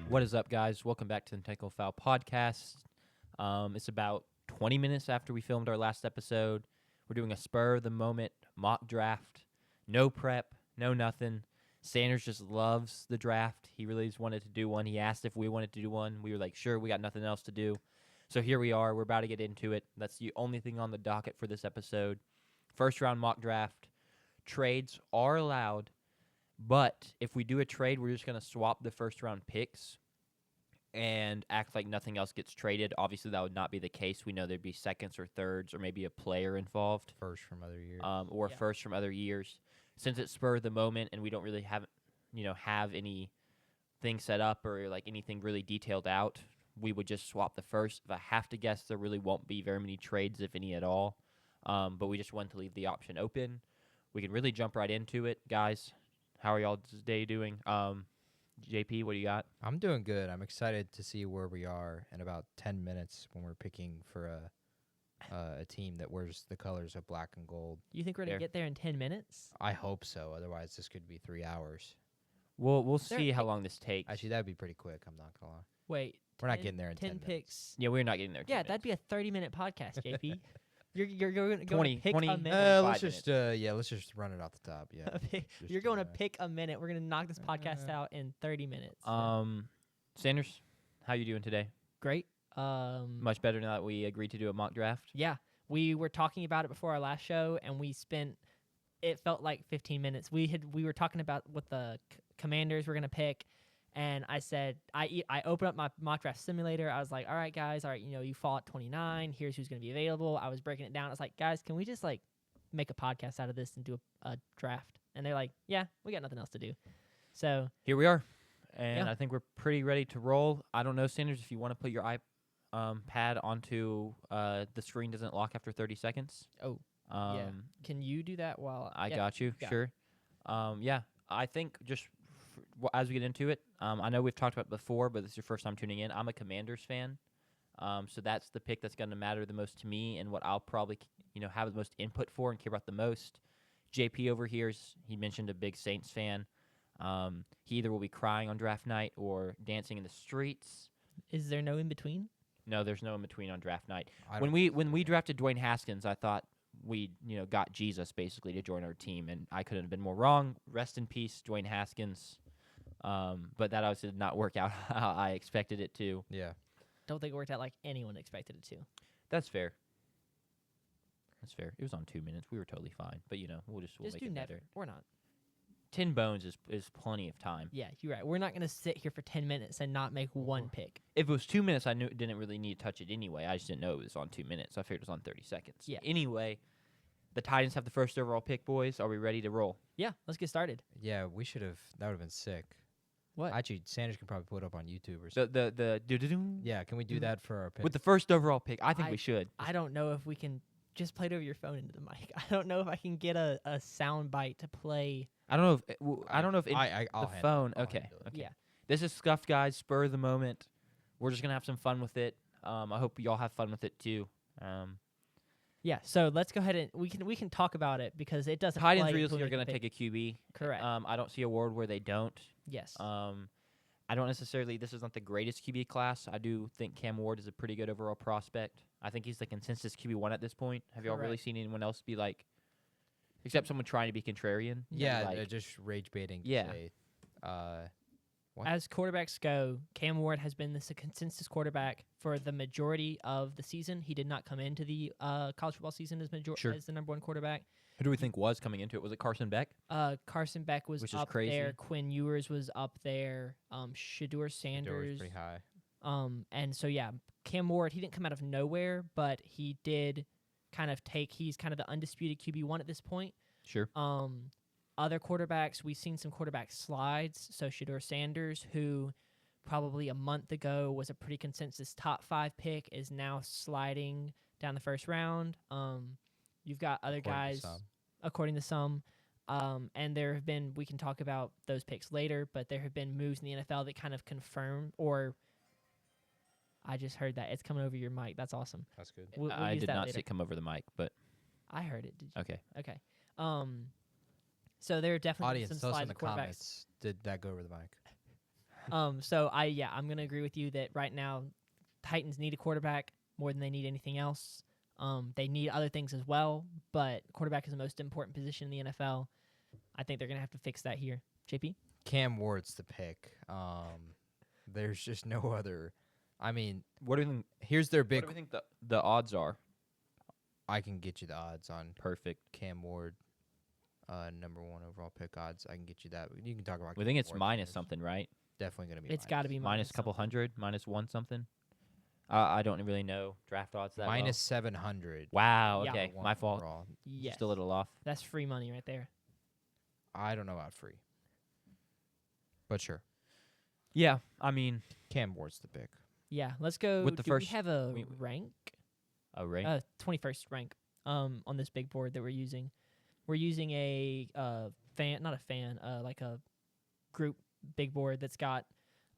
What is up, guys? Welcome back to the Technical Foul Podcast. It's about 20 minutes after we filmed our last episode. We're doing a spur-of-the-moment mock draft. No prep, no nothing. Sanders just loves the draft. He really just wanted to do one. He asked if we wanted to do one. We were like, sure, we got nothing else to do. So here we are. We're about to get into it. That's the only thing on the docket for this episode. First-round mock draft. Trades are allowed. But if we do a trade, we're just going to swap the first-round picks and act like nothing else gets traded. Obviously, that would not be the case. We know there'd be seconds or thirds or maybe a player involved. First from other years. First from other years. Since it's spur of the moment and we don't really have anything set up or like anything really detailed out, we would just swap the first. If I have to guess, there really won't be very many trades, if any at all. But we just wanted to leave the option open. We can really jump right into it, guys. How are y'all today doing? JP, what do you got? I'm doing good. I'm excited to see where we are in about 10 minutes when we're picking for a team that wears the colors of black and gold. You think we're going to get there in 10 minutes? I hope so. Otherwise, this could be 3 hours. We'll see how long this takes. Actually, that would be pretty quick. I'm not going to lie. Wait. We're not getting there in 10 picks. minutes. Yeah, we're not getting there in 10 Yeah, minutes. that'd be a 30-minute podcast, JP. You're going to 20 pick 20 a minute. Let's just run it off the top. Yeah. You're going to pick a minute. We're going to knock this podcast out in 30 minutes. Sanders, how you doing today? Great. Much better now that we agreed to do a mock draft. Yeah, we were talking about it before our last show, and we spent. It felt like 15 minutes. We were talking about what the Commanders were going to pick. And I said, I opened up my mock draft simulator. I was like, all right, guys, you fall at 29. Here's who's going to be available. I was breaking it down. I was like, guys, can we just make a podcast out of this and do a draft? And they're like, yeah, we got nothing else to do. So here we are, and yeah. I think we're pretty ready to roll. I don't know, Sanders, if you want to put your iPad onto the screen doesn't lock after 30 seconds. Oh, yeah. Can you do that while I got you? Sure. Yeah, I think just as we get into it, I know we've talked about it before, but this is your first time tuning in. I'm a Commanders fan, so that's the pick that's going to matter the most to me and what I'll probably have the most input for and care about the most. JP over here, he mentioned a big Saints fan. He either will be crying on draft night or dancing in the streets. Is there no in between? No, there's no in between on draft night. When we drafted Dwayne Haskins, I thought we got Jesus basically to join our team, and I couldn't have been more wrong. Rest in peace, Dwayne Haskins. But that obviously did not work out how I expected it to. Yeah. Don't think it worked out like anyone expected it to. That's fair. It was on 2 minutes. We were totally fine. But, we'll make do it never. better. We're not. 10 bones is plenty of time. Yeah, you're right. We're not going to sit here for 10 minutes and not make one pick. If it was 2 minutes, I didn't really need to touch it anyway. I just didn't know it was on 2 minutes. I figured it was on 30 seconds. Yeah. Anyway, the Titans have the first overall pick, boys. Are we ready to roll? Yeah, let's get started. Yeah, we should have. That would have been sick. What? Actually, Sanders can probably put it up on YouTube or something. The Yeah, can we do that for our pick? with the first overall pick? I think we should. I don't know if we can just play it over your phone into the mic. I don't know if I can get a sound bite to play. I don't know if I'll the handle phone. it. I'll Okay. handle it. Okay. Yeah. This is Scuffed Guys, spur of the moment. We're just gonna have some fun with it. I hope y'all have fun with it too. Yeah, so let's go ahead and we can talk about it because it doesn't. Titans play realistically are until we gonna take a QB. Correct. I don't see a world where they don't. Yes. I don't necessarily. This is not the greatest QB class. I do think Cam Ward is a pretty good overall prospect. I think he's the consensus QB1 at this point. Have y'all really seen anyone else be like, except someone trying to be contrarian? Yeah, just rage baiting. Yeah. What? As quarterbacks go, Cam Ward has been a consensus quarterback for the majority of the season. He did not come into the college football season as the number one quarterback. Who do we think was coming into it? Was it Carson Beck? Carson Beck was Which is up crazy. there. Quinn Ewers was up there. Shedeur Sanders. pretty high. And so, yeah, Cam Ward, he didn't come out of nowhere, but he did kind of he's kind of the undisputed QB1 at this point. Sure. Other quarterbacks, we've seen some quarterback slides. So Shedeur Sanders, who probably a month ago was a pretty consensus top 5 pick, is now sliding down the first round. You've got other guys, according to some. And there have been, we can talk about those picks later, but there have been moves in the NFL that kind of confirm or I just heard that. It's coming over your mic. That's awesome. That's good. We'll I use did that not later. see it come over the mic, but I heard it. Did you? okay. Okay. So there are definitely Audience, some tell us in slides the of quarterbacks. comments. Did that go over the mic? So I'm gonna agree with you that right now Titans need a quarterback more than they need anything else. They need other things as well, but quarterback is the most important position in the NFL. I think they're gonna have to fix that here. JP? Cam Ward's the pick. There's just no other. I mean, What do you think? here's their What big. do we think the odds are? I can get you the odds on Perfect. Cam Ward, number 1 overall pick odds. I can get you that. You can talk about. We Cam think it's Ward minus first. something, right? Definitely gonna be. It's got to be Minus a couple something. hundred, minus one something. I don't really know draft odds that minus 700. well. Wow. Yeah. Okay, One my fault. overall. Yes. Just a little off. That's free money right there. I don't know about free, but sure. Yeah, I mean, Cam Ward's the pick. Yeah, let's go. With the do first- we have a we- rank? a ring. 21st rank on this big board that we're using. We're using a like a group big board that's got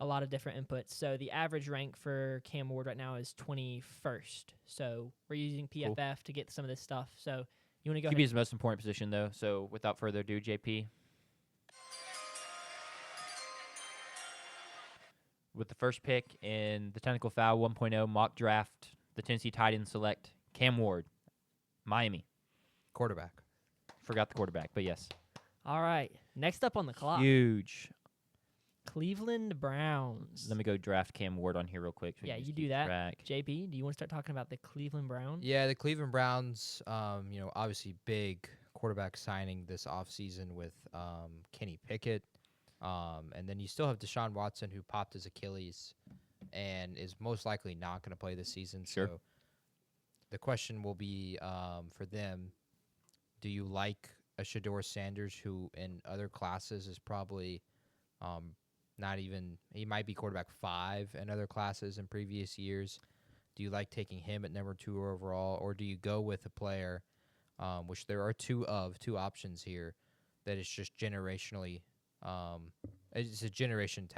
a lot of different inputs. So the average rank for Cam Ward right now is 21st. So we're using PFF to get some of this stuff. So you want to go QB ahead? is the most important position, though. So without further ado, JP. With the first pick in the Technical Foul 1.0 mock draft, the Tennessee Titans select Cam Ward, Miami. Quarterback. Forgot the quarterback, but yes. All right. Next up on the clock, Huge. Cleveland Browns. Let me go draft Cam Ward on here real quick. so we Yeah, can you just do keep that. track. JP, do you want to start talking about the Cleveland Browns? Yeah, the Cleveland Browns. Obviously big quarterback signing this offseason with Kenny Pickett. And then you still have Deshaun Watson, who popped his Achilles and is most likely not going to play this season. Sure. So the question will be for them, do you like a Shedeur Sanders, who in other classes is probably not even – he might be quarterback 5 in other classes in previous years. Do you like taking him at number 2 overall, or do you go with a player, which there are two options here, that is just generationally it's a generational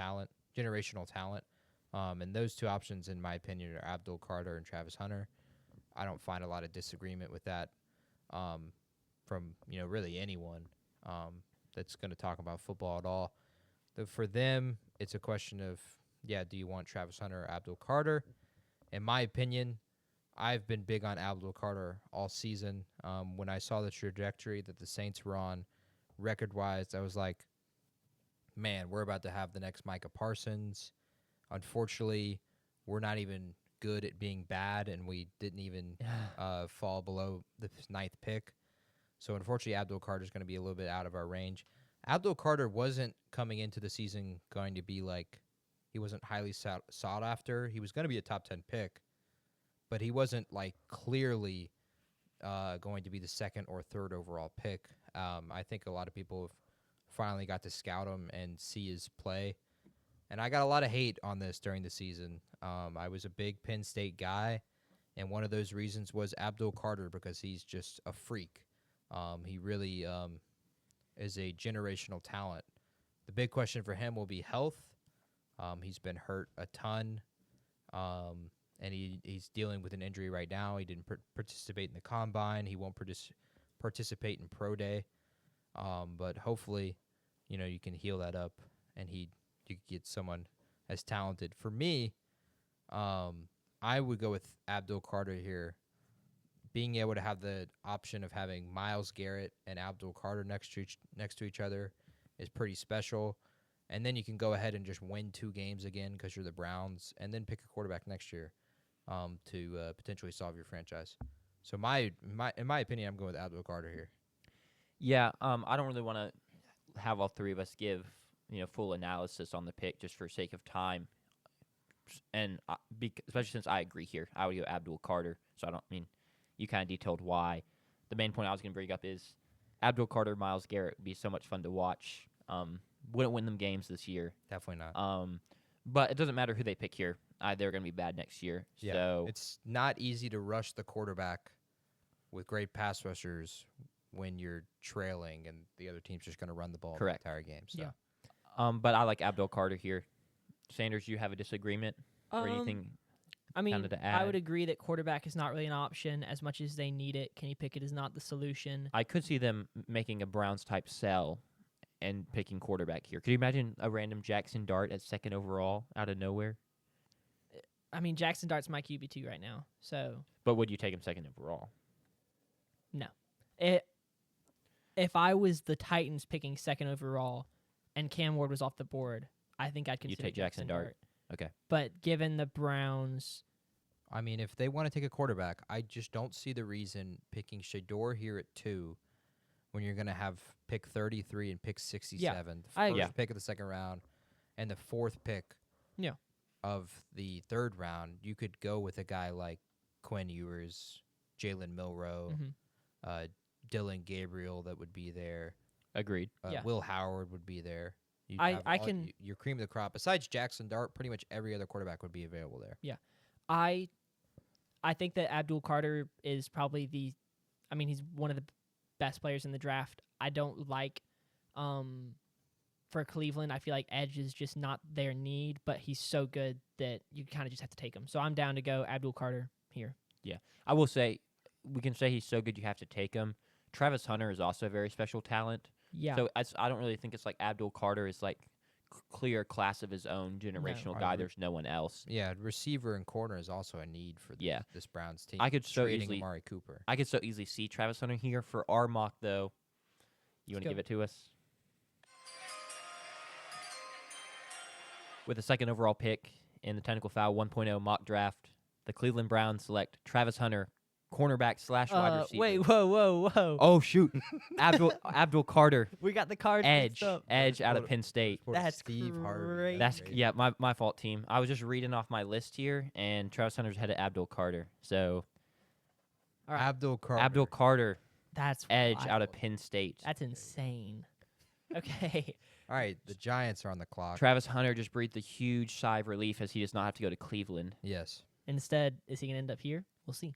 talent. And those two options, in my opinion, are Abdul Carter and Travis Hunter. I don't find a lot of disagreement with that from really anyone that's going to talk about football at all. For them, it's a question of, do you want Travis Hunter or Abdul Carter? In my opinion, I've been big on Abdul Carter all season. When I saw the trajectory that the Saints were on record-wise, I was like, man, we're about to have the next Micah Parsons. Unfortunately, we're not even good at being bad, and we didn't even fall below the 9th pick. So, unfortunately, Abdul Carter is going to be a little bit out of our range. Abdul Carter wasn't coming into the season going to be he wasn't highly sought after. He was going to be a top 10 pick, but he wasn't clearly going to be the 2nd or 3rd overall pick. I think a lot of people have finally got to scout him and see his play. And I got a lot of hate on this during the season. I was a big Penn State guy, and one of those reasons was Abdul Carter, because he's just a freak. He really is a generational talent. The big question for him will be health. He's been hurt a ton, and he's dealing with an injury right now. He didn't participate in the combine. He won't participate in pro day. But hopefully, you can heal that up, and you get someone as talented. For me, I would go with Abdul Carter here. Being able to have the option of having Myles Garrett and Abdul Carter next to each other is pretty special. And then you can go ahead and just win 2 games again because you're the Browns, and then pick a quarterback next year to potentially solve your franchise. So in my opinion, I'm going with Abdul Carter here. Yeah, I don't really want to have all three of us give full analysis on the pick just for sake of time, and especially since I agree here, I would go Abdul Carter. So you kind of detailed why. The main point I was going to bring up is Abdul Carter, Myles Garrett would be so much fun to watch. Wouldn't win them games this year. Definitely not. But it doesn't matter who they pick here. They're going to be bad next year. Yeah, So it's not easy to rush the quarterback with great pass rushers when you're trailing and the other team's just going to run the ball Correct. the entire game. So. Yeah. but I like Abdul Carter here. Sanders, you have a disagreement or anything? I mean, kinda to I would add? agree that quarterback is not really an option as much as they need it. Kenny Pickett is not the solution. I could see them making a Browns type sell and picking quarterback here. Could you imagine a random Jackson Dart at second overall out of nowhere? I mean, Jackson Dart's my QB2 right now, so But would you take him second overall? no. If I was the Titans picking second overall and Cam Ward was off the board, I think I'd consider take Jackson Dart. Okay. But given the Browns, I mean, if they want to take a quarterback, I just don't see the reason picking Shador here at 2 when you're going to have pick 33 and pick 67, the first pick of the second round, and the 4th pick of the 3rd round. You could go with a guy like Quinn Ewers, Jalen Milroe, Dylan Gabriel that would be there. Agreed. Will Howard would be there. Your cream of the crop. Besides Jackson Dart, pretty much every other quarterback would be available there. Yeah. I think that Abdul Carter is probably he's one of the best players in the draft. I don't like for Cleveland, I feel like edge is just not their need, but he's so good that you kind of just have to take him. So I'm down to go Abdul Carter here. Yeah. I will say, we can say he's so good you have to take him. Travis Hunter is also a very special talent. Yeah. So I don't really think it's like Abdul Carter is like clear class of his own generational guy. There's no one else. Yeah, receiver and corner is also a need for this Browns team. I could so easily Amari Cooper. I could so easily see Travis Hunter here. For our mock, though, you want to give it to us? With the second overall pick in the Technical Foul 1.0 mock draft, the Cleveland Browns select Travis Hunter, cornerback / wide receiver. Wait, whoa. Oh, shoot. Abdul Carter. We got the card. Edge out of Penn State. That's Steve great. Harvey. My fault, team. I was just reading off my list here, and Travis Hunter's headed Abdul Carter. So, all right. Abdul Carter. That's edge wild. out of Penn State. That's insane. Okay. All right, the Giants are on the clock. Travis Hunter just breathed a huge sigh of relief as he does not have to go to Cleveland. Yes. Instead, is he going to end up here? We'll see.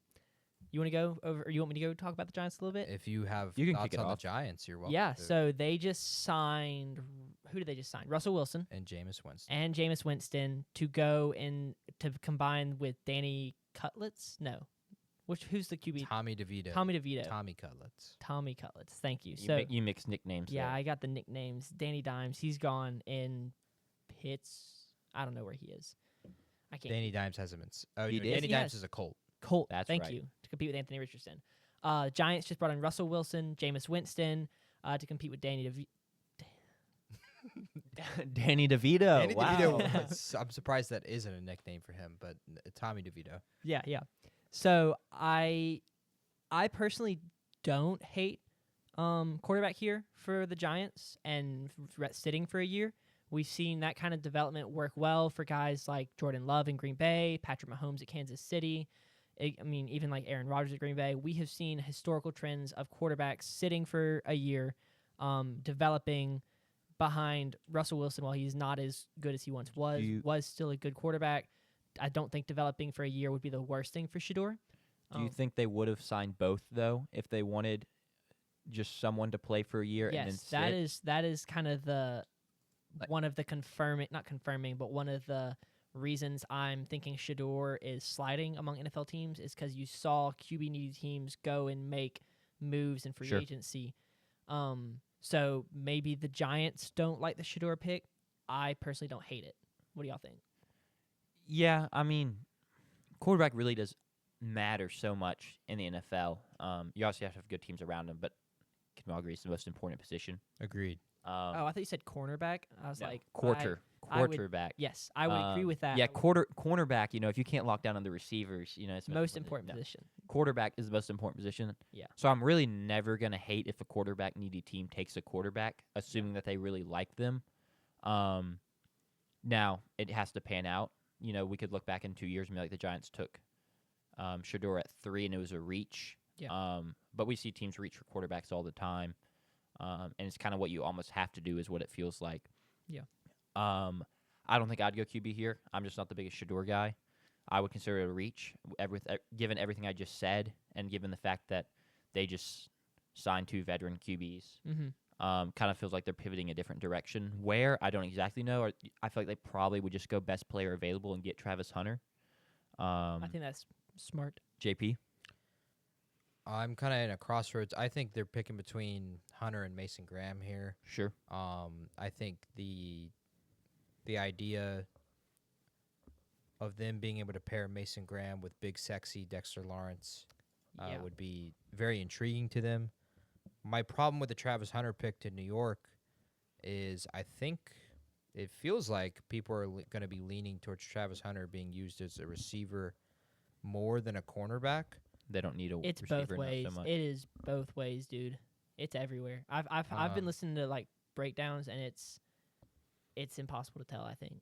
You want to go over, or you want me to go talk about the Giants a little bit? If you have You can thoughts kick it on off. the Giants, you're welcome. Yeah, to. so they just signed, who did they just sign? Russell Wilson And Jameis Winston. and Jameis Winston to go in to combine with Danny Cutlets? No. Who's the QB? Tommy DeVito. Tommy DeVito. Tommy Cutlets. Thank you. So You mix nicknames. yeah, there. I got the nicknames. Danny Dimes, he's gone in Pitts. I don't know where he is. I can't. Danny Dimes hasn't been. He did? Danny He Dimes has. is a Colt. Colt. That's Thank right. you. To compete with Anthony Richardson. Giants just brought in Russell Wilson, Jameis Winston to compete with Danny DeVito. Danny DeVito. Danny Wow. DeVito. I'm surprised that isn't a nickname for him, but Tommy DeVito. Yeah. So I personally don't hate quarterback here for the Giants and sitting for a year. We've seen that kind of development work well for guys like Jordan Love in Green Bay, Patrick Mahomes at Kansas City. Even like Aaron Rodgers at Green Bay. We have seen historical trends of quarterbacks sitting for a year, developing behind Russell Wilson while he's not as good as he once was still a good quarterback. I don't think developing for a year would be the worst thing for Shador. Do you think they would have signed both, though, if they wanted just someone to play for a year and then Yes, sit? that is kind of one of the one of the reasons I'm thinking Shador is sliding among NFL teams is because you saw QB needy teams go and make moves in free agency. So maybe the Giants don't like the Shador pick. I personally don't hate it. What do y'all think? Yeah, I mean, quarterback really does matter so much in the NFL. You obviously have to have good teams around him, but can we all agree it's the most important position? Agreed. I thought you said cornerback. I was like quarterback. Yes, I would agree with that. Yeah, cornerback. If you can't lock down on the receivers, it's the most important position. Quarterback is the most important position. Yeah. So I'm really never gonna hate if a quarterback needy team takes a quarterback, assuming that they really like them. Now it has to pan out. We could look back in 2 years and be like the Giants took Shador at 3 and it was a reach. Yeah. But we see teams reach for quarterbacks all the time. And it's kind of what you almost have to do is what it feels like. Yeah. I don't think I'd go QB here. I'm just not the biggest Shador guy. I would consider it a reach, given everything I just said, and given the fact that they just signed 2 veteran QBs. Mm-hmm. Kind of feels like they're pivoting a different direction. Where, I don't exactly know. I feel like they probably would just go best player available and get Travis Hunter. I think that's smart. JP? I'm kind of in a crossroads. I think they're picking between Hunter and Mason Graham here. Sure. I think the idea of them being able to pair Mason Graham with big, sexy Dexter Lawrence Yeah. would be very intriguing to them. My problem with the Travis Hunter pick to New York is I think it feels like people are going to be leaning towards Travis Hunter being used as a receiver more than a cornerback. They don't need a It's receiver both ways. so much. It is both ways, dude. It's everywhere. I've been listening to like breakdowns, and it's impossible to tell. I think.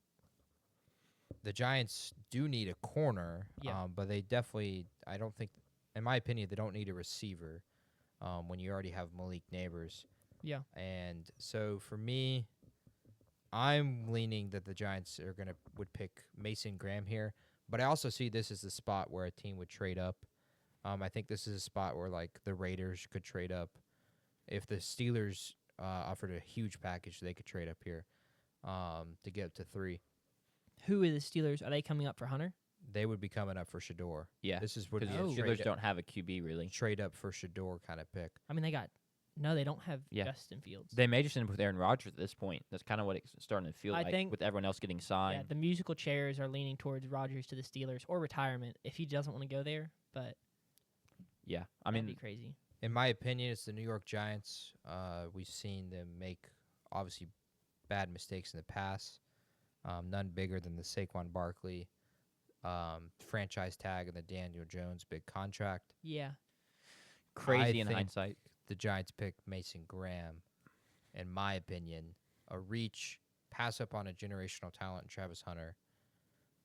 The Giants do need a corner, Yeah. but they definitely, I don't think, in my opinion, they don't need a receiver when you already have Malik Neighbors. Yeah. And so for me, I'm leaning that the Giants would pick Mason Graham here, but I also see this as the spot where a team would trade up. I think this is a spot where like the Raiders could trade up. If the Steelers offered a huge package, they could trade up here to get up to 3. Who are the Steelers? Are they coming up for Hunter? They would be coming up for Shador. Yeah. This is what Because Oh. the Steelers don't have a QB, really. trade up for Shador kind of pick. I mean, they don't have Yeah. Justin Fields. They may just end up with Aaron Rodgers at this point. That's kind of what it's starting to feel I like think- with everyone else getting Yeah, signed. the musical chairs are leaning towards Rodgers to the Steelers or retirement if he doesn't want to go there. But Yeah. I that'd be mean, crazy. In my opinion, it's the New York Giants. We've seen them make obviously bad mistakes in the past. None bigger than the Saquon Barkley franchise tag and the Daniel Jones big contract. Yeah. crazy in think- hindsight. The Giants picked Mason Graham, in my opinion, a reach, pass up on a generational talent in Travis Hunter,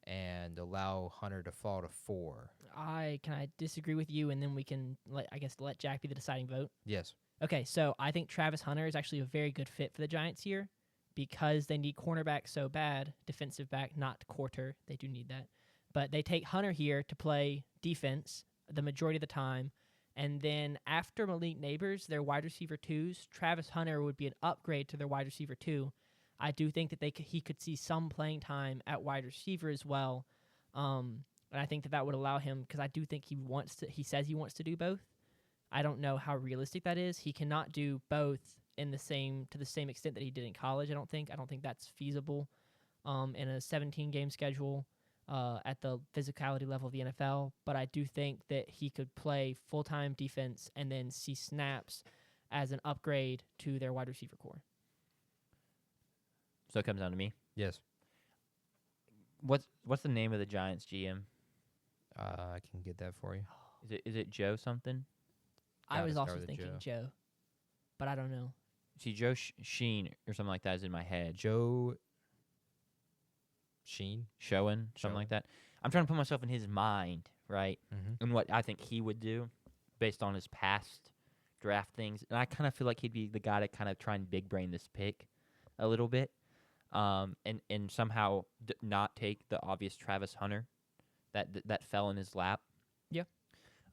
and allow Hunter to fall to 4. I disagree with you, and then we can let Jack be the deciding vote. Yes. Okay, so I think Travis Hunter is actually a very good fit for the Giants here because they need cornerback so bad, defensive back, not quarter. They do need that. But they take Hunter here to play defense the majority of the time. And then after Malik Neighbors, their wide receiver 2s, Travis Hunter would be an upgrade to their wide receiver 2. I do think that he could see some playing time at wide receiver as well. And I think that would allow him, because I do think he says he wants to do both. I don't know how realistic that is. He cannot do both to the same extent that he did in college. I don't think that's feasible in a 17-game schedule at the physicality level of the NFL. But I do think that he could play full-time defense and then see snaps as an upgrade to their wide receiver core. So it comes down to me. Yes. What's the name of the Giants GM? I can get that for you. Is it Joe something? I Gotta was start also with thinking Joe. Joe, but I don't know. See, Joe Sheen or something like that is in my head. Joe Sheen. Showen, something like that. I'm trying to put myself in his mind, right? Mm-hmm. And what I think he would do based on his past draft things. And I kind of feel like he'd be the guy to kind of try and big brain this pick a little bit and somehow not take the obvious Travis Hunter that fell in his lap. Yeah.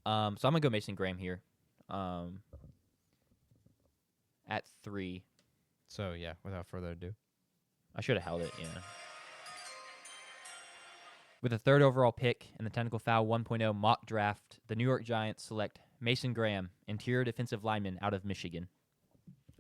So I'm going to go Mason Graham here at 3. So, yeah, without further ado. I should have held it, yeah. With the 3rd overall pick in the Technical Foul 1.0 mock draft, the New York Giants select Mason Graham, interior defensive lineman out of Michigan.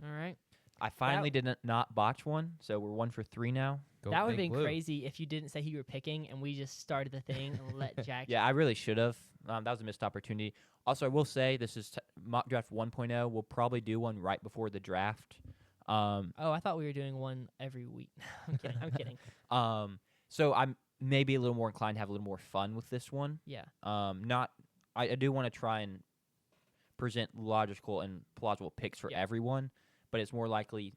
All right. I finally did not botch one, so we're 1 for 3 now. Go That would have Big been Blue. crazy if you didn't say who you were picking and we just started the thing and let Jack. Yeah, I really should have. That was a missed opportunity. Also, I will say this is mock draft 1.0. We'll probably do one right before the draft. Oh, I thought we were doing one every week. I'm kidding. I'm kidding. So I'm maybe a little more inclined to have a little more fun with this one. Yeah. I do want to try and present logical and plausible picks for Yeah. everyone, but it's more likely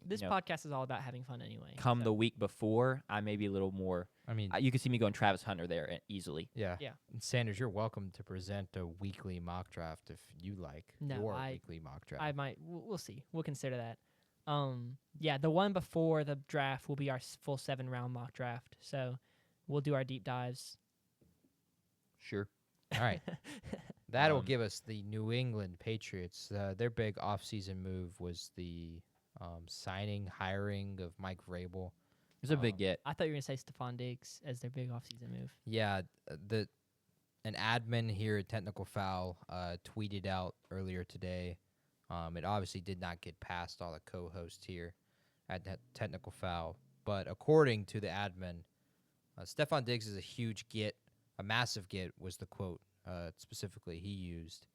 This you know, podcast is all about having fun anyway. come so. the week before, I may be a little more. I mean, You can see me going Travis Hunter there easily. yeah. Yeah. And Sanders, you're welcome to present a weekly mock draft if you like No, your I- weekly mock draft. I might. We'll see. We'll consider that. Yeah, the one before the draft will be our full 7-round mock draft. So we'll do our deep dives. Sure. All right. That'll Um, give us the New England Patriots. Their big offseason move was the hiring of Mike Vrabel. It's a big get. I thought you were gonna say Stephon Diggs as their big offseason move. Yeah, an admin here at Technical Foul tweeted out earlier today. It obviously did not get past all the co-hosts here at Technical Foul, but according to the admin, Stephon Diggs is a huge get, a massive get was the quote specifically he used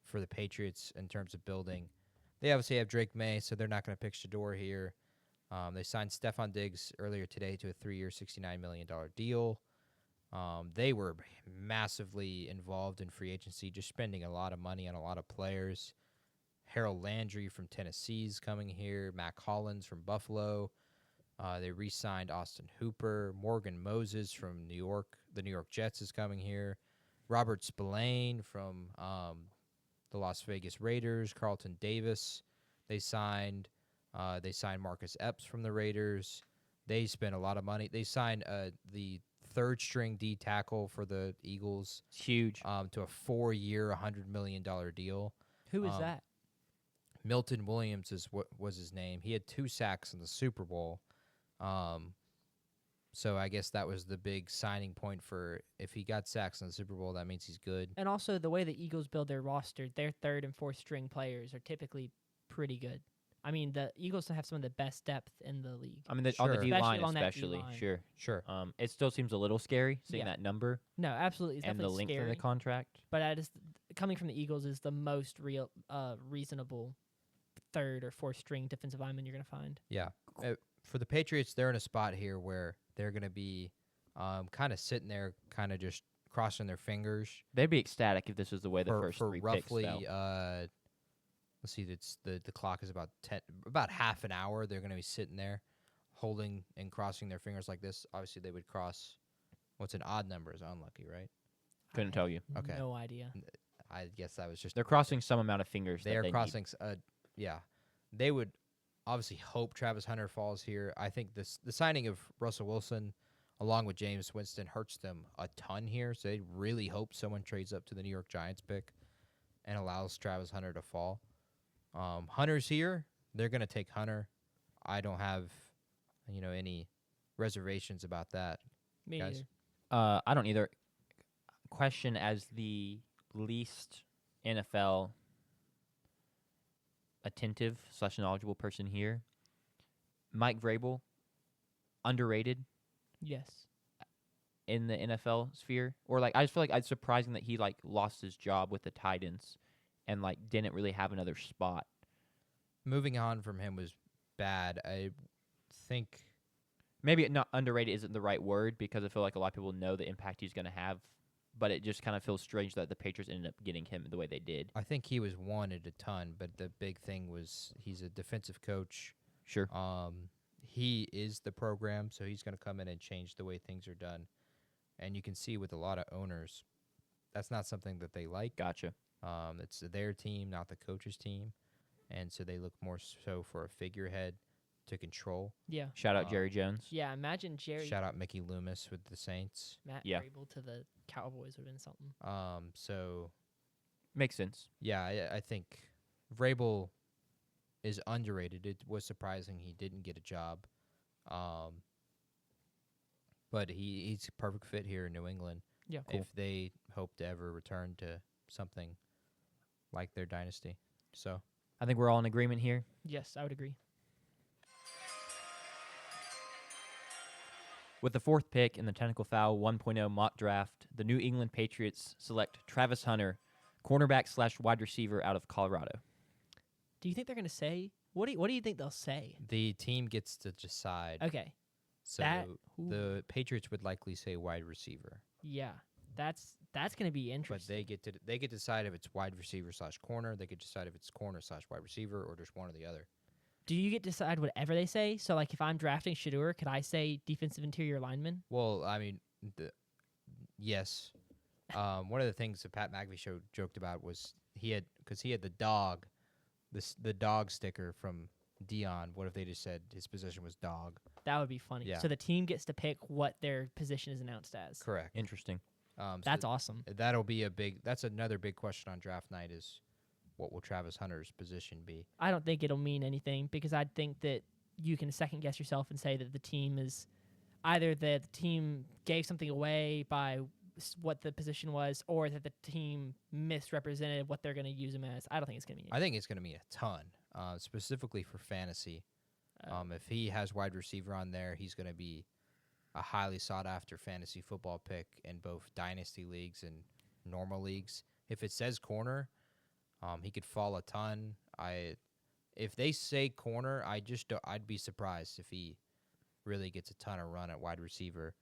for the Patriots in terms of building. They obviously have Drake May, so they're not going to pick Shador here. They signed Stephon Diggs earlier today to a 3-year, $69 million deal. They were massively involved in free agency, just spending a lot of money on a lot of players. Harold Landry from Tennessee is coming here. Mac Hollins from Buffalo. They re-signed Austin Hooper. Morgan Moses from New York. The New York Jets is coming here. Robert Spillane from the Las Vegas Raiders. Carlton Davis. They signed Marcus Epps from the Raiders. They spent a lot of money. They signed the third-string D tackle for the Eagles. It's huge. To a 4-year, $100 million deal. Who is that? Milton Williams was his name. He had 2 sacks in the Super Bowl. So I guess that was the big signing point for if he got sacks in the Super Bowl, that means he's good. And also the way the Eagles build their roster, their third and fourth string players are typically pretty good. I mean, the Eagles have some of the best depth in the league. I mean, on the Sure. D line Especially on that especially. D-line. Sure. Sure. It still seems a little scary seeing Yeah. that number No, absolutely, it's and the definitely length scary. of the contract. But I just coming from the Eagles is the most reasonable third or fourth string defensive lineman you're going to find. Yeah. For the Patriots, they're in a spot here where they're going to be kind of sitting there, kind of just crossing their fingers. They'd be ecstatic if this was the way the for, first for 3 roughly, picks fell. let's see, the clock is about half an hour. They're going to be sitting there holding and crossing their fingers like this. Obviously, they would cross. What's an odd number is unlucky, right? Couldn't tell you. Okay. No idea. I guess that was just They're crossing some amount of fingers. they that are they crossing. Yeah, they would obviously hope Travis Hunter falls here. I think the signing of Russell Wilson, along with James Winston, hurts them a ton here. So they really hope someone trades up to the New York Giants pick and allows Travis Hunter to fall. Hunter's here. They're gonna take Hunter. I don't have, any reservations about that. Me Guys? neither. I don't either. Question as the least NFL attentive / knowledgeable person here. Mike Vrabel, underrated Yes. in the NFL sphere, or I just feel like it's surprising that he lost his job with the Titans and didn't really have another spot. Moving on from him was bad. I think Maybe not underrated isn't the right word because I feel like a lot of people know the impact he's going to have, but it just kind of feels strange that the Patriots ended up getting him the way they did. he was wanted a ton, but the big thing was he's a defensive coach. Sure. He is the program, so he's going to come in and change the way things are done. And you can see with a lot of owners, that's not something that they like. Gotcha. It's their team, not the coach's team. And so they look more so for a figurehead to control. Yeah. Shout out Jerry Jones. Yeah, imagine Jerry Shout out Mickey Loomis with the Saints. Matt Yeah. Vrabel to the Cowboys would have been something. So, Makes sense. yeah, I think Vrabel is underrated. It was surprising he didn't get a job. But he's a perfect fit here in New England. Yeah. Cool. If they hope to ever return to something like their dynasty. So, I think we're all in agreement here. Yes, I would agree. With the 4th pick in the Technical Foul 1.0 mock draft, the New England Patriots select Travis Hunter, cornerback / wide receiver out of Colorado. Do you think they're going to say what do you think they'll say? the team gets to decide. Okay. So the Patriots would likely say wide receiver. Yeah. That's going to be But interesting. they get to decide if it's wide receiver / corner. They could decide if it's corner / wide receiver or just one or the other. Do you get to decide whatever they say? So if I'm drafting Shador, could I say defensive interior lineman? Well, I mean, yes. One of the things that Pat McAfee joked about was he had the dog, the dog sticker from Dion. What if they just said his position was dog? That would be funny. Yeah. So the team gets to pick what their position is announced as. Correct. Interesting. That's awesome. That'll be that's another big question on draft night is what will Travis Hunter's position be? I don't think it'll mean anything because I think that you can second guess yourself and say that the team is either the team gave something away by what the position was, or that the team misrepresented what they're going to use him as. I don't think it's going to be. I think it's going to be a ton, specifically for fantasy. If he has wide receiver on there, he's going to be a highly sought-after fantasy football pick in both dynasty leagues and normal leagues. If it says corner, he could fall a ton. If they say corner, I'd be surprised if he really gets a ton of run at wide receiver,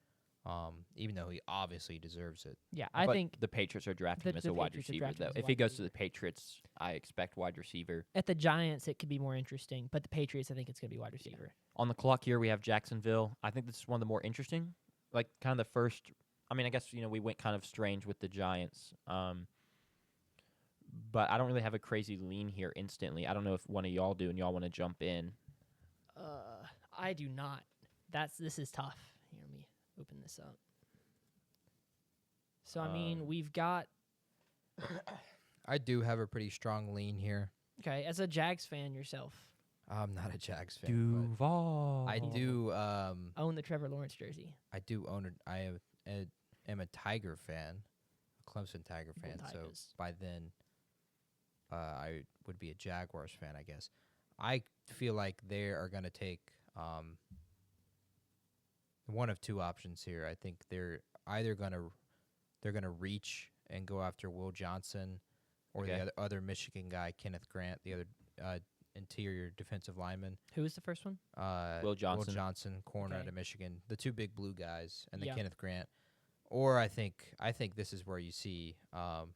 even though he obviously deserves it. Yeah, I But think the Patriots are drafting him as the a wide Patriots are receiver, drafting him though. as a If he wide goes to receiver. the Patriots, I expect wide receiver. at the Giants it could be more interesting, but the Patriots, I think it's going to be wide receiver. On the clock here, we have Jacksonville. I think this is one of the more interesting, like kind of the first. I mean, I guess we went kind of strange with the Giants, but I don't really have a crazy lean here instantly. I don't know if one of y'all do, and y'all want to jump in. I do not. This is tough. Here, let me open this up. So I mean, we've got I do have a pretty strong lean here. okay. As a Jags fan yourself, I'm not a Jags fan, Duval. but I do. own the Trevor Lawrence jersey. I do own it. I am a Tiger fan, a Clemson Tiger Go fan. So Tigers. by then, I would be a Jaguars fan, I guess. I feel like they are going to take one of two options here. I think they're either going to reach and go after Will Johnson, or Okay. the other Michigan guy, Kenneth Grant, the other interior defensive lineman. Who was the first one? Will Johnson. Will Johnson, corner Okay. out of Michigan. The two big blue guys, and the Yeah. Kenneth Grant. Or I think this is where you see a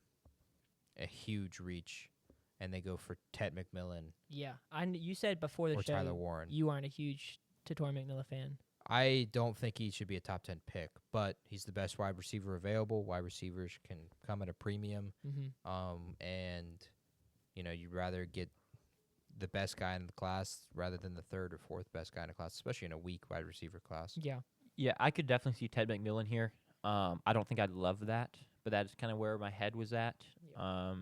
huge reach, and they go for Ted McMillan Yeah, you said before the or show Tyler Warren. you aren't a huge Tator McMillan fan. I don't think he should be a top 10 pick, but he's the best wide receiver available. Wide receivers can come at a premium, Mm-hmm. and you'd rather get the best guy in the class rather than the third or fourth best guy in the class, especially in a weak wide receiver class. Yeah, Yeah, I could definitely see Ted McMillan here. I don't think I'd love that, but that's kind of where my head was at. Yeah.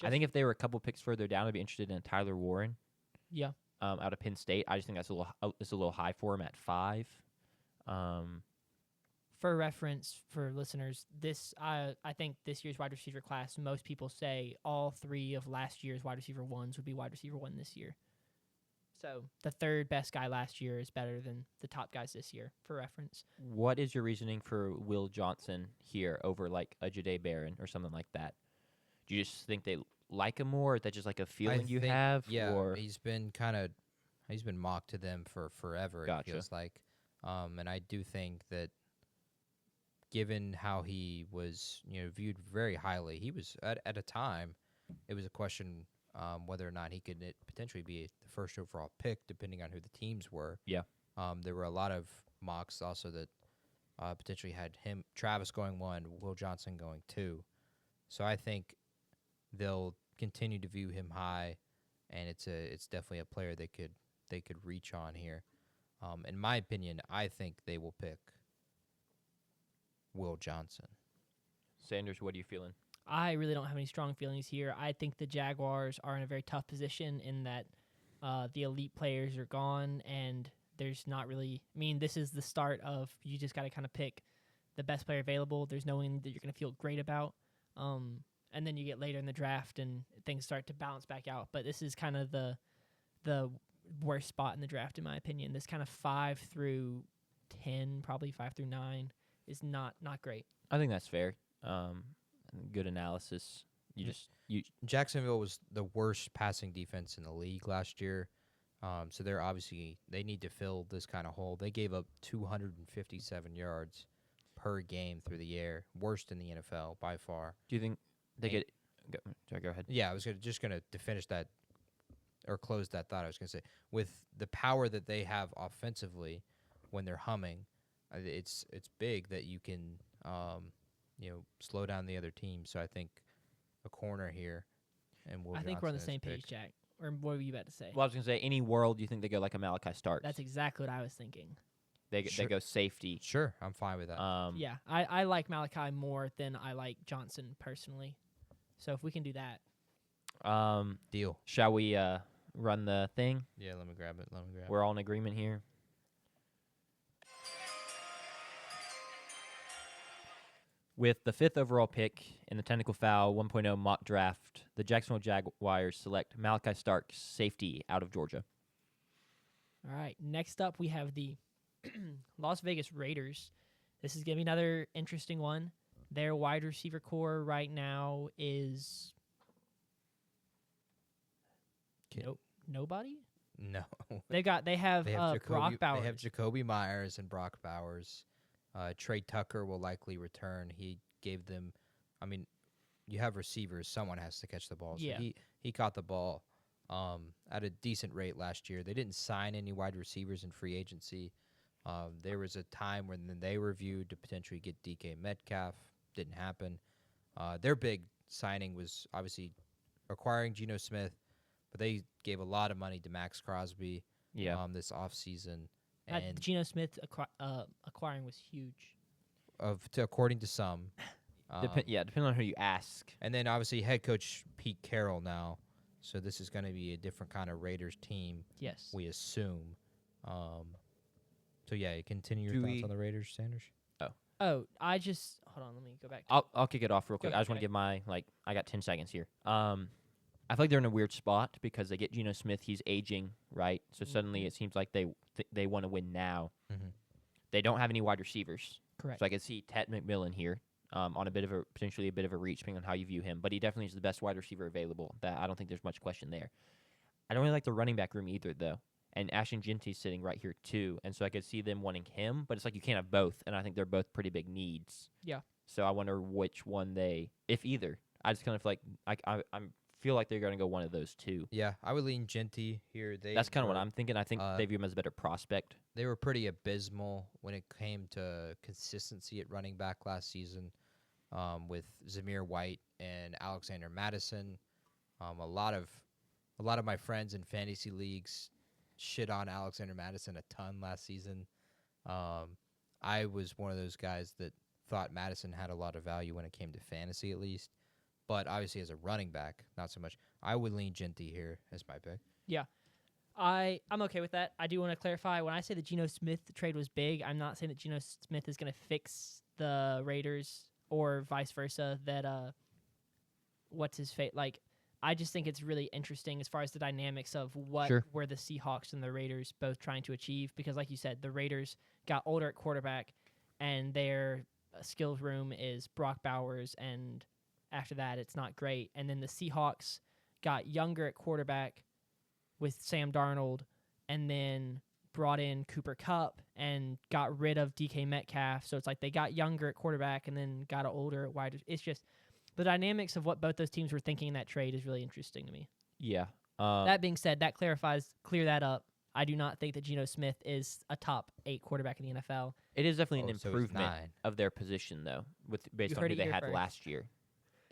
I think if they were a couple picks further down, I'd be interested in Tyler Warren. yeah. Out of Penn State. I just think that's a little high for him at 5. For reference, for listeners, I think this year's wide receiver class, most people say all 3 of last year's wide receiver 1s would be wide receiver 1 this year. So the third best guy last year is better than the top guys this year, for reference. What is your reasoning for Will Johnson here over like a Jahdae Barron or something like that? Do you just think they like him more? Or is that just like a feeling you think, have? Yeah, Or he's been mocked to them for forever. Gotcha. It feels like, and I do think that, given how he was, viewed very highly, he was at a time. It was a question whether or not he could potentially be the first overall pick, depending on who the teams were. Yeah. There were a lot of mocks also that potentially had Travis going 1, Will Johnson going 2. So I think they'll continue to view him high, and it's definitely a player they could reach on here. In my opinion, I think they will pick Will Johnson. Sanders, what are you feeling? I really don't have any strong feelings here. I think the Jaguars are in a very tough position in that the elite players are gone, and there's not really. I mean, this is the start of you just got to kind of pick the best player available. There's no one that you're going to feel great about. And then you get later in the draft, and things start to balance back out. But this is kind of the worst spot in the draft, in my opinion. This kind of 5 through 10, probably 5 through 9, is not great. I think that's fair. Good analysis. Jacksonville was the worst passing defense in the league last year, so they need to fill this kind of hole. They gave up 257 yards per game through the air, worst in the NFL by far. Do you think they get? Go ahead. Yeah, I was just gonna to finish that or close that thought. I was gonna say, with the power that they have offensively when they're humming, it's big that you can slow down the other team. So I think a corner here, and I think we're on the same page, Jack. Or what were you about to say? Well, I was gonna say any world you think they go like a Malachi Starks. That's exactly what I was thinking. They Sure. go safety. Sure, I'm fine with that. Yeah, I like Malachi more than I like Johnson personally. So if we can do that. Deal. Shall we run the thing? Yeah, let me grab it. We're all in agreement here. With the 5th overall pick in the Technical Foul 1.0 mock draft, the Jacksonville Jaguars select Malachi Stark, safety out of Georgia. All right. Next up, we have the Las Vegas Raiders. This is going to be another interesting one. Their wide receiver core right now is nobody. No. They have Brock Bowers. They have Jacoby Myers and Brock Bowers. Trey Tucker will likely return. He gave them. I mean, you have receivers. Someone has to catch the ball. So Yeah. he caught the ball at a decent rate last year. They didn't sign any wide receivers in free agency. There was a time when they reviewed to potentially get DK Metcalf. Didn't happen. Their big signing was obviously acquiring Geno Smith, but they gave a lot of money to Max Crosby this offseason. And Geno Smith acquiring was huge. according to some. Depending on who you ask. And then obviously head coach Pete Carroll now. So this is going to be a different kind of Raiders team. Yes. We assume. So yeah, continue your thoughts on the Raiders, Sanders. Oh, hold on. Let me go back. I'll kick it off real quick. I just want to give my I got 10 seconds here. I feel like they're in a weird spot because they get Geno Smith. He's aging, right? So suddenly it seems like they want to win now. Mm-hmm. They don't have any wide receivers. Correct. So I could see Ted McMillan here on potentially a bit of a reach, depending on how you view him. But he definitely is the best wide receiver available. That I don't think there's much question there. I don't really like the running back room either, though. And Ashton Genty's sitting right here, too. And so I could see them wanting him, but it's like you can't have both. And I think they're both pretty big needs. Yeah. So I wonder which one if either. I just kind of feel like I feel like they're going to go one of those two. Yeah, I would lean Genty here. That's kind of what I'm thinking. I think they view him as a better prospect. They were pretty abysmal when it came to consistency at running back last season with Zamir White and Alexander Madison. A lot of my friends in fantasy leagues shit on Alexander Madison a ton last season. I was one of those guys that thought Madison had a lot of value when it came to fantasy, at least. But obviously, as a running back, not so much. I would lean Genty here as my pick. Yeah. I'm okay with that. I do want to clarify, when I say the Geno Smith trade was big, I'm not saying that Geno Smith is going to fix the Raiders or vice versa, that what's his fate. I just think it's really interesting as far as the dynamics of what were the Seahawks and the Raiders both trying to achieve, because like you said, the Raiders got older at quarterback and their skills room is Brock Bowers, and after that it's not great. And then the Seahawks got younger at quarterback with Sam Darnold and then brought in Cooper Kupp and got rid of DK Metcalf. So it's like they got younger at quarterback and then got older at wide. It's just the dynamics of what both those teams were thinking in that trade is really interesting to me. Yeah. That being said, clear that up. I do not think that Geno Smith is a top 8 quarterback in the NFL. It is definitely an So improvement of their position, though, based on who they had last year.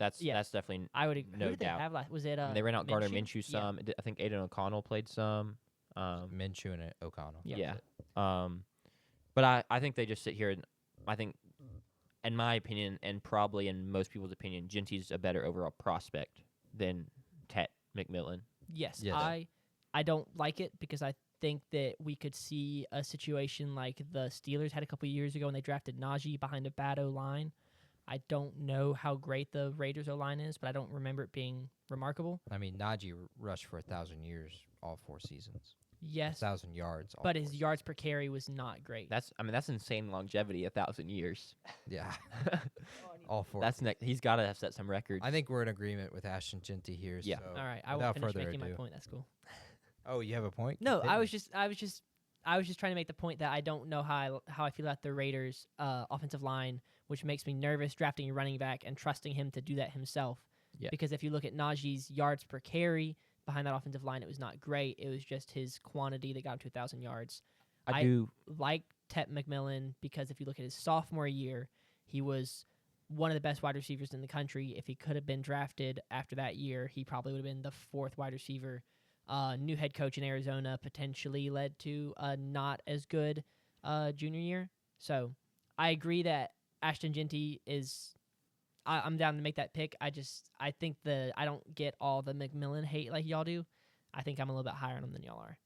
That's definitely I would agree. no Who did they doubt. have Was it they ran out Gardner Minshew some. Yeah. I think Aiden O'Connell played some. Minshew and O'Connell. Yeah. But I think they just sit here and I think, in my opinion, and probably in most people's opinion, Genty's a better overall prospect than Ted McMillan. Yes. Yes. I don't like it because I think that we could see a situation like the Steelers had a couple years ago when they drafted Najee behind a bad O-line. I don't know how great the Raiders O-line is, but I don't remember it being remarkable. I mean, Najee rushed for 1,000 years all 4 seasons. Yes. 1,000 yards. But his yards per carry was not great. That's insane longevity, 1,000 years. Yeah. all 4. He's got to set some records. I think we're in agreement with Ashton Genty here. Yeah. So all right. I will without finish further making my ado. point. That's cool. Oh, you have a point? No, I Continue. was just trying to make the point that I don't know how I feel about the Raiders' offensive line, which makes me nervous drafting a running back and trusting him to do that himself. Yeah. Because if you look at Najee's yards per carry behind that offensive line, it was not great. It was just his quantity that got him to 1,000 yards. I do like Ted McMillan because if you look at his sophomore year, he was one of the best wide receivers in the country. If he could have been drafted after that year, he probably would have been the 4th wide receiver. New head coach in Arizona potentially led to a not as good junior year. So I agree that Ashton Genty is I'm down to make that pick. I think I don't get all the McMillan hate like y'all do. I think I'm a little bit higher on him than y'all are.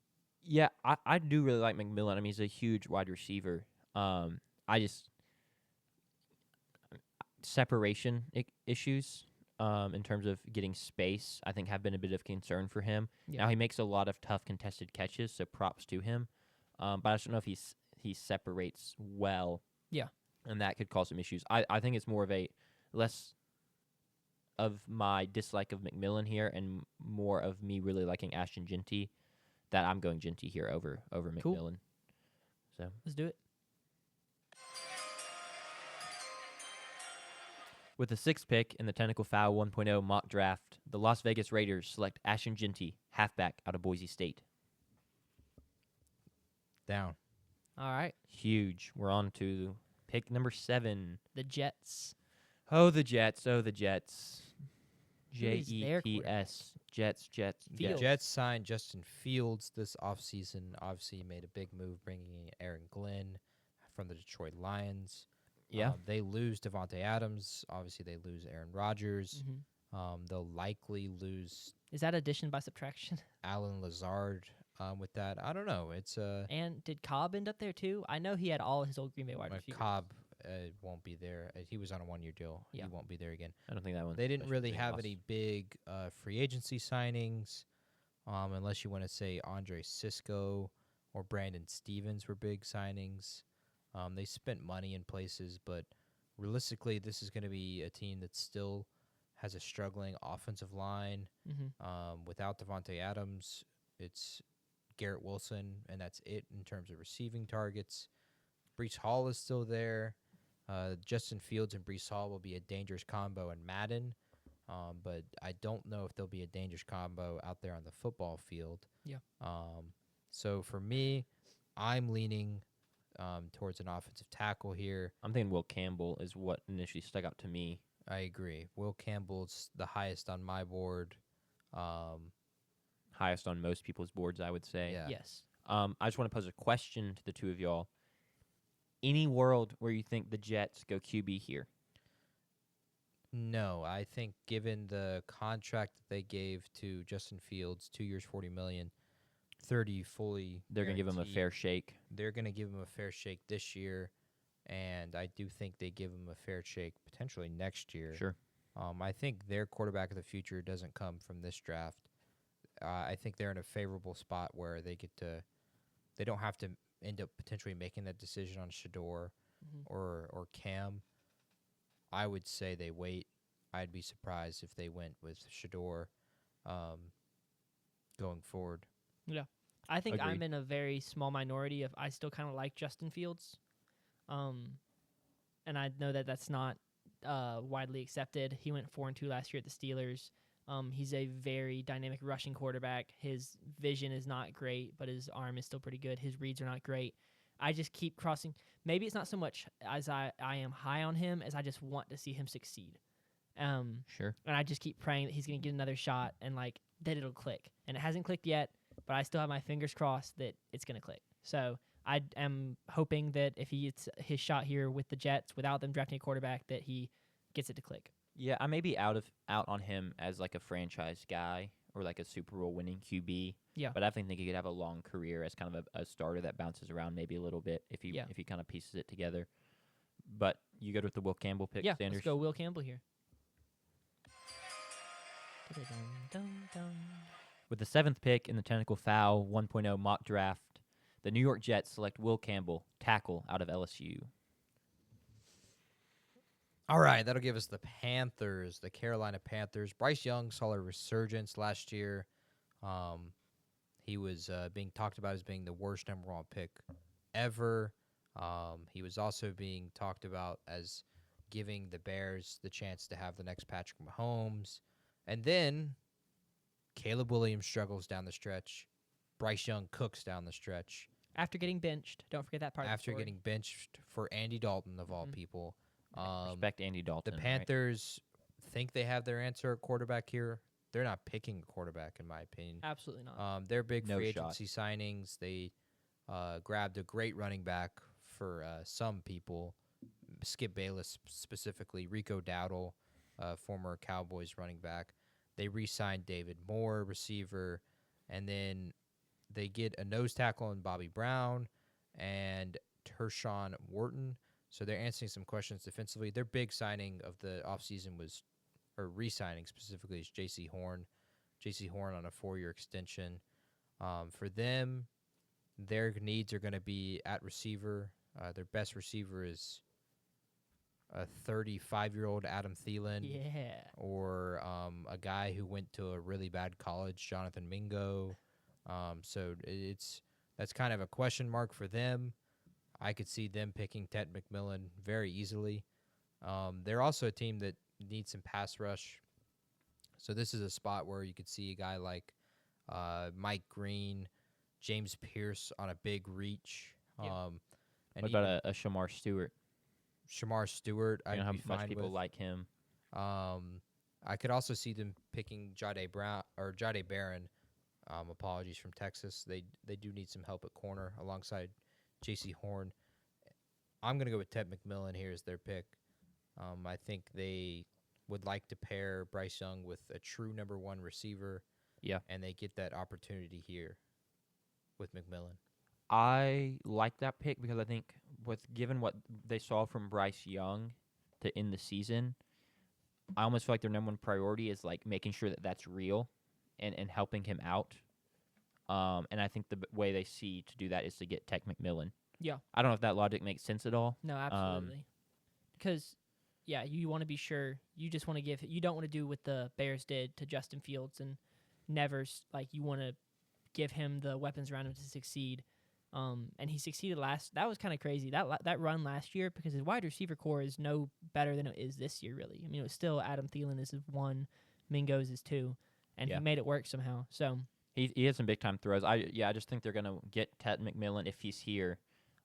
Yeah, I do really like McMillan. I mean, he's a huge wide receiver. separation issues in terms of getting space, I think, have been a bit of concern for him. Yeah. Now, he makes a lot of tough contested catches, so props to him. But I just don't know if he separates well. Yeah. And that could cause some issues. I think it's more of a less of my dislike of McMillan here and more of me really liking Ashton Jeanty, that I'm going Jeanty here over Cool. McMillan. So Let's do it. with the 6th pick in the Technical Foul 1.0 mock draft, the Las Vegas Raiders select Ashton Jeanty, halfback out of Boise State. Down. All right. Huge. We're on to pick number 7. The Jets. Oh, the Jets. Oh, the Jets. Who is their Jets. Jets. The Fields. Jets signed Justin Fields this offseason. Obviously, he made a big move bringing in Aaron Glenn from the Detroit Lions. Yeah. They lose Devontae Adams. Obviously, they lose Aaron Rodgers. They'll likely lose Is that addition by subtraction? Alan Lazard with that. I don't know. It's And did Cobb end up there too? I know he had all his old Green Bay wide receivers. Cobb won't be there. He was on a 1-year deal. Yeah. He won't be there again. I don't think that one. They didn't really have any big free agency signings, unless you want to say Andre Sisco or Brandon Stevens were big signings. They spent money in places, but realistically, this is going to be a team that still has a struggling offensive line. Without Devontae Adams, it's Garrett Wilson, and that's it in terms of receiving targets. Breece Hall is still there. Justin Fields and Breece Hall will be a dangerous combo in Madden, but I don't know if they'll be a dangerous combo out there on the football field. Yeah. So for me, I'm leaning towards an offensive tackle here. I'm thinking Will Campbell is what initially stuck out to me. I agree. Will Campbell's the highest on my board. Highest on most people's boards, I would say. Yeah. Yes. I just want to pose a question to the two of y'all. Any world where you think the Jets go QB here? No, I think given the contract that they gave to Justin Fields, 2 years, $40 million, 30 fully They're going to give him a guaranteed. fair shake. They're going to give him a fair shake this year, and I do think they give him a fair shake potentially next year. Sure. I think their quarterback of the future doesn't come from this draft. I think they're in a favorable spot where they don't have to end up potentially making that decision on Shador or Cam. I would say they wait. I'd be surprised if they went with Shador going forward. Yeah. I think I'm Agreed. in a very small minority of I still kind of like Justin Fields. And I know that that's not widely accepted. He went 4-2 last year at the Steelers. He's a very dynamic rushing quarterback. His vision is not great, but his arm is still pretty good. His reads are not great. I just keep crossing. Maybe it's not so much as I am high on him as I just want to see him succeed. Sure. And I just keep praying that he's going to get another shot and that it'll click. And it hasn't clicked yet, but I still have my fingers crossed that it's going to click. So I am hoping that if he gets his shot here with the Jets without them drafting a quarterback, that he gets it to click. Yeah, I may be out on him as like a franchise guy or like a Super Bowl winning QB. Yeah. But I definitely think he could have a long career as kind of a starter that bounces around maybe a little bit if he kind of pieces it together. But you go with the Will Campbell pick, Yeah, Sanders? let's go Will Campbell here. With the 7th pick in the Technical Foul 1.0 mock draft, the New York Jets select Will Campbell, tackle out of LSU. All right, that'll give us the Panthers, the Carolina Panthers. Bryce Young saw a resurgence last year. He was being talked about as being the worst number 1 pick ever. He was also being talked about as giving the Bears the chance to have the next Patrick Mahomes. And then Caleb Williams struggles down the stretch. Bryce Young cooks down the stretch. After getting benched. Don't forget that part. After getting benched for Andy Dalton, of all people. Respect Andy Dalton. The Panthers think they have their answer at quarterback here. They're not picking a quarterback, in my opinion. Absolutely not. They're big No free shot. agency signings. They grabbed a great running back for some people. Skip Bayless specifically. Rico Dowdle, former Cowboys running back. They re-signed David Moore, receiver. And then they get a nose tackle in Bobby Brown and Tershawn Wharton. So they're answering some questions defensively. Their big signing of the offseason was, or re-signing specifically, is J.C. Horn. J.C. Horn on a 4-year extension. For them, their needs are going to be at receiver. Their best receiver is a 35-year-old Adam Thielen. Yeah. Or a guy who went to a really bad college, Jonathan Mingo. So that's kind of a question mark for them. I could see them picking Ted McMillan very easily. They're also a team that needs some pass rush. So this is a spot where you could see a guy like Mike Green, James Pierce on a big reach. Yep. And What about a Shamar Stewart? Shamar Stewart, You know I'd how be much fine people with. like him. I could also see them picking Jade Barron. Apologies, from Texas. They do need some help at corner alongside J.C. Horn. I'm gonna go with Ted McMillan here as their pick. I think they would like to pair Bryce Young with a true number one receiver. Yeah. And they get that opportunity here with McMillan. I like that pick because I think given what they saw from Bryce Young to end the season, I almost feel like their number one priority is like making sure that that's real and helping him out. And I think the way they see to do that is to get Tech McMillan. Yeah. I don't know if that logic makes sense at all. No, absolutely. Because, yeah, you want to be sure. You just want to you don't want to do what the Bears did to Justin Fields and you want to give him the weapons around him to succeed. And he succeeded that was kind of crazy. That run last year, because his wide receiver core is no better than it is this year, really. I mean, it was still Adam Thielen is 1, Mingo's is 2, and he made it work somehow. So he had some big time throws. I just think they're gonna get Ted McMillan if he's here.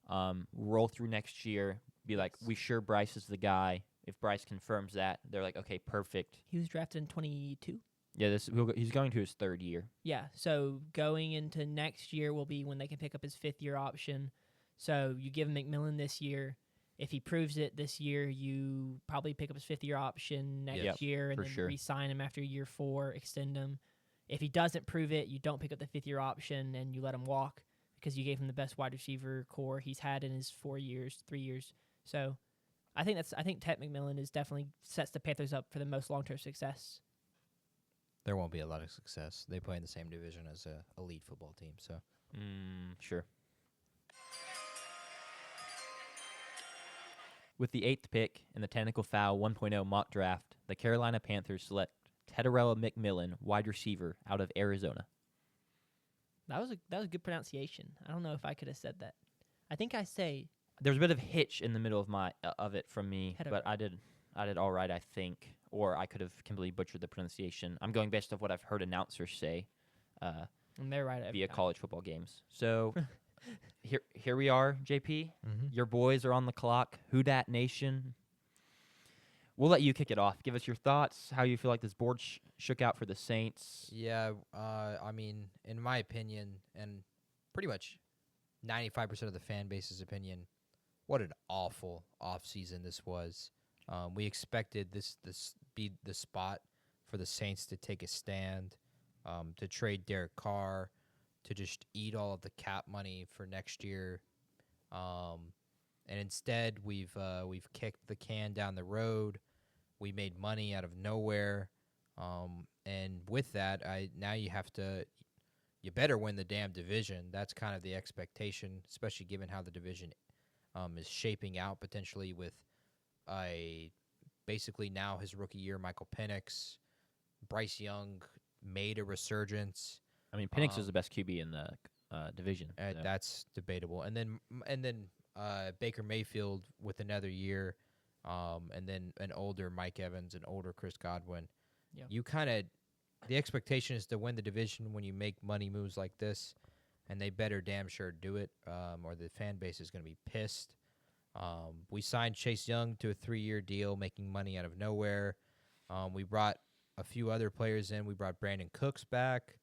Roll through next year, be like, we sure Bryce is the guy. If Bryce confirms that, they're like, okay, perfect. he was drafted in 22. Yeah, he's going to his 3rd year. Yeah, so going into next year will be when they can pick up his 5th-year option. So you give him McMillan this year. If he proves it this year, you probably pick up his 5th-year option next year and then re-sign him after year 4, extend him. If he doesn't prove it, you don't pick up the 5th-year option and you let him walk because you gave him the best wide receiver core he's had in his 3 years. So I think Ted McMillan is definitely sets the Panthers up for the most long-term success. There won't be a lot of success. They play in the same division as a elite football team, so. Sure. With the 8th pick in the Technical Foul 1.0 mock draft, the Carolina Panthers select Tedarella McMillan, wide receiver out of Arizona. That was a good pronunciation. I don't know if I could have said that. I think I say there's a bit of hitch in the middle of it from me, but I did all right, I think. Or I could have completely butchered the pronunciation. I'm going based off what I've heard announcers say and they're right via college football games. So here we are, JP. Mm-hmm. Your boys are on the clock. Who Dat Nation? We'll let you kick it off. Give us your thoughts, how you feel like this board shook out for the Saints. Yeah, I mean, in my opinion, and pretty much 95% of the fan base's opinion, what an awful offseason this was. We expected this be the spot for the Saints to take a stand, to trade Derek Carr, to just eat all of the cap money for next year, and instead we've kicked the can down the road. We made money out of nowhere, and with that, you better win the damn division. That's kind of the expectation, especially given how the division is shaping out potentially with basically now his rookie year, Michael Penix. Bryce Young made a resurgence. I mean, Penix is the best QB in the division. So. That's debatable. And then Baker Mayfield with another year, and then an older Mike Evans, an older Chris Godwin. Yep. You the expectation is to win the division when you make money moves like this, and they better damn sure do it, or the fan base is going to be pissed. We signed Chase Young to a 3-year deal, making money out of nowhere. We brought a few other players in. We brought Brandon Cooks back,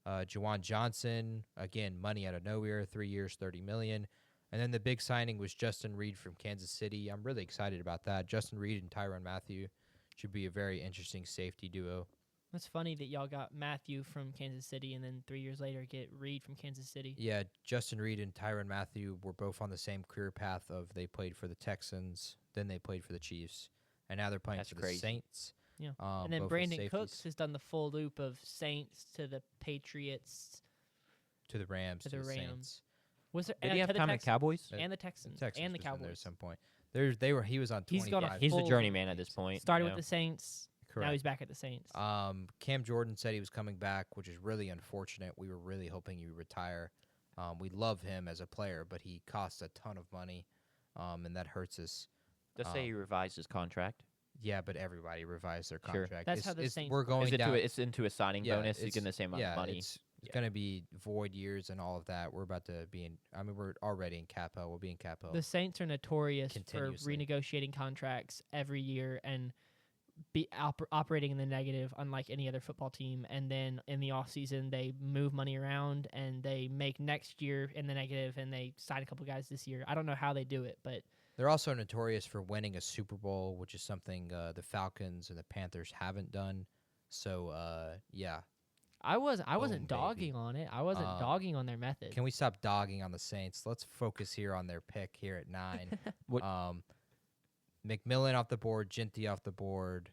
Juwan Johnson, again, money out of nowhere, 3 years, $30 million. And then the big signing was Justin Reed from Kansas City. I'm really excited about that. Justin Reed and Tyrann Mathieu should be a very interesting safety duo. That's funny that y'all got Matthew from Kansas City and then 3 years later get Reed from Kansas City. Yeah, Justin Reed and Tyrann Mathieu were both on the same career path of they played for the Texans, then they played for the Chiefs, and now they're playing That's for crazy. the Saints. Yeah. And And then Brandon Cooks has done the full loop of Saints to the Patriots to the Rams, to to the the Rams. Saints. Was there Did he to have the time at Texans Cowboys? and the Texans, Texans and the was in there Cowboys? at some point. He was on 25. He's gone a He's the full- journeyman at this point. Started you with know. the Saints. Correct. Now he's back at the Saints. Cam Jordan said he was coming back, which is really unfortunate. We were really hoping he would retire. We love him as a player, but he costs a ton of money, and that hurts us. Just say he revised his contract. Yeah, but everybody revised their Sure. contract. That's how the Saints We're work. going down. It's into a signing bonus. He's it's- getting the same amount of money. It's Yeah. going to be void years and all of that. We're about to be in. I mean, we're already in cap hell. We'll be in cap hell. The Saints are notorious for Continuously. renegotiating contracts every year and be operating in the negative, unlike any other football team. And then in the off season, they move money around and they make next year in the negative, and they sign a couple guys this year. I don't know how they do it, but They're also notorious for winning a Super Bowl, which is something the Falcons and the Panthers haven't done. So, yeah. I wasn't Boom, dogging baby. on it. I wasn't dogging on their method. Can we stop dogging on the Saints? Let's focus here on their pick here at 9. What- McMillan off the board, Ginty off the board.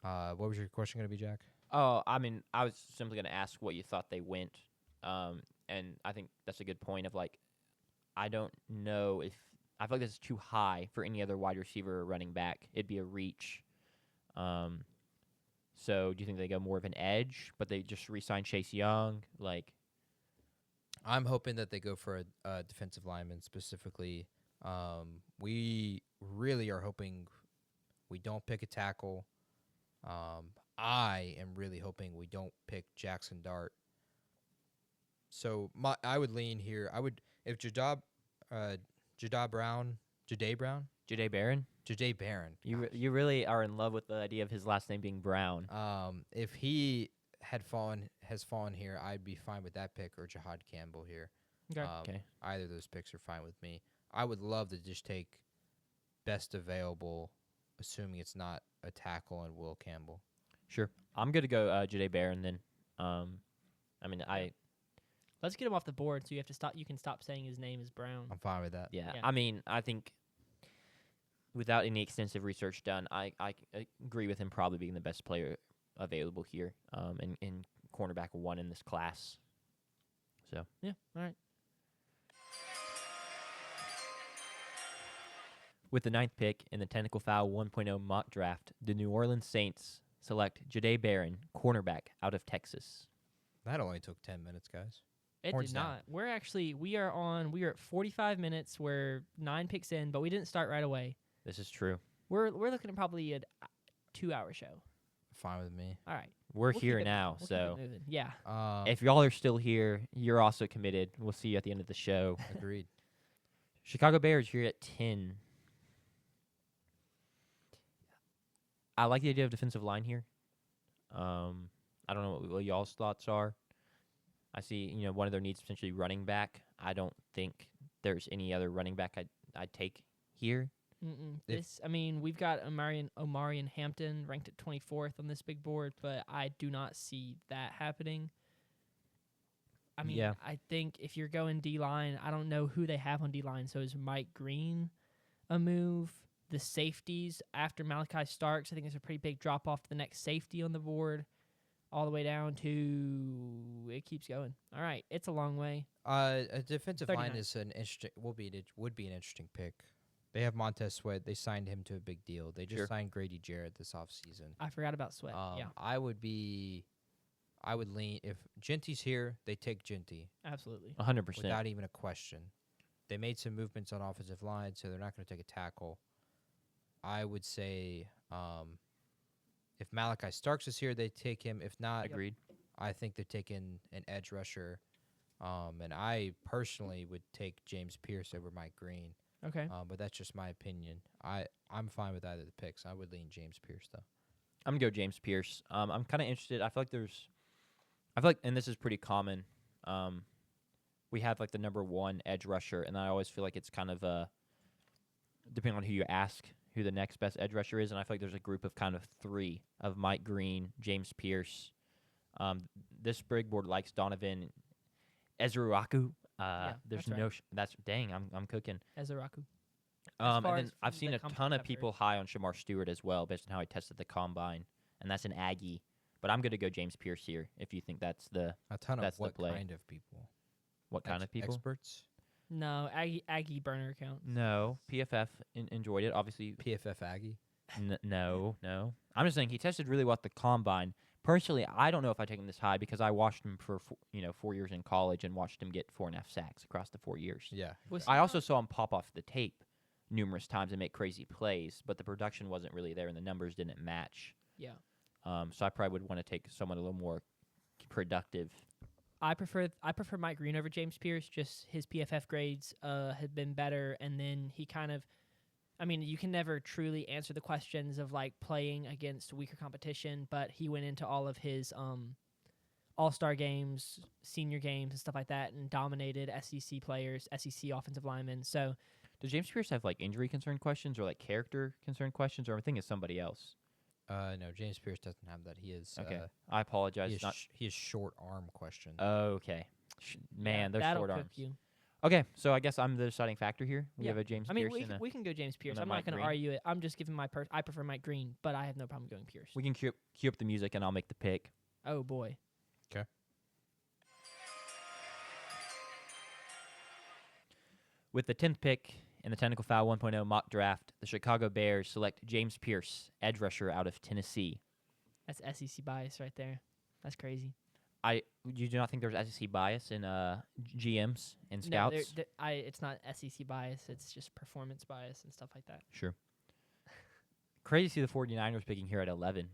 What was your question going to be, Jack? Oh, I mean, I was simply going to ask what you thought they went, and I think that's a good point. Of like, I don't know if I feel like this is too high for any other wide receiver or running back. It'd be a reach. So do you think they go more of an edge, but they just re-sign Chase Young? Like, I'm hoping that they go for a defensive lineman specifically. We really are hoping we don't pick a tackle. I am really hoping we don't pick Jackson Dart. So I would lean here. I would if Jadae Brown. Jadae Barron. You really are in love with the idea of his last name being Brown. If he has fallen here, I'd be fine with that pick or Jahad Campbell here. Okay. Okay. Either of those picks are fine with me. I would love to just take best available, assuming it's not a tackle, and Will Campbell. Sure. I'm going to go Jadae Barron then. I mean, Let's get him off the board so you have to stop. You can stop saying his name is Brown. I'm fine with that. yeah. Yeah. I mean, I think without any extensive research done, I agree with him probably being the best player available here in cornerback 1 in this class. So, Yeah. All right. with the 9th pick in the Technical Foul 1.0 mock draft, the New Orleans Saints select Jadae Barron, cornerback out of Texas. That only took 10 minutes, guys. It Horns did down. not. We are at 45 minutes. We're 9 picks in, but we didn't start right away. This is true. We're looking at probably a 2-hour show. Fine with me. All right. We're We'll here keep it- now, we'll keep so it moving. Yeah. if y'all are still here, you're also committed. We'll see you at the end of the show. Agreed. Chicago Bears here at 10. I like the idea of defensive line here. I don't know what y'all's thoughts are. I see, one of their needs potentially running back. I don't think there's any other running back I'd take here. We've got Omarion Hampton ranked at 24th on this big board, but I do not see that happening. Yeah. I think if you're going D-line, I don't know who they have on D-line, so is Mike Green a move? The safeties after Malachi Starks, I think there's a pretty big drop-off to the next safety on the board, all the way down to it keeps going. All right, it's a long way. A defensive line 39. is an interesting. Would be an interesting pick. They have Montez Sweat. They signed him to a big deal. They just Sure. signed Grady Jarrett this offseason. I forgot about Sweat. Yeah, I would lean if Ginty's here. They take Ginty 100%. without even a question. They made some movements on offensive line, so they're not going to take a tackle. I would say if Malachi Starks is here, they take him. If not, Agreed. I think they're taking an edge rusher. And I personally would take James Pierce over Mike Green. Okay. But that's just my opinion. I'm fine with either of the picks. I would lean James Pierce, though. I'm going to go James Pierce. I'm kind of interested. I feel like, and this is pretty common, we have like the number 1 edge rusher, and I always feel like it's kind of depending on who you ask, who the next best edge rusher is, and I feel like there's a group of kind of three of Mike Green, James Pierce. This big board likes Donovan Ezuraku. There's that's right. no. That's dang. I'm cooking. Ezuraku. And far then as I've the seen a competition ton of I've people high on Shamar Stewart as well, based on how he tested the combine, and that's an Aggie. But I'm going to go James Pierce here if you think that's the A ton That's of the what play. kind of people? what kind of people. Experts? No, Aggie burner accounts. No, PFF enjoyed it. Obviously, PFF Aggie? no. I'm just saying he tested really well at the combine. Personally, I don't know if I take him this high because I watched him for 4 years in college and watched him get 4.5 sacks across the 4 years. Yeah. Was I he also not- saw him pop off the tape numerous times and make crazy plays, but the production wasn't really there and the numbers didn't match. Yeah. So I probably would want to take someone a little more productive. I prefer Mike Green over James Pierce. Just his PFF grades had been better, and then he kind of, I mean, you can never truly answer the questions of like playing against weaker competition, but he went into all of his all-star games, senior games, and stuff like that, and dominated SEC players, SEC offensive linemen. So Does James Pierce have like injury concern questions or like character concern questions, or I think it's somebody else? No, James Pierce doesn't have that. He is Okay, I apologize. he is short arm question. Okay, man, those that'll short cook arms. you. Okay, so I guess I'm the deciding factor here. We Yeah. have a James I mean, Pierce. we can go James Pierce. and a I'm Mike not going to Green. argue it. I'm just giving I prefer Mike Green, but I have no problem going Pierce. We can cue up the music, and I'll make the pick. Oh boy. With the 10th pick in the Technical Foul 1.0 mock draft, the Chicago Bears select James Pierce, edge rusher out of Tennessee. That's SEC bias right there. That's crazy. You do not think there's SEC bias in GMs and No, scouts? it's not SEC bias. It's just performance bias and stuff like that. Sure. Crazy to see the 49ers picking here at 11.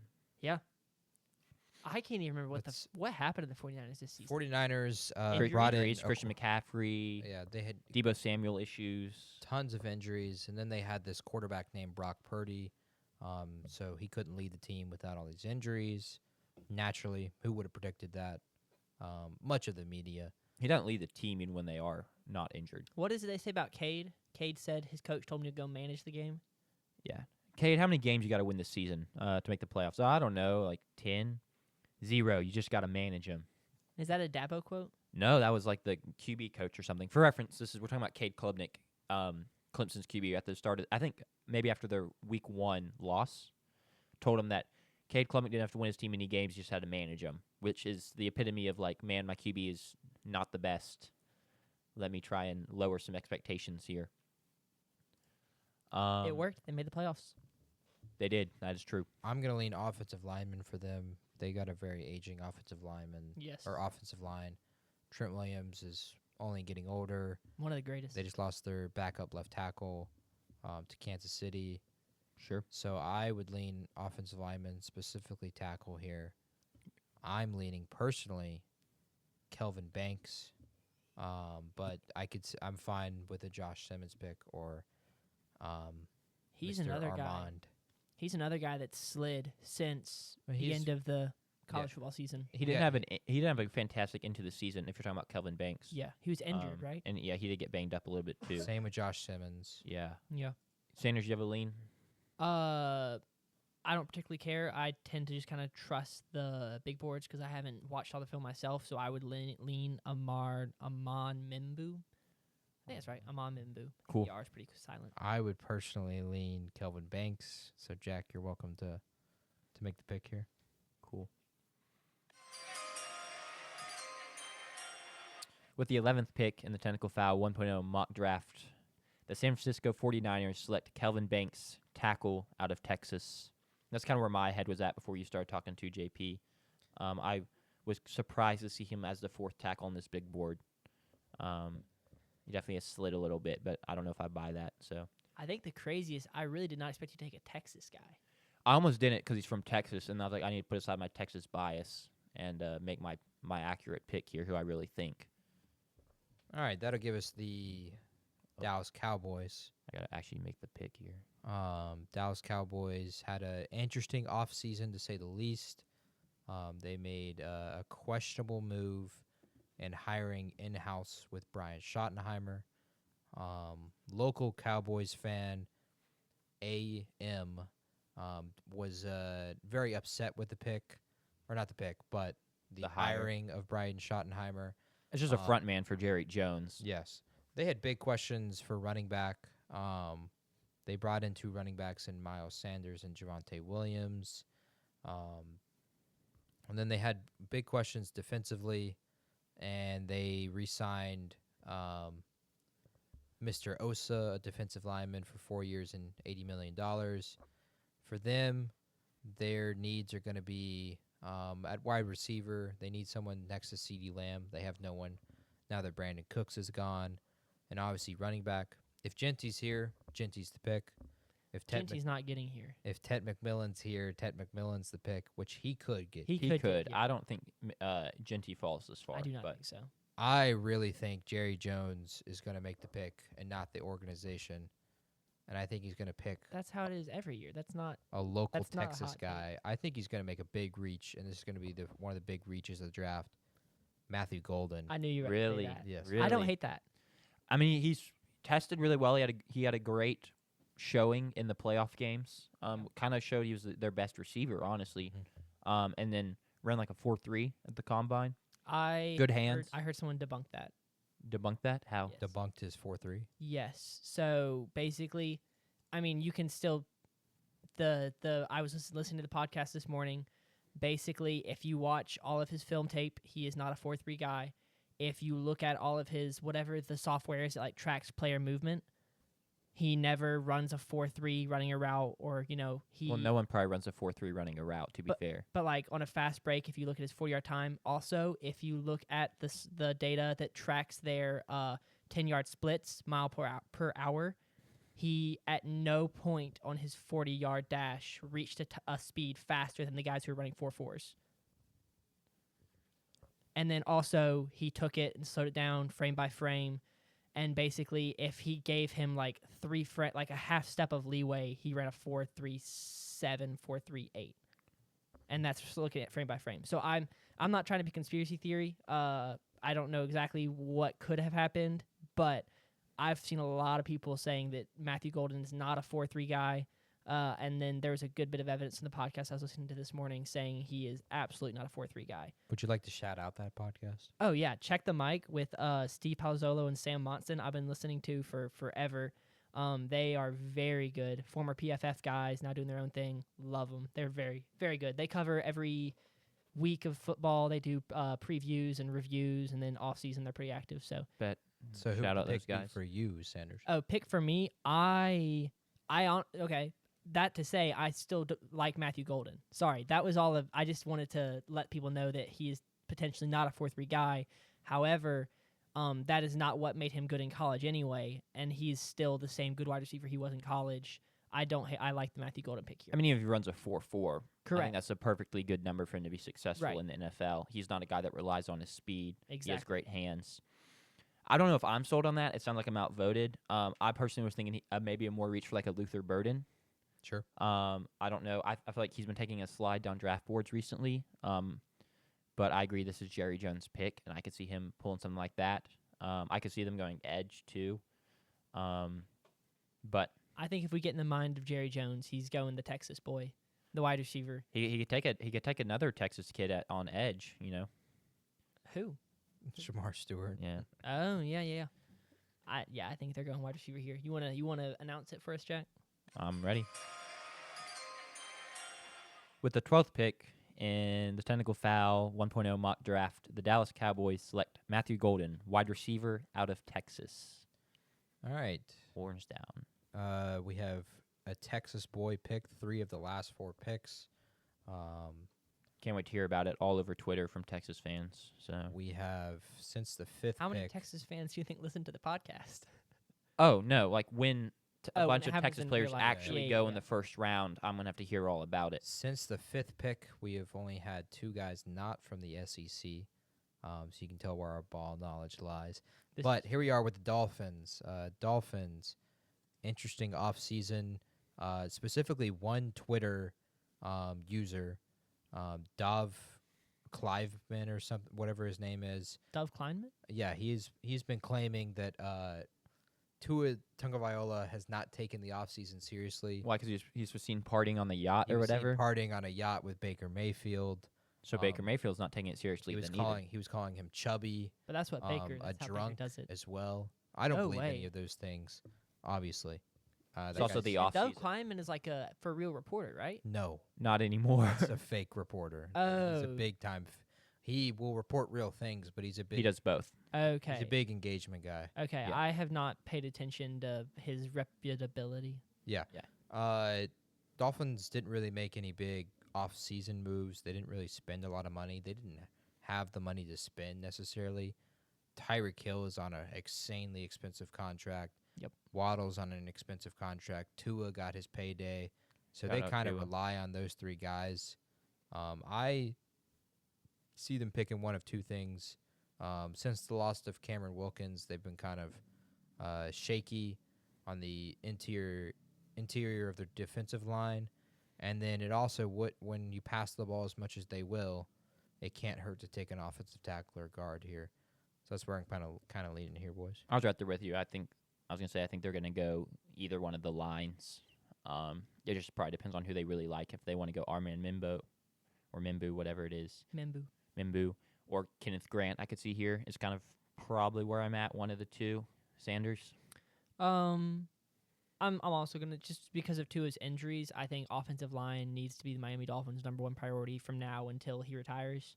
I can't even remember what happened to the 49ers this season. 49ers Injuries. brought in Injuries, Christian McCaffrey, Yeah, they had Debo Samuel issues. tons of injuries, and then they had this quarterback named Brock Purdy. So he couldn't lead the team without all these injuries. Naturally, who would have predicted that? Much of the media. He doesn't lead the team even when they are not injured. What is it they say about Cade? Cade said his coach told him to go manage the game. Yeah. Cade, how many games you got to win this season to make the playoffs? I don't know, like 10? 0. You just got to manage them. Is that a Dabo quote? No, that was like the QB coach or something. For reference, we're talking about Cade Klubnik, Clemson's QB at the start of, I think maybe after their week 1 loss, told him that Cade Klubnik didn't have to win his team any games, he just had to manage them, which is the epitome of like, man, my QB is not the best. Let me try and lower some expectations here. It worked. They made the playoffs. They did. That is true. I'm going to lean offensive lineman for them. They got a very aging offensive lineman. Yes. Or offensive line. Trent Williams is only getting older. One of the greatest. They just lost their backup left tackle to Kansas City. Sure. So I would lean offensive lineman, specifically tackle here. I'm leaning personally Kelvin Banks, but I'm fine with a Josh Simmons pick or He's Mr. another guy. Armand. He's another guy that slid since Well, the he's- end of the college Yeah. football season. He didn't Yeah. he didn't have a fantastic into the season if you're talking about Kelvin Banks. Yeah, he was injured, right? And yeah, he did get banged up a little bit too. Same with Josh Simmons. Yeah. Yeah. Sanders, you have a lean? I don't particularly care. I tend to just kind of trust the big boards because I haven't watched all the film myself. So I would lean Amon Mimbu. I think that's right. Amon Mimbu. Cool. The R is pretty silent. I would personally lean Kelvin Banks. So Jack, you're welcome to make the pick here. Cool. With the 11th pick in the Technical Foul 1.0 mock draft, the San Francisco 49ers select Kelvin Banks, tackle out of Texas. That's kind of where my head was at before you started talking to JP. I was surprised to see him as the 4th tackle on this big board. He definitely has slid a little bit, but I don't know if I buy that. So I think the craziest, I really did not expect you to take a Texas guy. I almost didn't because he's from Texas, and I was like, I need to put aside my Texas bias and make my accurate pick here, who I really think. All right, that'll give us the Dallas Cowboys. I got to actually make the pick here. Dallas Cowboys had an interesting offseason, to say the least. They made a questionable move in hiring in-house with Brian Schottenheimer. Local Cowboys fan AM was very upset with the pick, or not the pick, but the hire. hiring of Brian Schottenheimer. It's just a front man for Jerry Jones. Yes. They had big questions for running back. They brought in 2 running backs in Miles Sanders and Javonte Williams. And then they had big questions defensively, and they re-signed Mr. Osa, a defensive lineman, for 4 years and $80 million. For them, their needs are going to be at wide receiver. They need someone next to CeeDee Lamb. They have no one now that Brandon Cooks is gone. And obviously running back. If Genty's here, Genty's the pick. If Genty's not getting here. If Ted McMillan's here, Ted McMillan's the pick, which he could get. He He could. yeah. I don't think Genty falls this far. I do not but think so. I really think Jerry Jones is going to make the pick and not the organization. And I think he's going to pick That's how it is every year. That's not. a local That's not a Texas hot take. guy. I think he's going to make a big reach, and this is going to be one of the big reaches of the draft. Matthew Golden. I knew you were Really? Say that. Yes. Really? I don't hate that. I mean, he's tested really well. He had a great showing in the playoff games. Kind of showed he was their best receiver, honestly. And then ran like a 4.3 at the combine. Good hands. I heard someone debunk that. Debunk that? How? Yes. Debunked his 4.3. Yes. So basically, I mean, you can still I was just listening to the podcast this morning. Basically, if you watch all of his film tape, he is not a 4.3 guy. If you look at all of his whatever the software is that like tracks player movement, he never runs a 4.3 running a route, or he. Well, no one probably runs a 4.3 running a route, to be fair. But like on a fast break, if you look at his 40-yard time, also if you look at the data that tracks their 10-yard splits mile per hour, he at no point on his 40-yard dash reached a speed faster than the guys who were running 4.4s. And then also he took it and slowed it down frame by frame. And basically, if he gave him like a half step of leeway, he ran a 4.37, 4.38, and that's just looking at frame by frame. So I'm not trying to be conspiracy theory. I don't know exactly what could have happened, but I've seen a lot of people saying that Matthew Golden is not a 4.3 guy. And then there was a good bit of evidence in the podcast I was listening to this morning saying he is absolutely not a 4.3 guy. Would you like to shout out that podcast? Oh, yeah. Check the Mic with Steve Palazzolo and Sam Monson. I've been listening to for forever. They are very good. Former PFF guys, now doing their own thing. Love them. They're very, very good. They cover every week of football. They do previews and reviews, and then off-season they're pretty active. So So who Shout out would those pick guys. for you, Sanders? Oh, pick for me. Okay. That to say, I still like Matthew Golden. Sorry, that was all of. I just wanted to let people know that he is potentially not a 4.3 guy. However, that is not what made him good in college anyway, and he's still the same good wide receiver he was in college. I like the Matthew Golden pick here. I mean, even if he runs a 4.4, I Correct. think that's a perfectly good number for him to be successful Right. in the NFL. He's not a guy that relies on his speed. Exactly. He has great hands. I don't know if I'm sold on that. It sounds like I'm outvoted. I personally was thinking maybe a more reach for like a Luther Burden. Sure. I don't know. I feel like he's been taking a slide down draft boards recently. But I agree this is Jerry Jones' pick, and I could see him pulling something like that. I could see them going edge too. But I think if we get in the mind of Jerry Jones, he's going the Texas boy, the wide receiver. he could take another Texas kid on edge. Who? Shamar Stewart. Yeah. Oh yeah. I think they're going wide receiver here. You wanna announce it for us, Jack? I'm ready. With the 12th pick in the technical foul 1.0 mock draft, the Dallas Cowboys select Matthew Golden, wide receiver out of Texas. All right. Horns down. We have a Texas boy pick, 3 of the last 4 picks. Can't wait to hear about it all over Twitter from Texas fans. So We have, since the 5th How many pick, Texas fans do you think listen to the podcast? Oh, no, like when a Oh, when bunch it of happens Texas in players real life. actually Yeah, go yeah. in the first round, I'm going to have to hear all about it. since the 5th pick, we have only had 2 guys not from the SEC. So you can tell where our ball knowledge lies. This But here we are with the Dolphins. Dolphins, interesting offseason. Specifically, one Twitter user, Dov Cliveman or something, whatever his name is. Dove Kleinman? Yeah, he's been claiming that Tua Tagovailoa has not taken the offseason seriously. Why? Because he's seen partying on the yacht He or was seen whatever. partying on a yacht with Baker Mayfield. So Baker Mayfield's not taking it seriously. He was calling him chubby. But that's what Baker. a That's how Baker drunk does it. as well. I don't No believe any way. of those things. Obviously, It's also the And off Doug season. Kleinman is like a for real reporter, right? No, Not anymore. he's a fake reporter. He's a Oh. big time. He will report real things, but he's a big. He does both. Okay. He's a big engagement guy. Okay, Yeah. I have not paid attention to his reputability. Dolphins didn't really make any big off-season moves. They didn't really spend a lot of money. They didn't have the money to spend necessarily. Tyreek Hill is on an insanely expensive contract. Yep. Waddle's on an expensive contract. Tua got his payday. So Shout they out kind of Tua. rely on those three guys. I see them picking one of two things. Since the loss of Cameron Wilkins, they've been kind of shaky on the interior of their defensive line. And then it also, when you pass the ball as much as they will, it can't hurt to take an offensive tackle or guard here. So that's where I'm kind of leaning here, boys. I was right there with you. I was gonna say I think they're gonna go either one of the lines. It just probably depends on who they really like. If they want to go Arman Mimbo or Mimbu, whatever it is, Mimbu or Kenneth Grant, I could see here is kind of probably where I'm at. One of the two. Sanders. I'm also gonna, just because of Tua's injuries, I think offensive line needs to be the Miami Dolphins' #1 priority from now until he retires.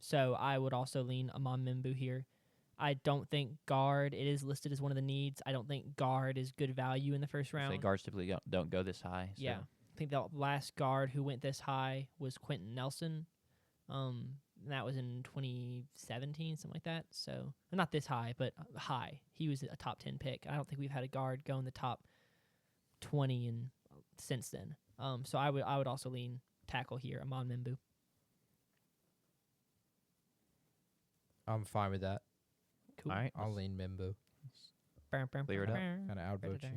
So I would also lean Amon Mimbu here. I don't think guard, it is listed as one of the needs. I don't think guard is good value in the first round. Say guards typically don't go this high. So. Yeah. I think the last guard who went this high was Quentin Nelson. And that was in 2017, something like that. So not this high, but high. He was a top 10 pick. I don't think we've had a guard go in the top 20 since then. So I would also lean tackle here, Amon Mimbu. I'm fine with that. Cool. All right. I'll lean Mimbu. Clear it up. Kind of outvote you.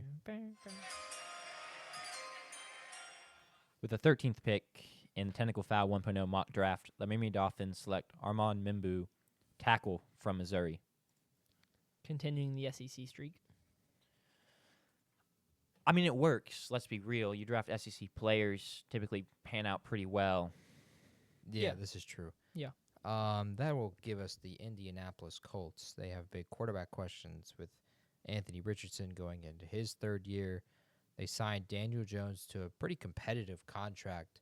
With the 13th pick in the Technical Foul 1.0 mock draft, the Miami Dolphins select Armand Mimbu, tackle from Missouri. Continuing the SEC streak. I mean, it works. Let's be real. You draft SEC players, typically pan out pretty well. Yeah, this is true. Yeah. That will give us the Indianapolis Colts. They have big quarterback questions with Anthony Richardson going into his third year. They signed Daniel Jones to a pretty competitive contract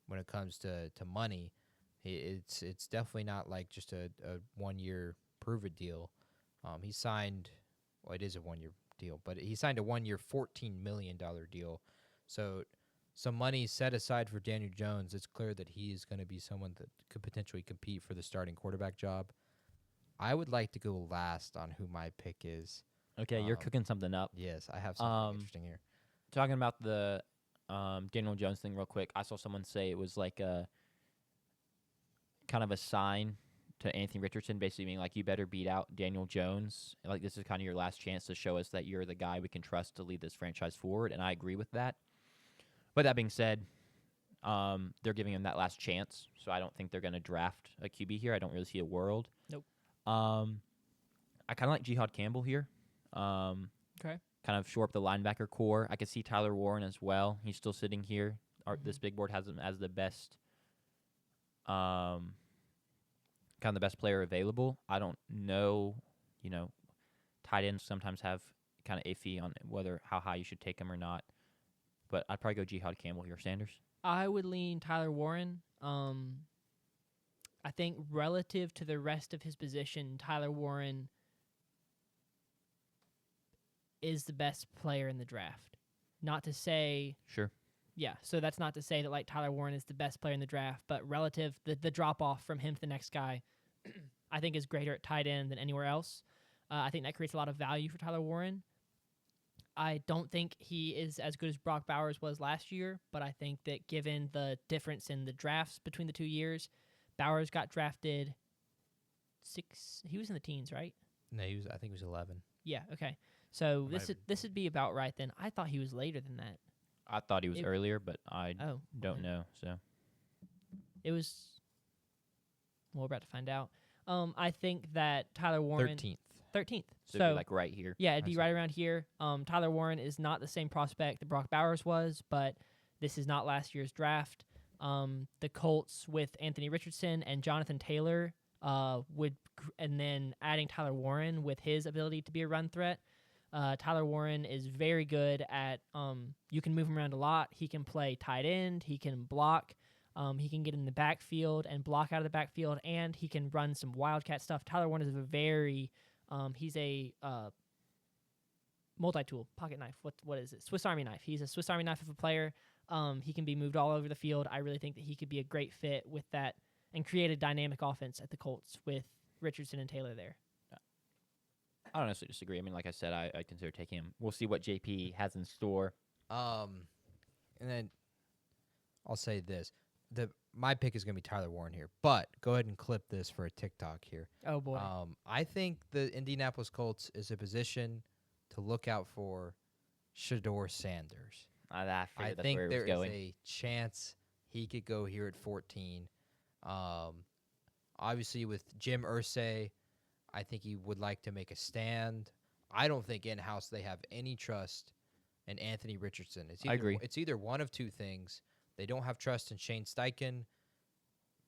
when it comes to money. It's definitely not like just a 1 year prove-it deal. He signed, well, it is a 1 year deal, but he signed a 1 year $14 million deal. So some money set aside for Daniel Jones. It's clear that he is going to be someone that could potentially compete for the starting quarterback job. I would like to go last on who my pick is. Okay, you're cooking something up. Yes, I have something interesting here. Talking about the Daniel Jones thing real quick, I saw someone say it was like a kind of a sign to Anthony Richardson, basically being like, you better beat out Daniel Jones. Like, this is kind of your last chance to show us that you're the guy we can trust to lead this franchise forward, and I agree with that. But that being said, they're giving him that last chance, so I don't think they're going to draft a QB here. I don't really see a world. Nope. I kind of like Jihad Campbell here. Okay. Kind of shore up the linebacker core. I could see Tyler Warren as well. He's still sitting here. This big board has him as the best, kind of the best player available. I don't know, tight ends sometimes have kind of iffy on how high you should take him or not. But I'd probably go Jihad Campbell here. Sanders? I would lean Tyler Warren. I think relative to the rest of his position, Tyler Warren is the best player in the draft. Not to say, Sure. yeah, so that's not to say that like Tyler Warren is the best player in the draft, but relative, the drop off from him to the next guy, I think is greater at tight end than anywhere else. I think that creates a lot of value for Tyler Warren. I don't think he is as good as Brock Bowers was last year, but I think that given the difference in the drafts between the 2 years, Bowers got drafted he was in the teens, right? No, I think he was 11. Yeah, okay. So Might this would be about right then. I thought he was later than that. I thought he was earlier, but I don't okay. know. So It was. Well, we're about to find out. I think that Tyler Warren. 13th. 13th. So, it'd be like right here. Yeah, it'd I be see. right around here. Tyler Warren is not the same prospect that Brock Bowers was, but this is not last year's draft. The Colts with Anthony Richardson and Jonathan Taylor and then adding Tyler Warren with his ability to be a run threat. Tyler Warren is very good at, you can move him around a lot. He can play tight end. He can block. He can get in the backfield and block out of the backfield, and he can run some wildcat stuff. Tyler Warren is a very, he's a multi-tool pocket knife. What is it? Swiss Army knife. He's a Swiss Army knife of a player. He can be moved all over the field. I really think that he could be a great fit with that and create a dynamic offense at the Colts with Richardson and Taylor there. I don't necessarily disagree. I mean, like I said, I consider taking him. We'll see what JP has in store. And then I'll say this: my pick is going to be Tyler Warren here. But go ahead and clip this for a TikTok here. Oh boy. I think the Indianapolis Colts is a position to look out for Shedeur Sanders. I I figured that's think where it there was is going. a chance he could go here at 14. Obviously, with Jim Irsay, I think he would like to make a stand. I don't think in-house they have any trust in Anthony Richardson. I agree. It's either one of two things. They don't have trust in Shane Steichen,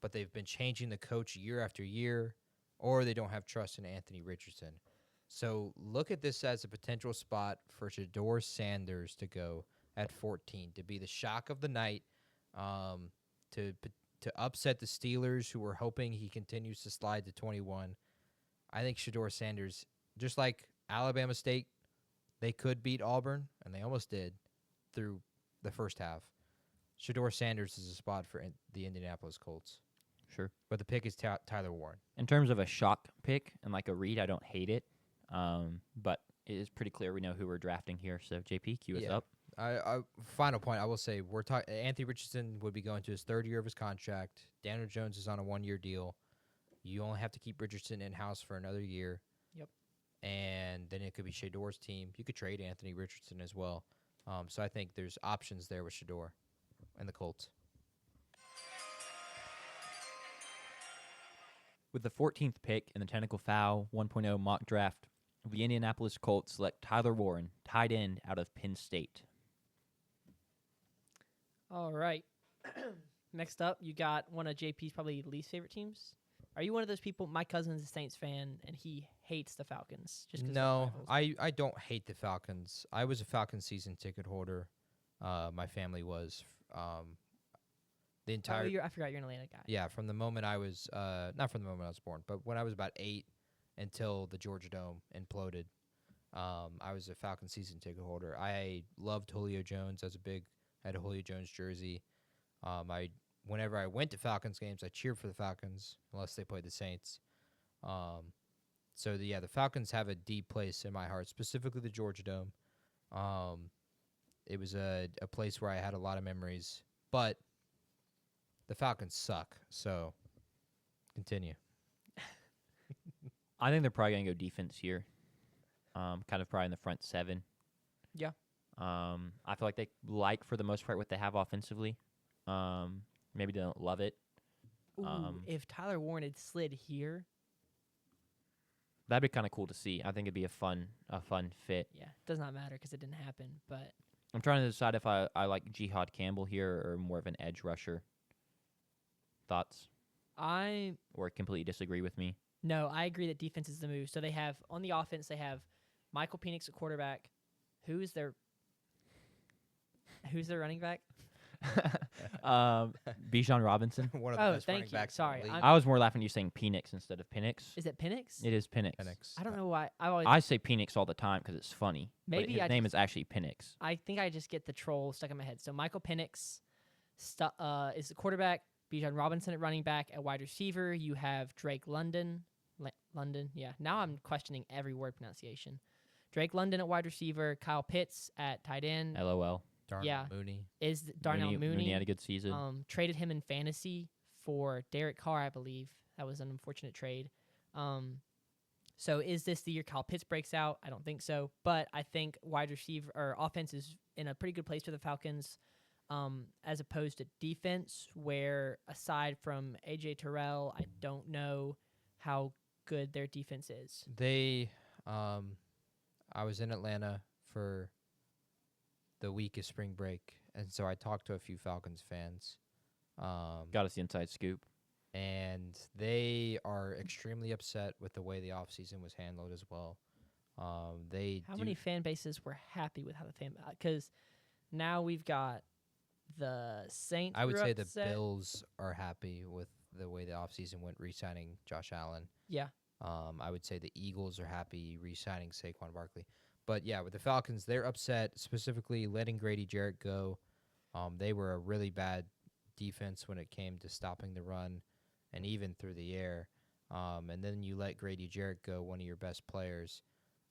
but they've been changing the coach year after year, or they don't have trust in Anthony Richardson. So look at this as a potential spot for Shedeur Sanders to go at 14, to be the shock of the night, to upset the Steelers, who were hoping he continues to slide to 21. I think Shedeur Sanders, just like Alabama State, they could beat Auburn, and they almost did through the first half. Shedeur Sanders is a spot for the Indianapolis Colts. Sure. But the pick is Tyler Warren. In terms of a shock pick and like a read, I don't hate it. But it is pretty clear we know who we're drafting here. So, JP, cue us Yeah. up. Final point, I will say, we're talking. Anthony Richardson would be going to his third year of his contract. Daniel Jones is on a 1-year deal. You only have to keep Richardson in-house for another year. Yep. And then it could be Shadeur's team. You could trade Anthony Richardson as well. So I think there's options there with Shedeur and the Colts. With the 14th pick in the Technical Foul 1.0 mock draft, the Indianapolis Colts select Tyler Warren, tight end out of Penn State. All right. Next up, you got one of JP's probably least favorite teams. Are you one of those people? My cousin's a Saints fan, and he hates the Falcons. Just 'cause they're No, rivals. I don't hate the Falcons. I was a Falcons season ticket holder. My family was. The entire I forgot you're an Atlanta guy. Yeah, from the moment I was, not from the moment I was born, but when I was about 8 until the Georgia Dome imploded, I was a Falcons season ticket holder. I loved Julio Jones. I had a Julio Jones jersey. Whenever I went to Falcons games, I cheered for the Falcons, unless they played the Saints. The Falcons have a deep place in my heart, specifically the Georgia Dome. It was a place where I had a lot of memories, but the Falcons suck, so continue. I think they're probably going to go defense here. Kind of probably in the front 7. Yeah. I feel like they like, for the most part, what they have offensively. Maybe they don't love it. Ooh, if Tyler Warren had slid here, That'd be kind of cool to see. I think it'd be a fun fit. yeah, it does not matter because it didn't happen. But I'm trying to decide if I like Jihad Campbell here or more of an edge rusher. Thoughts? Or completely disagree with me? No, I agree that defense is the move. So they have, on the offense, they have Michael Penix at quarterback. Who's their running back? Bijan Robinson. One of the Oh, best thank running you. backs. Sorry, in the league. I was more laughing at you saying Penix instead of Penix. Is it Penix? It is Penix. Penix. I don't know why. I always. I say Penix all the time because it's funny. But Maybe his I name just- is actually Penix. I think I just get the troll stuck in my head. So Michael Penix is the quarterback. Bijan Robinson at running back. At wide receiver, you have Drake London. London, yeah. Now I'm questioning every word pronunciation. Drake London at wide receiver. Kyle Pitts at tight end. LOL. Darnell yeah. Mooney. Is Darnell Mooney. had a good season. Traded him in fantasy for Derek Carr, I believe. That was an unfortunate trade. So is this the year Kyle Pitts breaks out? I don't think so. But I think wide receiver or offense is in a pretty good place for the Falcons, as opposed to defense, where aside from AJ Terrell, I don't know how good their defense is. I was in Atlanta for the week of spring break, and so I talked to a few Falcons fans. Got us the inside scoop. And they are extremely upset with the way the offseason was handled as well. How many fan bases were happy with how the fan? Because now we've got the Saints. I would were say upset. the Bills are happy with the way the offseason went, re-signing Josh Allen. Yeah. I would say the Eagles are happy re-signing Saquon Barkley. But, yeah, with the Falcons, they're upset, specifically letting Grady Jarrett go. They were a really bad defense when it came to stopping the run and even through the air. And then you let Grady Jarrett go, one of your best players.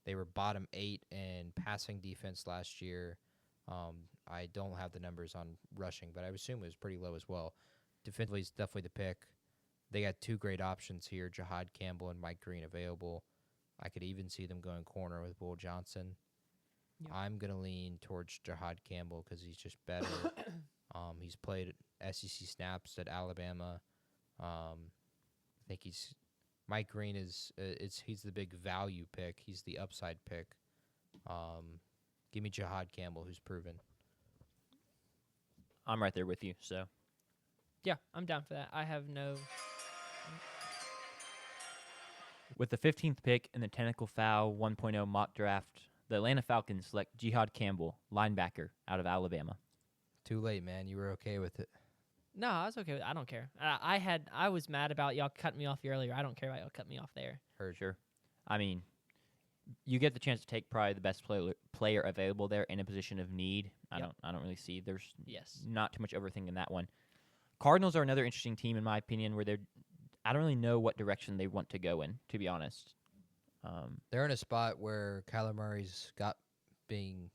They were bottom 8 in passing defense last year. I don't have the numbers on rushing, but I would assume it was pretty low as well. Defensively, it's definitely the pick. They got two great options here, Jahad Campbell and Mike Green available. I could even see them going corner with Will Johnson. Yep. I'm going to lean towards Jahad Campbell because he's just better. He's played SEC snaps at Alabama. I think Mike Green is he's the big value pick. He's the upside pick. Give me Jahad Campbell, who's proven. I'm right there with you. So Yeah, I'm down for that. I have no. with the 15th pick in the Technical Foul 1.0 mock draft, the Atlanta Falcons select Jahad Campbell, linebacker out of Alabama. Too late, man. You were okay with it. No, I was okay with it. I don't care. I was mad about y'all cutting me off earlier. I don't care about y'all cutting me off there. Heard. Sure. I mean, you get the chance to take probably the best player available there in a position of need. I don't really see there's not too much overthinking in that one. Cardinals are another interesting team in my opinion where I don't really know what direction they want to go in, to be honest. They're in a spot where Kyler Murray's is being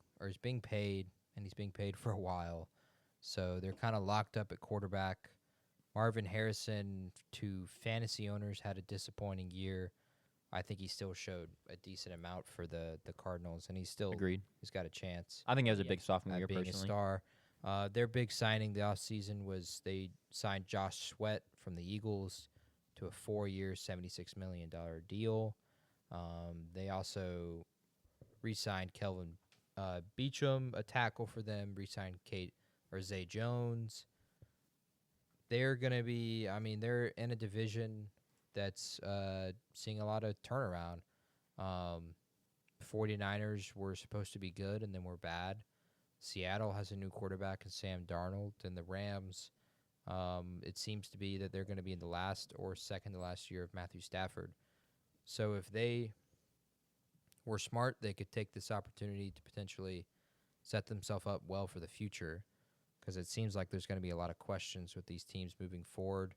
paid, and he's being paid for a while. So they're kind of locked up at quarterback. Marvin Harrison, to fantasy owners, had a disappointing year. I think he still showed a decent amount for the Cardinals, and he's got a chance. I think he has a big sophomore year being personally. A star. Their big signing the offseason was they signed Josh Sweat from the Eagles to a 4-year, $76 million deal. They also re-signed Kelvin Beachum, a tackle for them, re-signed Zay Jones. They're going to be, they're in a division that's seeing a lot of turnaround. 49ers were supposed to be good, and then were bad. Seattle has a new quarterback in Sam Darnold, and the Rams, it seems to be that they're going to be in the last or second to last year of Matthew Stafford. So if they were smart, they could take this opportunity to potentially set themselves up well for the future, because it seems like there's going to be a lot of questions with these teams moving forward.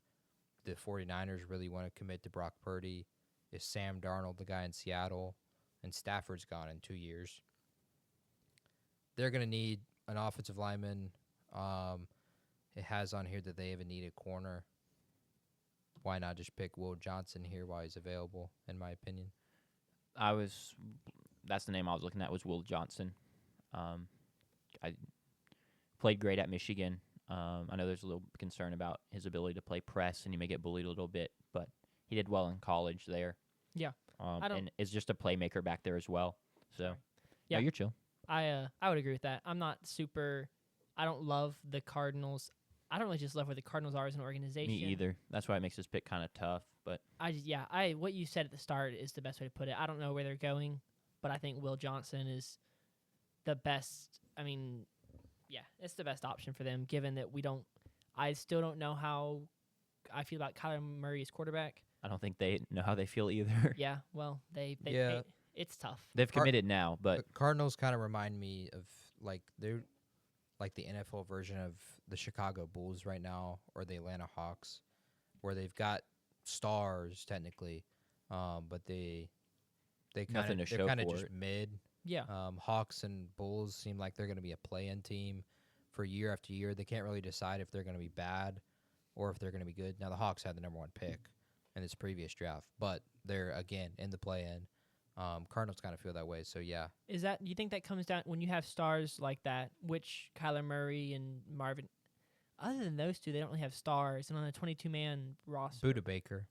The 49ers really want to commit to Brock Purdy. Is Sam Darnold the guy in Seattle? And Stafford's gone in 2 years. They're going to need an offensive lineman. It has on here that they have a needed corner. Why not just pick Will Johnson here while he's available, in my opinion? That's the name I was looking at, was Will Johnson. I played great at Michigan. I know there's a little concern about his ability to play press, and he may get bullied a little bit, but he did well in college there. Yeah. And is just a playmaker back there as well. So, yeah, you're chill. I would agree with that. I'm not super. I don't love the Cardinals. I don't really just love where the Cardinals are as an organization. Me either. That's why it makes this pick kind of tough. But what you said at the start is the best way to put it. I don't know where they're going, but I think Will Johnson is the best. It's the best option for them, given that I still don't know how I feel about Kyler Murray as quarterback. I don't think they know how they feel either. Yeah, well, it's tough. They've committed now, but the Cardinals kind of remind me of they're like the NFL version of the Chicago Bulls right now, or the Atlanta Hawks, where they've got stars technically, but they're kind of just mid. Yeah. Hawks and Bulls seem like they're going to be a play-in team for year after year. They can't really decide if they're going to be bad or if they're going to be good. Now, the Hawks had the number 1 pick in this previous draft, but they're, again, in the play-in. Cardinals kind of feel that way, so yeah. Do you think that comes down when you have stars like that, which Kyler Murray and Marvin, other than those two, they don't really have stars, and on a 22-man roster. Buda Baker.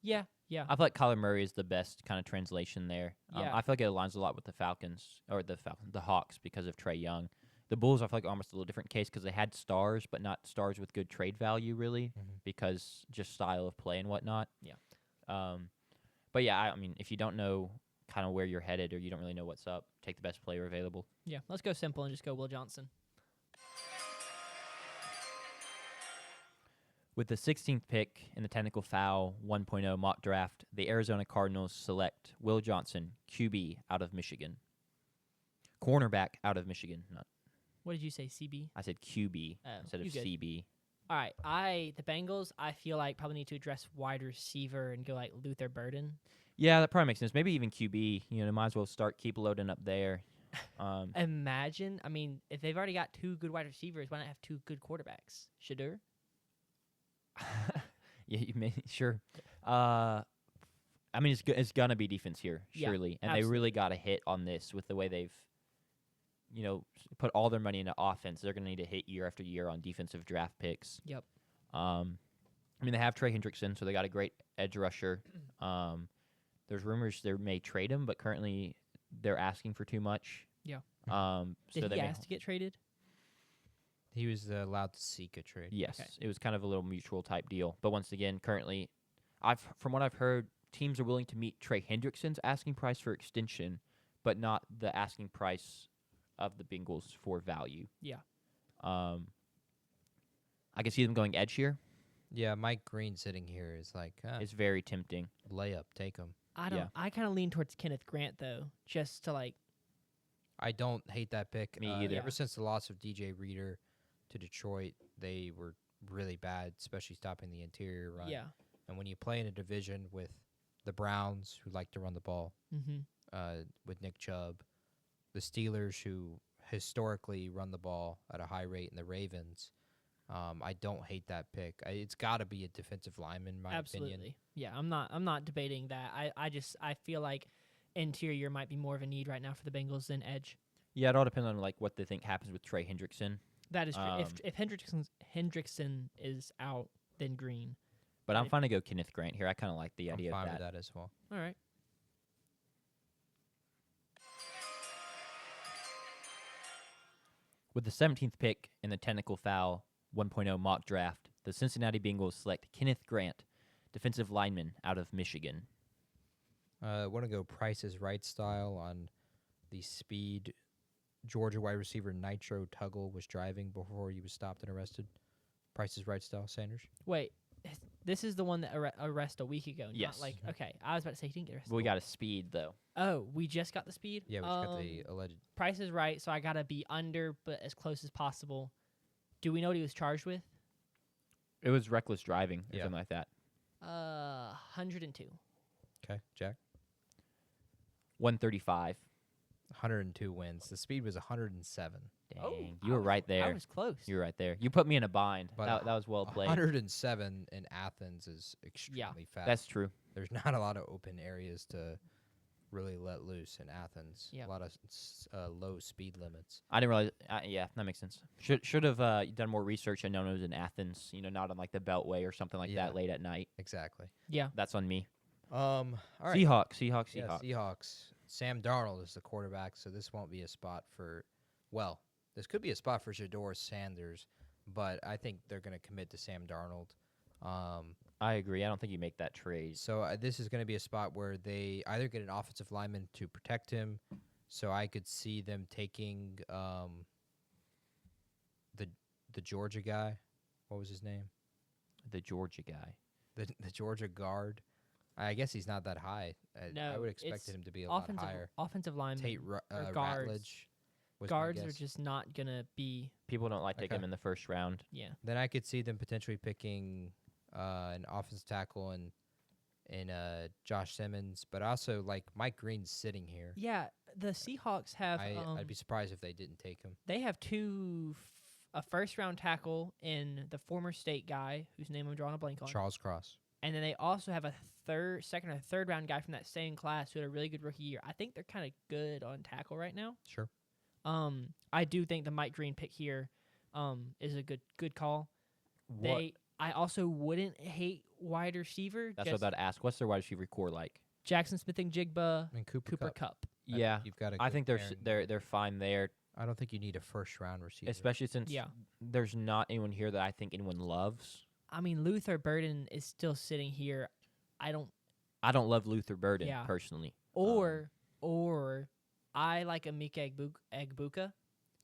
Yeah, Yeah. I feel like Kyler Murray is the best kind of translation there. Yeah. I feel like it aligns a lot with the Falcons or the Hawks because of Trae Young. The Bulls, I feel like almost a little different case because they had stars, but not stars with good trade value, really, because just style of play and whatnot. Yeah. But yeah, I mean, if you don't know kind of where you're headed or you don't really know what's up, take the best player available. Yeah. Let's go simple and just go Will Johnson. With the 16th pick in the Technical Foul 1.0 mock draft, the Arizona Cardinals select Will Johnson, QB out of Michigan. Cornerback out of Michigan. Not, What did you say, CB? I said QB instead of you good. CB. All right. The Bengals, I feel like probably need to address wide receiver and go like Luther Burden. Yeah, that probably makes sense. Maybe even QB. Might as well keep loading up there. Imagine, I mean, if they've already got 2 good wide receivers, why not have 2 good quarterbacks? Shedeur? Yeah, you may sure. I mean, it's gonna be defense here, Yeah, surely, and absolutely. they really got a hit on this with the way they've, put all their money into offense. They're gonna need to hit year after year on defensive draft picks. Yep. I mean, they have Trey Hendrickson, so they got a great edge rusher. There's rumors they may trade him, but currently they're asking for too much. Yeah. So Did they he may ask to get traded? He was allowed to seek a trade. Yes, Okay. it was kind of a little mutual type deal. But once again, currently, from what I've heard, teams are willing to meet Trey Hendrickson's asking price for extension, but not the asking price of the Bengals for value. Yeah. I can see them going edge here. Yeah, Mike Green sitting here is like, It's very tempting. layup, take him. I don't. Yeah. I kind of lean towards Kenneth Grant though, just to like. I don't hate that pick. Me either. Ever since the loss of DJ Reader to Detroit, they were really bad, especially stopping the interior run. Yeah. And when you play in a division with the Browns, who like to run the ball, Mm-hmm. with Nick Chubb, the Steelers, who historically run the ball at a high rate, and the Ravens, I don't hate that pick. It's got to be a defensive lineman, in my Absolutely. opinion. Yeah. I'm not debating that. I feel like interior might be more of a need right now for the Bengals than edge. Yeah, it all depends on like what they think happens with Trey Hendrickson. That is true. If Hendrickson is out, then Green. But I'm Right. fine to go Kenneth Grant here. I kind of like the I'm idea fine of with that as well. All right. With the 17th pick in the Technical Foul 1.0 mock draft, the Cincinnati Bengals select Kenneth Grant, defensive lineman out of Michigan. I want to go Price is Right style on the speed. Georgia wide receiver Nitro Tuggle was driving before he was stopped and arrested. Price is Right style, Sanders. Wait. This is the one that arrested a week ago. Yes. Not like, okay. I was about to say he didn't get arrested. But we got a speed, though. Oh, we just got the speed? Yeah, we just got the alleged. Price is right, so I got to be under, but as close as possible. Do we know what he was charged with? It was reckless driving or Yeah. something like that. 102. Okay, Jack. 135. 102 wins. The speed was 107. Dang. Oh, You were right there. I was close. You were right there. You put me in a bind. But That was well played. 107 in Athens is extremely fast. That's true. There's not a lot of open areas to really let loose in Athens. Yeah. A lot of low speed limits. I didn't realize. Yeah, that makes sense. Should have done more research and known it was in Athens. Not on like the Beltway or something like Yeah. that late at night. Exactly. Yeah. That's on me. All right. Seahawks. Yeah, Seahawks. Sam Darnold is the quarterback, so this won't be a spot for. Well, this could be a spot for Shedeur Sanders, but I think they're going to commit to Sam Darnold. I agree. I don't think you make that trade. So this is going to be a spot where they either get an offensive lineman to protect him. So I could see them taking the Georgia guy. What was his name? The Georgia guy. The Georgia guard. I guess he's not that high. No, I would it's expect him to be a lot higher. Offensive linemen. Tate or guards. Ratledge. was my Guards are guess. just not going to be. People don't like taking Okay. him in the first round. Yeah. Then I could see them potentially picking an offensive tackle and Josh Simmons, but also like Mike Green's sitting here. Yeah. The Seahawks have. I'd be surprised if they didn't take him. They have a first-round tackle in the former state guy whose name I'm drawing a blank on, Charles Cross. and then they also have a second or third round guy from that same class who had a really good rookie year. I think they're kind of good on tackle right now. Sure. I do think the Mike Green pick here is a good call. What? I also wouldn't hate wide receiver. That's what I was about to ask. What's their wide receiver core like? Jackson Smith and Jigba, And Cooper Cup. Yeah, You've got. I think they're fine there, I don't think you need a first-round receiver. especially since Yeah. there's not anyone here that I think anyone loves. I mean, Luther Burden is still sitting here. I don't. I don't love Luther Burden Yeah. personally. Or I like Emeka Egbuka,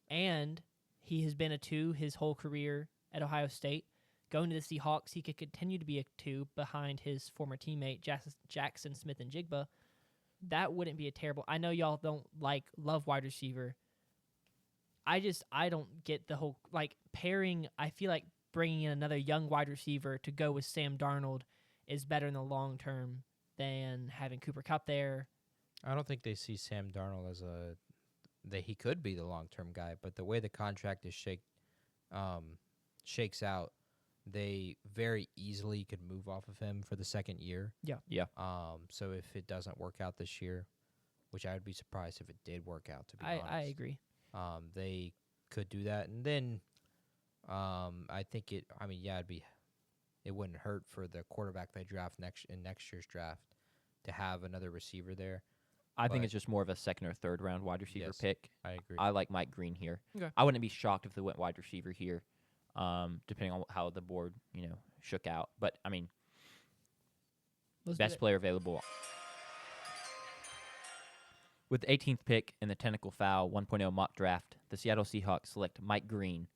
and he has been a 2 his whole career at Ohio State. Going to the Seahawks, he could continue to be a 2 behind his former teammate Jackson Smith and Jigba. That wouldn't be a terrible. I know y'all don't love wide receiver. I don't get the whole pairing. I feel like bringing in another young wide receiver to go with Sam Darnold is better in the long term than having Cooper Kupp there. I don't think they see Sam Darnold as that he could be the long-term guy, but the way the contract is shakes out, they very easily could move off of him for the second year. Yeah. So if it doesn't work out this year, which I would be surprised if it did work out, to be honest. I agree. They could do that, and then I think it. I mean, yeah, it wouldn't hurt for the quarterback they draft in next year's draft to have another receiver there. I think But- it's just more of a second or third round wide receiver Yes. pick. I agree. I like Mike Green here. Okay. I wouldn't be shocked if they went wide receiver here, depending on how the board shook out. But I mean, Let's do best it. player available. With the 18th pick in the Technical Foul 1.0 mock draft, the Seattle Seahawks select Mike Green,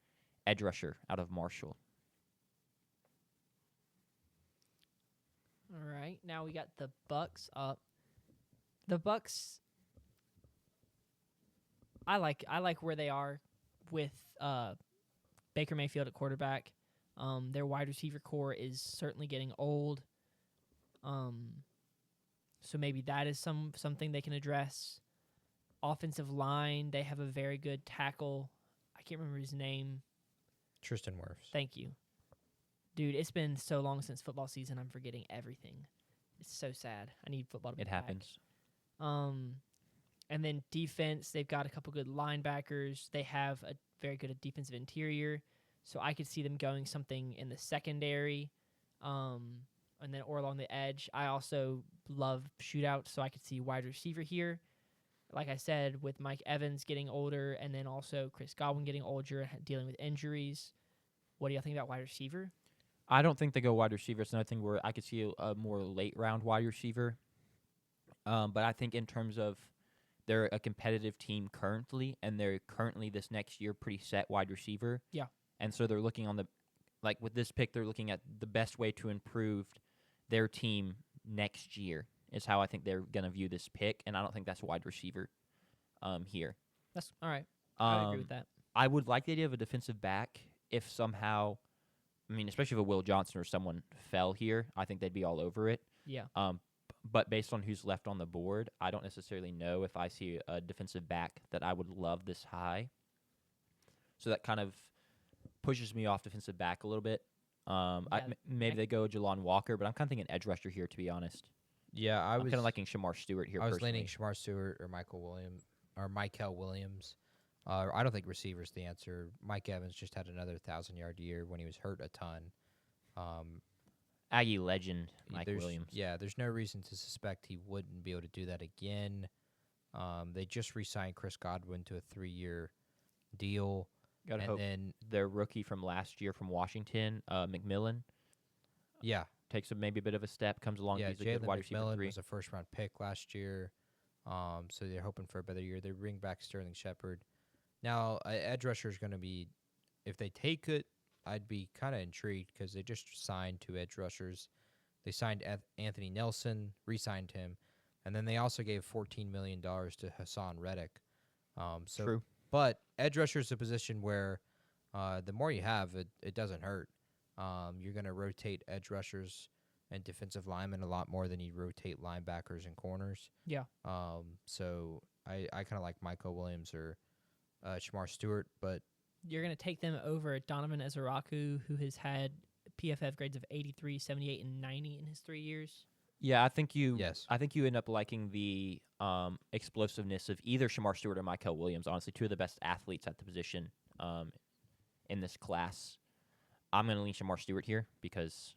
edge rusher out of Marshall. All right, now we got the Bucks up. The Bucks, I like where they are with Baker Mayfield at quarterback. Their wide receiver core is certainly getting old. So maybe that is something they can address. Offensive line, they have a very good tackle. I can't remember his name. Tristan Wirfs. Thank you. Dude, it's been so long since football season, I'm forgetting everything. It's so sad. I need football to be It back. happens. And then defense, they've got a couple good linebackers. They have a very good defensive interior. So I could see them going something in the secondary, and then or along the edge. I also love shootouts, so I could see wide receiver here. Like I said, with Mike Evans getting older, and then also Chris Godwin getting older, dealing with injuries. What do y'all think about wide receiver? I don't think they go wide receiver. It's another thing where I could see a more late round wide receiver. But I think in terms of they're a competitive team currently, and they're currently this next year pretty set wide receiver. Yeah. And so they're looking on with this pick, they're looking at the best way to improve their team next year is how I think they're going to view this pick. And I don't think that's wide receiver here. That's all right. I agree with that. I would like the idea of a defensive back if somehow, especially if a Will Johnson or someone fell here, I think they'd be all over it. Yeah. But based on who's left on the board, I don't necessarily know if I see a defensive back that I would love this high. So that kind of pushes me off defensive back a little bit. Maybe they go Jelon Walker, but I'm kind of thinking edge rusher here, to be honest. Yeah, I'm kind of liking Shamar Stewart here. I was personally. leaning Shamar Stewart or Michael Williams. I don't think receiver's the answer. Mike Evans just had another 1,000-yard year when he was hurt a ton. Aggie legend Mike there's- Williams. Yeah, there's no reason to suspect he wouldn't be able to do that again. They just re-signed Chris Godwin to a 3-year deal. Gotta and hope then, their rookie from last year from Washington, McMillan, yeah, takes maybe a bit of a step, comes along. yeah, He's a good Jalen wide receiver McMillan 3. was a first-round pick last year. So they're hoping for a better year. They bring back Sterling Shepard. Now, edge rusher is going to be, if they take it, I'd be kind of intrigued because they just signed 2 edge rushers. They signed Anthony Nelson, re-signed him, and then they also gave $14 million to Hassan Reddick. True. But edge rusher is a position where the more you have, it doesn't hurt. You're going to rotate edge rushers and defensive linemen a lot more than you rotate linebackers and corners. Yeah. So I kind of like Michael Williams or Shamar Stewart, but You're going to take them over Donovan Ezeraku, who has had PFF grades of 83, 78, and 90 in his 3 years. Yeah, I think you. Yes. I think you end up liking the explosiveness of either Shamar Stewart or Michael Williams. Honestly, 2 of the best athletes at the position in this class. I'm going to lean Shamar Stewart here because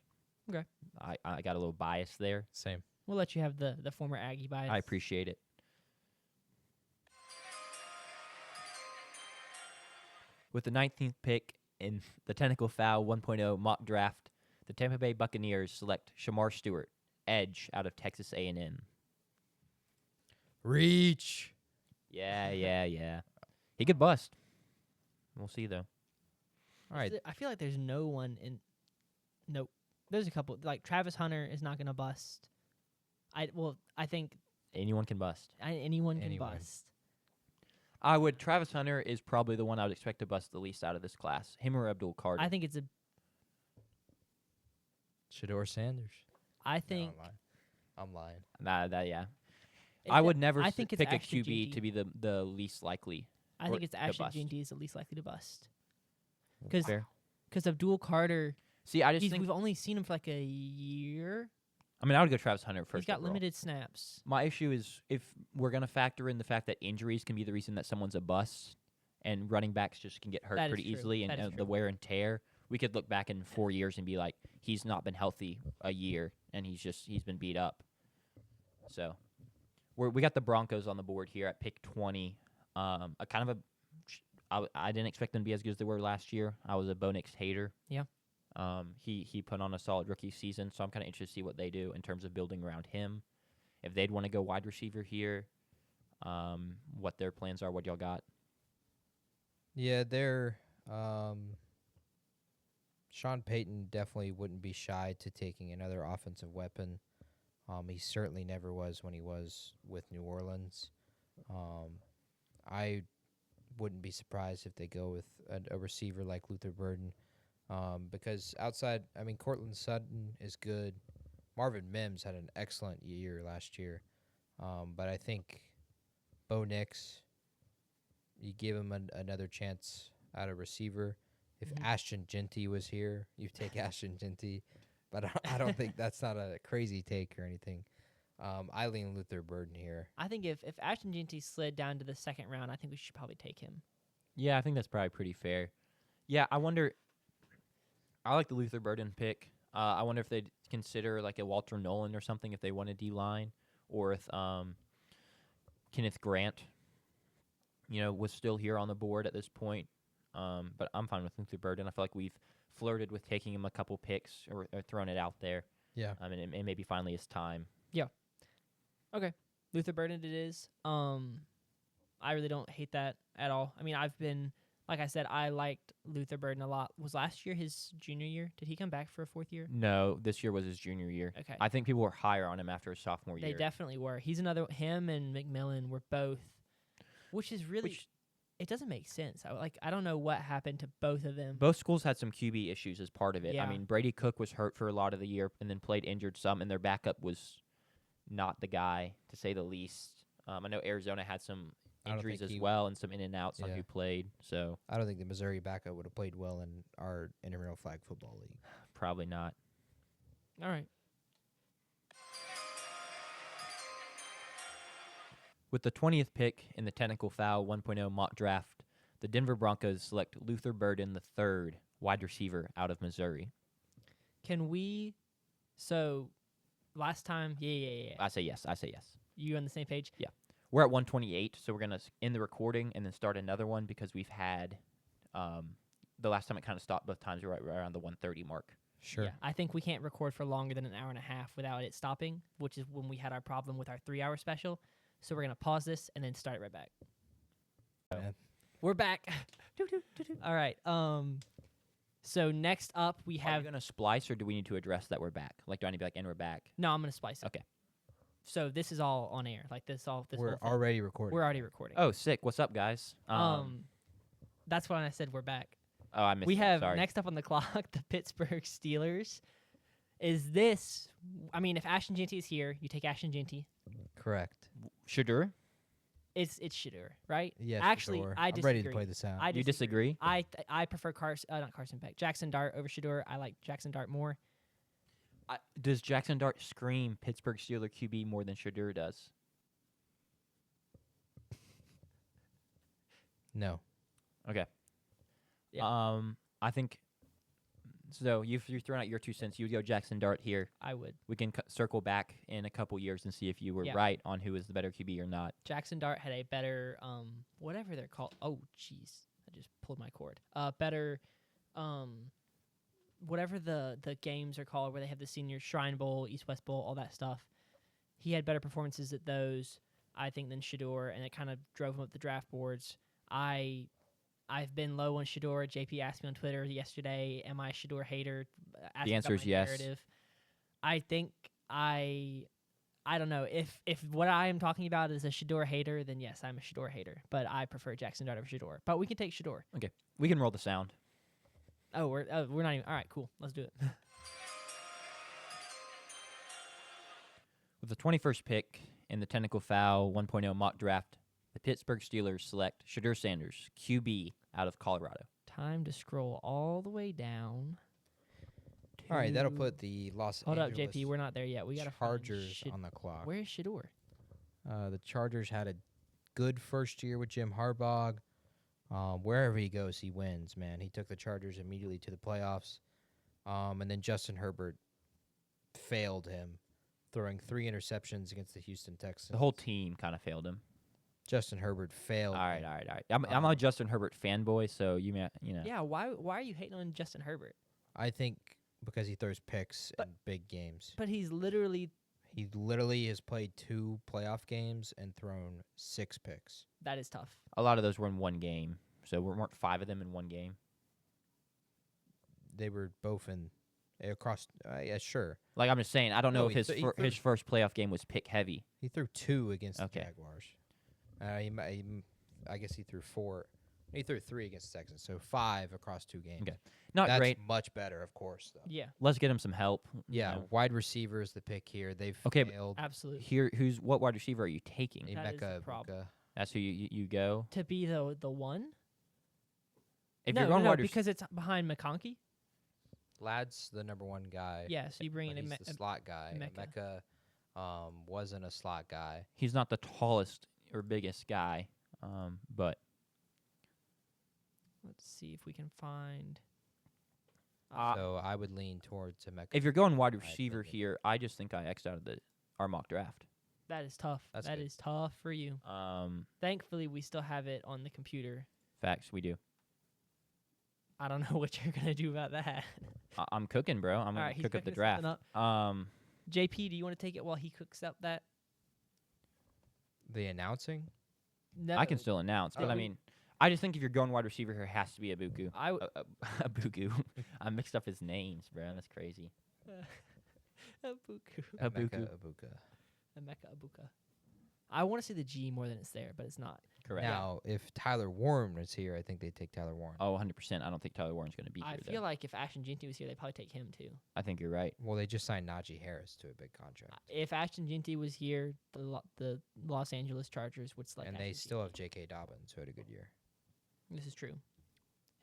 Okay. I got a little bias there. Same. We'll let you have the former Aggie bias. I appreciate it. With the 19th pick in the Technical Foul 1.0 mock draft, the Tampa Bay Buccaneers select Shamar Stewart, edge out of Texas A&M. Reach. Yeah. He could bust. We'll see, though. All right. I feel like there's no one in. Nope. There's a couple. Like Travis Hunter is not going to bust. I think Anyone can bust. anyone can Anyone. bust. Travis Hunter is probably the one I would expect to bust the least out of this class. Him or Abdul Carter. I think it's a. Shador Sanders. I No, think. I'm lying. Yeah. it- I would never I think it's pick a Ashton QB Jeanty. to be the least likely. I or think it's to Ashton bust. Jeanty is the least likely to bust. Fair. Because Abdul Carter, See, I just we've think. only seen him for like a year. I mean, I would go Travis Hunter first. He's got overall. limited snaps. My issue is if we're going to factor in the fact that injuries can be the reason that someone's a bust, and running backs just can get hurt That is pretty true. easily, and That is the true. wear and tear. We could look back in 4 years and be like, he's not been healthy a year, and he's been beat up. So, we got the Broncos on the board here at pick 20. I didn't expect them to be as good as they were last year. I was a Bo Nix hater. Yeah. He put on a solid rookie season, so I'm kind of interested to see what they do in terms of building around him. If they'd want to go wide receiver here, what their plans are, what y'all got. Yeah, they're Sean Payton definitely wouldn't be shy to taking another offensive weapon. He certainly never was when he was with New Orleans. I wouldn't be surprised if they go with a receiver like Luther Burden, because outside, I mean, Cortland Sutton is good. Marvin Mims had an excellent year last year, but I think Bo Nix, you give him another chance at a receiver. If Mhm. Ashton Jeanty was here, you take Ashton Jeanty, but I don't think that's not a crazy take or anything. I lean Luther Burden here. I think if Ashton Jeanty slid down to the second round, I think we should probably take him. Yeah, I think that's probably pretty fair. Yeah, I wonder. I like the Luther Burden pick. I wonder if they'd consider like a Walter Nolan or something if they want a D-line, or if Kenneth Grant, was still here on the board at this point. But I'm fine with Luther Burden. I feel like we've flirted with taking him a couple picks or thrown it out there. Yeah. And it maybe finally is time. Okay, Luther Burden it is. I really don't hate that at all. I mean, like I said, I liked Luther Burden a lot. Was last year his junior year? Did he come back for a fourth year? No, this year was his junior year. Okay. I think people were higher on him after his sophomore They year. definitely were. Him and McMillan were both, which is really, it doesn't make sense. I don't know what happened to both of them. Both schools had some QB issues as part of it. Yeah. I mean, Brady Cook was hurt for a lot of the year and then played injured some, and their backup was not the guy, to say the least. I know Arizona had some I don't injuries think as he- well and some in and outs on Yeah. who played, so I don't think the Missouri backup would have played well in our intramural flag football league. probably not. All right. With the 20th pick in the Technical Foul 1.0 mock draft, the Denver Broncos select Luther Burden III, wide receiver out of Missouri. Can we? So, last time, yeah. I say yes. You on the same page? We're at 128, so we're going to end the recording and then start another one because we've had the last time it kind of stopped both times. We were right around the 130 mark. Sure. Yeah, I think we can't record for longer than an hour and a half without it stopping, which is when we had our problem with our 3-hour special. So we're gonna pause this and then start it right back. Yeah. We're back. All right. So next up we Are have. we going to splice, or do we need to address that we're back? Like, do I need to be like, and we're back? No, I'm gonna splice it. Okay. So this is all on air. Like this all. This We're whole thing. already recording. We're already recording. Oh, sick. What's up, guys? That's when I said we're back. Oh, I missed We that. have Sorry. next up on the clock the Pittsburgh Steelers. Is this? I mean, if Ashton Jeanty is here, you take Ashton Jeanty. Correct. Shadur? It's Shadur, right? Yes. Actually, sure. I I'm ready to disagree. play this out. I You disagree? I prefer not Carson Beck. Jackson Dart over Shadur. I like Jackson Dart more. Does Jackson Dart scream Pittsburgh Steeler QB more than Shadur does? No. Okay. Yeah. I think So you've thrown out your 2 cents. You would go Jackson Dart here. I would. We can circle back in a couple years and see if you were Yeah. right on who is the better QB or not. Jackson Dart had a better whatever they're called. Oh jeez, I just pulled my cord. Better whatever the games are called where they have the Senior Shrine Bowl, East West Bowl, all that stuff. He had better performances at those, I think, than Shador, and it kind of drove him up the draft boards. I've been low on Shador. JP asked me on Twitter yesterday, "Am I a Shador hater?" The answer is yes. Narrative. I think I don't know if what I am talking about is a Shador hater, then yes, I'm a Shador hater. But I prefer Jackson Dart over Shador. But we can take Shador. Okay, we can roll the sound. Oh, we're not even. All right, cool. Let's do it. With the 21st pick in the Technical Foul 1.0 mock draft, the Pittsburgh Steelers select Shador Sanders, QB out of Colorado. Time to scroll all the way down. All right, that'll to- put the Los Hold up, Angeles JP. We're not there yet. We got Chargers on the clock. Where's Shador? The Chargers had a good first year with Jim Harbaugh. Wherever he goes, he wins, man. He took the Chargers immediately to the playoffs. And then Justin Herbert failed him, throwing 3 interceptions against the Houston Texans. The whole team kind of failed him. Justin Herbert failed. All right. him. I'm a Justin Herbert fanboy, so you know. Yeah. Why are you hating on Justin Herbert? I think because he throws picks But- in big games. But he's literally He literally has played 2 playoff games and thrown 6 picks. that is tough. A lot of those were in one game, so weren't 5 of them in one game. They were both in across. Yeah, sure. Like I'm just saying, I don't know No, if he his th- he threw- his first playoff game was pick heavy. He threw 2 against Okay. the Jaguars. I guess he threw 4. He threw 3 against the Texans, so 5 across 2 games. Okay. Not That's great. much better, of course, though. Yeah, Let's get him some help. you Yeah, know. wide receiver is the pick here. They've Okay, but failed. absolutely. Here, what wide receiver are you taking? That is the Emeka problem. Egbuka. That's who you go. To be the one? If no, you're going no, wide because it's behind McConkey. Ladd's the number 1 guy. Yeah, so you bring but in he's the slot guy. Emeka. Emeka wasn't a slot guy. he's not the tallest or biggest guy, but Let's see if we can find. So I would lean towards Emeka. if you're going wide my receiver opinion. here, I just think I X'd out of our mock draft. That is tough. That's That good. is tough for you. Thankfully, we still have it on the computer. Facts, we do. I don't know what you're gonna do about that. I'm cooking, bro. I'm All gonna right, he's cook up the cooking draft. something up. JP, do you want to take it while he cooks up that? The announcing? No, I can still announce, but Oh. I mean, I just think if you're going wide receiver here, it has to be Abuku. I w- Abuku. I mixed up his names, bro. That's crazy. Abuku. Abuku. Egbuka. Emeka Abuka. I want to see the G more than it's there, but it's not. Correct. Now, if Tyler Warren was here, I think they'd take Tyler Warren. Oh, 100%. I don't think Tyler Warren's going to be I here, feel like if Ashton Jeanty was here, they'd probably take him too. I think you're right. Well, they just signed Najee Harris to a big contract. If Ashton Jeanty was here, the Los Angeles Chargers would select. And they Ashton still have Jeanty. J.K. Dobbins, who had a good year. This is true.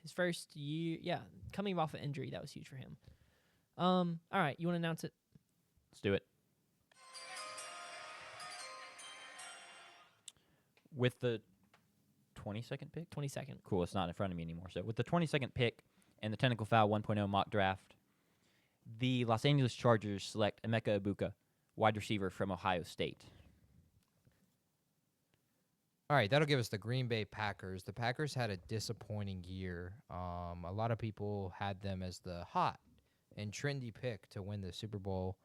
His first year, yeah, coming off an injury, that was huge for him. All right, you want to announce it? Let's do it. With the 22nd pick? 22nd. Cool, it's not in front of me anymore. So with the 22nd pick and the Technical Foul 1.0 mock draft, the Los Angeles Chargers select Emeka Egbuka, wide receiver from Ohio State. All right, that'll give us the Green Bay Packers. The Packers had a disappointing year. A lot of people had them as the hot and trendy pick to win the Super Bowl,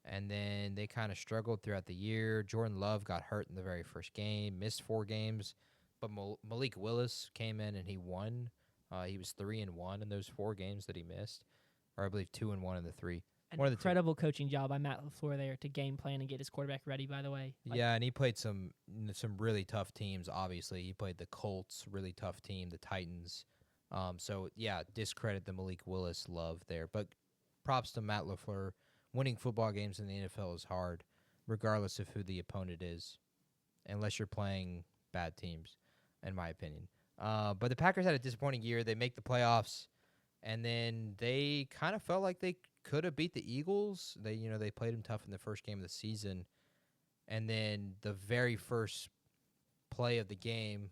and then they kind of struggled throughout the year. Jordan Love got hurt in the very first game, missed 4 games, but Malik Willis came in and he won. He was 3-1 in those 4 games that he missed, or I believe 2-1 in the 3. An One of the two. incredible coaching job by Matt LaFleur there to game plan and get his quarterback ready, by the way. Yeah, and he played some really tough teams, obviously. He played the Colts, really tough team, the Titans. So, yeah, discredit the Malik Willis love there. But props to Matt LaFleur. Winning football games in the NFL is hard, regardless of who the opponent is, unless you're playing bad teams, in my opinion. But the Packers had a disappointing year. They make the playoffs, and then they kind of felt like they could have beat the Eagles. They played them tough in the first game of the season. And then the very first play of the game,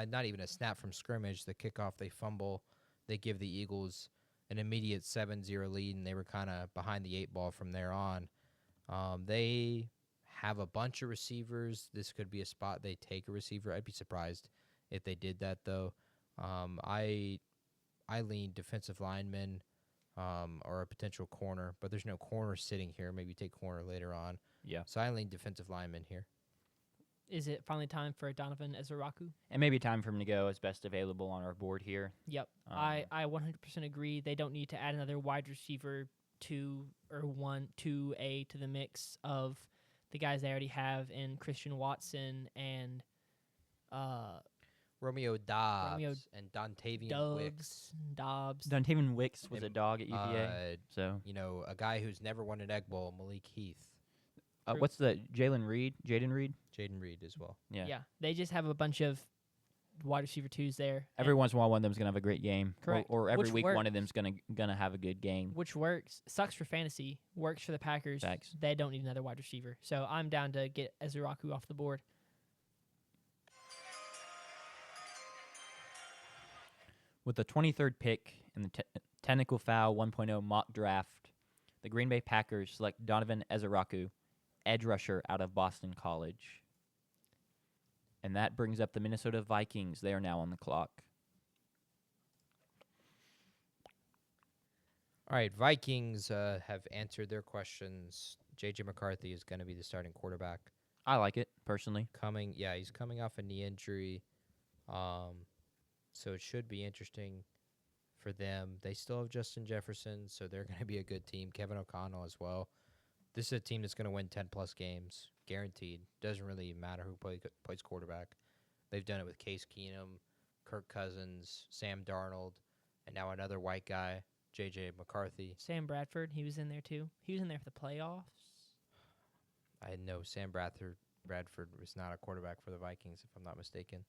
not even a snap from scrimmage, the kickoff, they fumble. They give the Eagles an immediate 7-0 lead, and they were kind of behind the 8 ball from there on. They have a bunch of receivers. This could be a spot they take a receiver. I'd be surprised if they did that, though. I lean defensive lineman or a potential corner, but there's no corner sitting here. Maybe take corner later on. Yeah. So I lean defensive lineman here. Is it finally time for Donovan Ezeraku? And maybe time for him to go as best available on our board here. Yep. I 100% agree. They don't need to add another wide receiver 2 or 2A to the mix of the guys they already have in Christian Watson and Romeo Dobbs and Dontavian Wicks. Dobbs. Dontavian Wicks was And, a dog at UVA. So A guy who's never won an Egg Bowl, Malik Heath. what's the Jaden Reed? Jaden Reed as well. Yeah. They just have a bunch of wide receiver 2s there. Every once in a while, one of them's gonna have a great game. Correct. Or every Which week, works. one of them's gonna have a good game. Which works. Sucks for fantasy. Works for the Packers. Facts. They don't need another wide receiver. So I'm down to get Ezeraku off the board. With the 23rd pick in the Technical Foul 1.0 mock draft, the Green Bay Packers select Donovan Ezeraku, edge rusher out of Boston College. And that brings up the Minnesota Vikings. They are now on the clock. All right, Vikings have answered their questions. J.J. McCarthy is going to be the starting quarterback. I like it, personally. He's coming off a knee injury. So it should be interesting for them. They still have Justin Jefferson, so they're going to be a good team. Kevin O'Connell as well. This is a team that's going to win 10-plus games, guaranteed. Doesn't really matter who plays quarterback. They've done it with Case Keenum, Kirk Cousins, Sam Darnold, and now another white guy, J.J. McCarthy. Sam Bradford, he was in there too. He was in there for the playoffs. I know Sam Bradford was not a quarterback for the Vikings, if I'm not mistaken.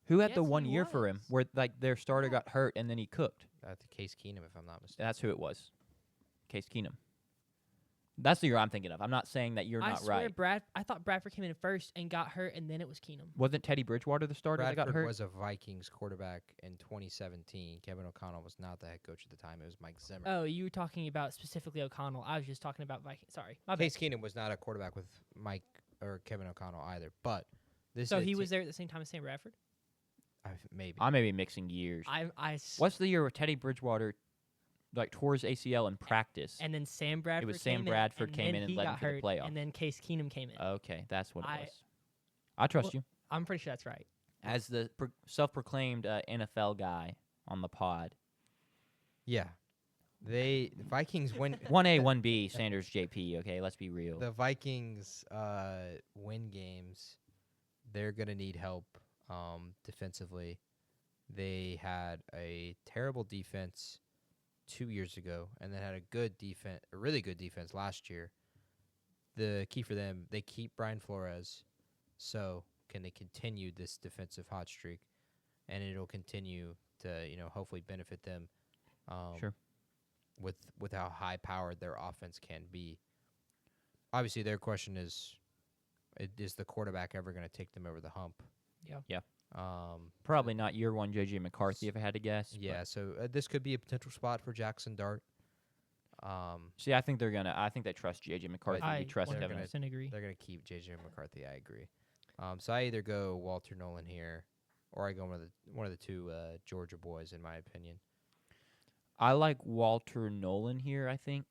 Who had Yes, the 1 he year for him was. where their starter got hurt and then he cooked? Case Keenum, if I'm not mistaken. That's who it was. Case Keenum. That's the year I'm thinking of. I'm not saying that you're I not swear right. I thought Bradford came in first and got hurt, and then it was Keenum. Wasn't Teddy Bridgewater the starter that got Bradford hurt? was a Vikings quarterback in 2017. Kevin O'Connell was not the head coach at the time. It was Mike Zimmer. Oh, you were talking about specifically O'Connell. I was just talking about Vikings. Sorry, my bad. Case Keenum was not a quarterback with Mike or Kevin O'Connell either. But this So is a he was there at the same time as Sam Bradford. maybe. I may be mixing years. I What's the year where Teddy Bridgewater tore his ACL in practice? and then Sam Bradford. Sam came Bradford in, came and in and he led got them to the hurt, playoff. and then Case Keenum came in. Okay, that's what it I- was. I trust Well- you. I'm pretty sure that's right. As the self-proclaimed NFL guy on the pod. Yeah. The Vikings win. 1A, 1B, Sanders, JP, okay? Let's be real. The Vikings win games. They're going to need help defensively. They had a terrible defense 2 years ago, and then had a really good defense last year. The key for them, they keep Brian Flores. So can they continue this defensive hot streak? And it'll continue to, hopefully benefit them. Sure. With how high powered their offense can be. Obviously, their question is the quarterback ever going to take them over the hump? Yeah. Probably not year one J.J. McCarthy, if I had to guess. Yeah, so this could be a potential spot for Jackson Dart. See, I think they trust J.J. McCarthy. I We trust Kevin. 100% agree. They're going to keep J.J. McCarthy, I agree. So I either go Walter Nolan here, or I go one of the two Georgia boys, in my opinion. I like Walter Nolan here, I think.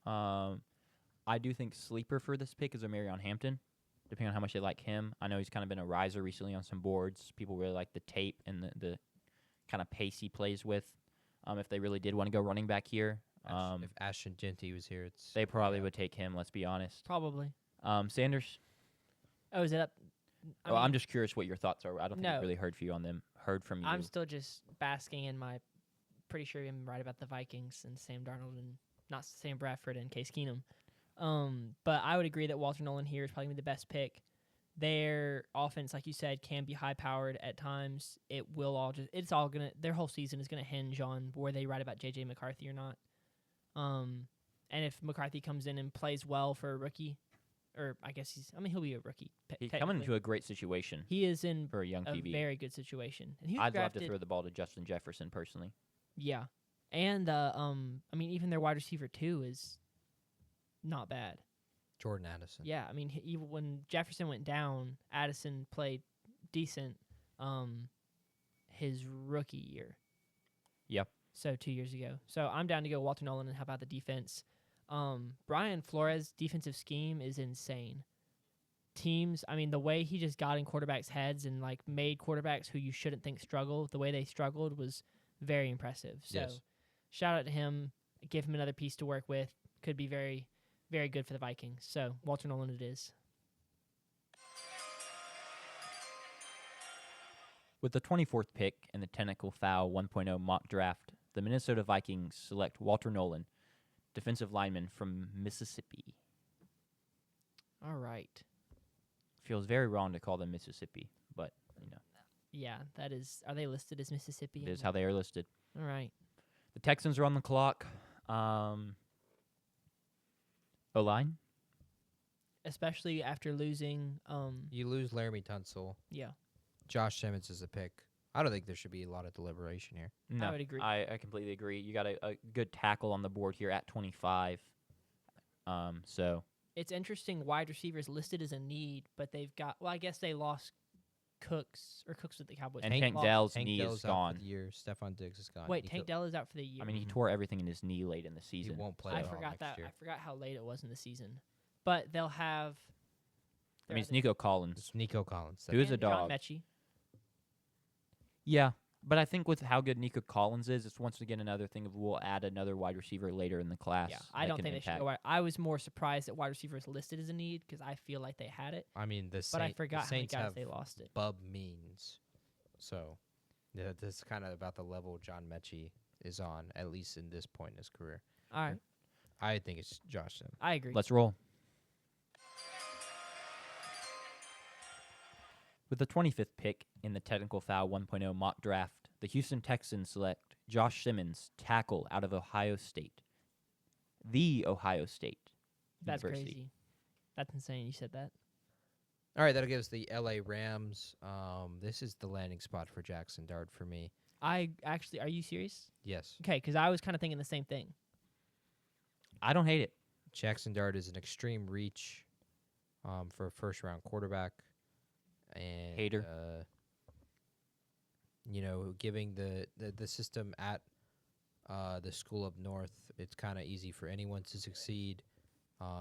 I do think sleeper for this pick is Omarion Hampton, depending on how much they like him. I know he's kind of been a riser recently on some boards. People really like the tape and the kind of pace he plays with. If they really did want to go running back here. If Ashton Genty was here, They probably would take him, let's be honest. Probably. Sanders? Oh, is it up? I'm just curious what your thoughts are. I don't think No. I've really heard from you. I'm still just basking in my pretty sure I'm right about the Vikings and Sam Darnold and not Sam Bradford and Case Keenum. But I would agree that Walter Nolan here is probably gonna be the best pick. Their offense, like you said, can be high powered at times. Their whole season is gonna hinge on where they write about JJ McCarthy or not. And if McCarthy comes in and plays well for a rookie, or I guess he'll be a rookie. He's coming into a great situation He is in for a young a PB. very good situation. And he was I'd love to drafted- throw the ball to Justin Jefferson personally. Yeah. And even their wide receiver too is not bad. Jordan Addison. Yeah, I mean, even when Jefferson went down, Addison played decent his rookie year. Yep. So 2 years ago. So I'm down to go Walter Nolan. And how about the defense? Brian Flores' defensive scheme is insane. Teams, I mean, the way he just got in quarterbacks' heads and like made quarterbacks who you shouldn't think struggle, the way they struggled was very impressive. So Yes. shout out to him. Give him another piece to work with. Could be very, very good for the Vikings. So Walter Nolan it is. With the 24th pick in the Technical Foul 1.0 mock draft, the Minnesota Vikings select Walter Nolan, defensive lineman from Mississippi. All right. Feels very wrong to call them Mississippi, but, Yeah, that is. Are they listed as Mississippi? it is how they are listed. All right. The Texans are on the clock. O-line? Especially after losing. You lose Laramie Tunsil. Yeah, Josh Simmons is a pick. I don't think there should be a lot of deliberation here. No, would agree. I completely agree. You got a good tackle on the board here at 25. So it's interesting. Wide receivers listed as a need, but they've got. Well, I guess they lost Cooks with the Cowboys. and They Tank lost- Dell's Tank knee Dell's is out for gone. the year. Stephon Diggs is gone. Wait, Nico- Tank Dell is out for the year. I mean, he Mhm. tore everything in his knee late in the he season. won't play I at all forgot next that. year. I forgot how late it was in the season. But they'll have. I mean, it's Nico Collins. It's Nico Collins. Who is a and John dog. Mechie. Yeah, but I think with how good Nico Collins is, it's once again another thing of we'll add another wide receiver later in the class. Yeah, I that don't can think they should impact. go wide. I was more surprised that wide receiver is listed as a need because I feel like they had it, I mean, the but I Saint- forgot the how many Saints guys have they lost it. Bub Means. So, yeah, this is kind of about the level John Mechie is on, at least in this point in his career. All right, I think it's Josh Simmons. I agree. Let's roll. With the 25th pick in the Technical Foul 1.0 mock draft, the Houston Texans select Josh Simmons, tackle out of Ohio State. The Ohio State That's University. crazy. That's insane. You said that. All right, that'll give us the LA Rams. This is the landing spot for Jackson Dart for me. Are you serious? Yes. Okay, because I was kind of thinking the same thing. I don't hate it. Jackson Dart is an extreme reach for a first-round quarterback. And Hater. Giving the system at the school up north, it's kind of easy for anyone to succeed.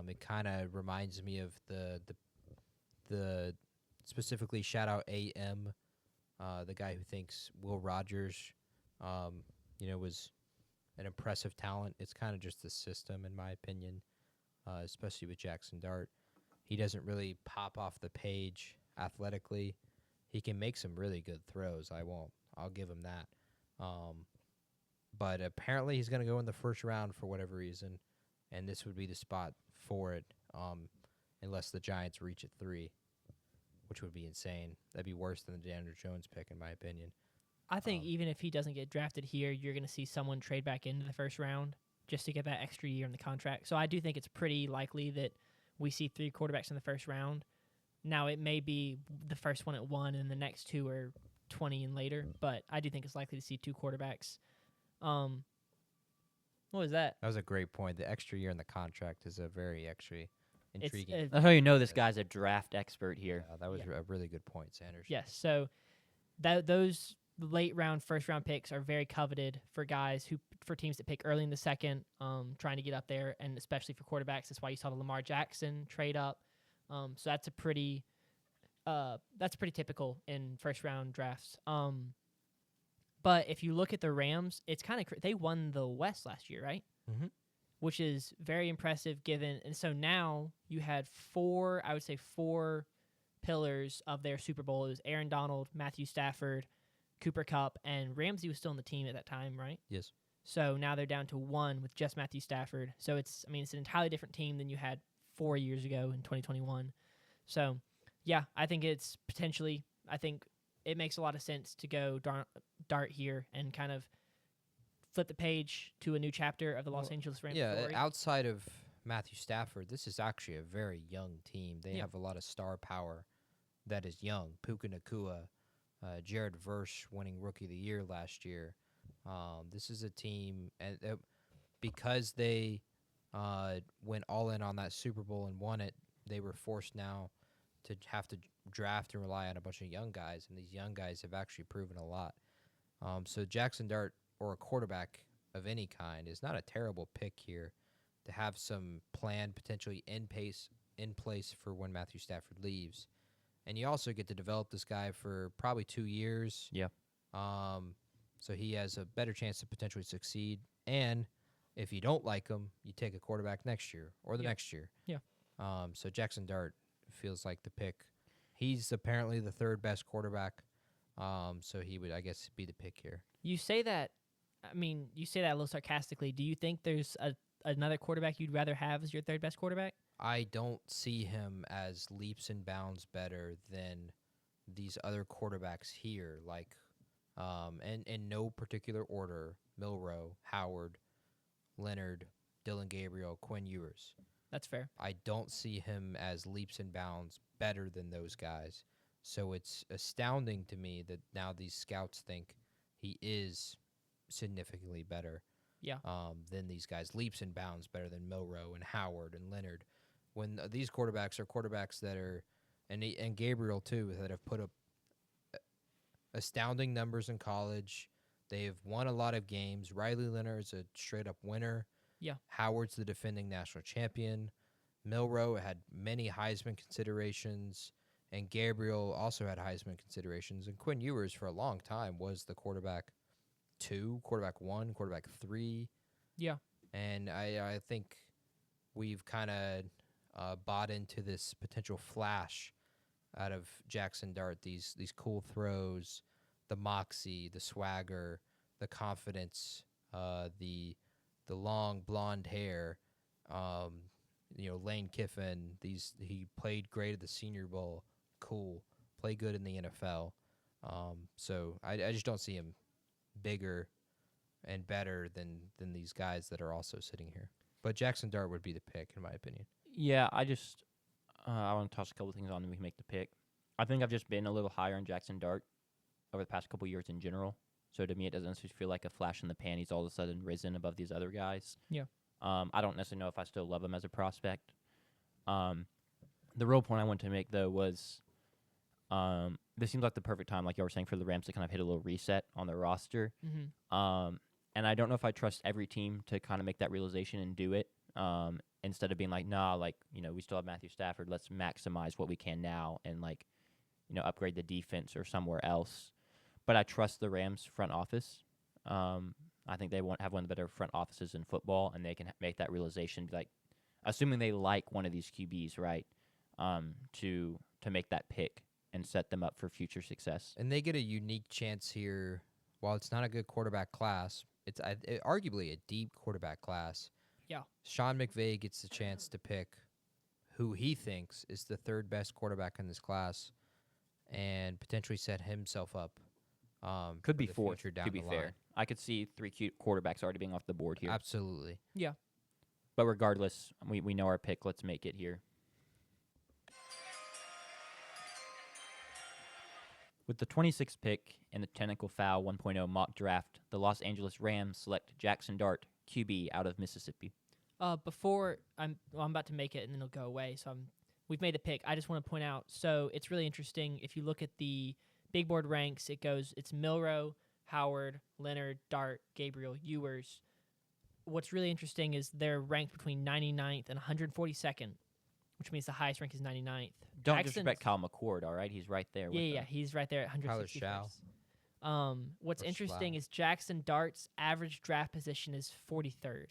It kind of reminds me of the specifically shout out AM, the guy who thinks Will Rogers, was an impressive talent. It's kind of just the system, in my opinion, especially with Jackson Dart. He doesn't really pop off the page athletically. He can make some really good throws. I'll give him that. But apparently he's going to go in the first round for whatever reason, and this would be the spot for it, unless the Giants reach at 3, which would be insane. That'd be worse than the Daniel Jones pick, in my opinion. I think even if he doesn't get drafted here, you're going to see someone trade back into the first round just to get that extra year in the contract. So I do think it's pretty likely that we see 3 quarterbacks in the first round. Now, it may be the first one at 1 and the next 2 are 20 and later, but I do think it's likely to see 2 quarterbacks. What was that? That was a great point. The extra year in the contract is a very intriguing. That's how you know this guy's a draft expert here. Yeah, that was a really good point, Sanders. Yes, so those late round, first round picks are very coveted for teams that pick early in the second, trying to get up there, and especially for quarterbacks. That's why you saw the Lamar Jackson trade up. So that's pretty typical in first round drafts. But if you look at the Rams, it's kind of they won the West last year, right? Mm-hmm. Which is very impressive given. And so now you had 4 pillars of their Super Bowl. It was Aaron Donald, Matthew Stafford, Cooper Kupp, and Ramsey was still on the team at that time, right? Yes. So now they're down to 1 with just Matthew Stafford. So it's an entirely different team than you had 4 years ago in 2021. So, yeah, I think it's potentially, I think it makes a lot of sense to go Dart here and kind of flip the page to a new chapter of the Los Angeles Rams story. Outside of Matthew Stafford, this is actually a very young team. They have a lot of star power that is young. Puka Nacua, Jared Verse winning Rookie of the Year last year. This is a team, and because they went all in on that Super Bowl and won it, they were forced now to have to draft and rely on a bunch of young guys, and these young guys have actually proven a lot. So Jackson Dart or a quarterback of any kind is not a terrible pick here to have some plan potentially in place for when Matthew Stafford leaves. And you also get to develop this guy for probably 2 years. Yeah. So he has a better chance to potentially succeed. And if you don't like him, you take a quarterback next year or the next year. Yeah. So Jackson Dart feels like the pick. He's apparently the third best quarterback. So he would, I guess, be the pick here. You say that, you say that a little sarcastically. Do you think there's another quarterback you'd rather have as your third best quarterback? I don't see him as leaps and bounds better than these other quarterbacks here, like, and in no particular order, Milroe, Howard, Leonard, Dylan Gabriel, Quinn Ewers. That's fair. I don't see him as leaps and bounds better than those guys. So it's astounding to me that now these scouts think he is significantly better than these guys. Leaps and bounds better than Milroe and Howard and Leonard. When these quarterbacks are quarterbacks that are, and Gabriel too, that have put up astounding numbers in college. They've won a lot of games. Riley Leonard is a straight-up winner. Yeah. Howard's the defending national champion. Milroe had many Heisman considerations, and Gabriel also had Heisman considerations. And Quinn Ewers, for a long time, was the quarterback 2, quarterback 1, quarterback 3. Yeah. And I think we've kind of bought into this potential flash out of Jackson Dart, these cool throws, the moxie, the swagger, the confidence, the long blonde hair, Lane Kiffin. He played great at the Senior Bowl, cool, played good in the NFL. So I just don't see him bigger and better than these guys that are also sitting here. But Jackson Dart would be the pick, in my opinion. Yeah, I want to toss a couple things on and we can make the pick. I think I've just been a little higher on Jackson Dart over the past couple years in general. So to me, it doesn't necessarily feel like a flash in the pan. He's all of a sudden risen above these other guys. Yeah. I don't necessarily know if I still love him as a prospect. The real point I wanted to make, though, was this seems like the perfect time, like you were saying, for the Rams to kind of hit a little reset on their roster. Mm-hmm. And I don't know if I trust every team to kind of make that realization and do it. Instead of being like, nah, we still have Matthew Stafford. Let's maximize what we can now and, upgrade the defense or somewhere else. But I trust the Rams front office. I think they have one of the better front offices in football, and they can make that realization, assuming they like one of these QBs, right, to make that pick and set them up for future success. And they get a unique chance here. While it's not a good quarterback class, it's arguably a deep quarterback class. Yeah. Sean McVay gets the chance to pick who he thinks is the third best quarterback in this class and potentially set himself up. Could be the fourth, future down to be the fair. line. I could see 3 cute quarterbacks already being off the board here. Absolutely. Yeah. But regardless, we know our pick. Let's make it here. With the 26th pick in the Technical Foul 1.0 mock draft, the Los Angeles Rams select Jackson Dart, QB out of Mississippi. Before I'm about to make it and then it'll go away. So we've made the pick. I just want to point out. So it's really interesting. If you look at the big board ranks, it's Milroe, Howard, Leonard, Dart, Gabriel, Ewers. What's really interesting is they're ranked between 99th and 142nd, which means the highest rank is 99th. Don't disrespect Kyle McCord, all right? He's right there. Yeah, he's right there at 161st. Tyler What's Or interesting Schlau. is Jackson Dart's average draft position is 43rd.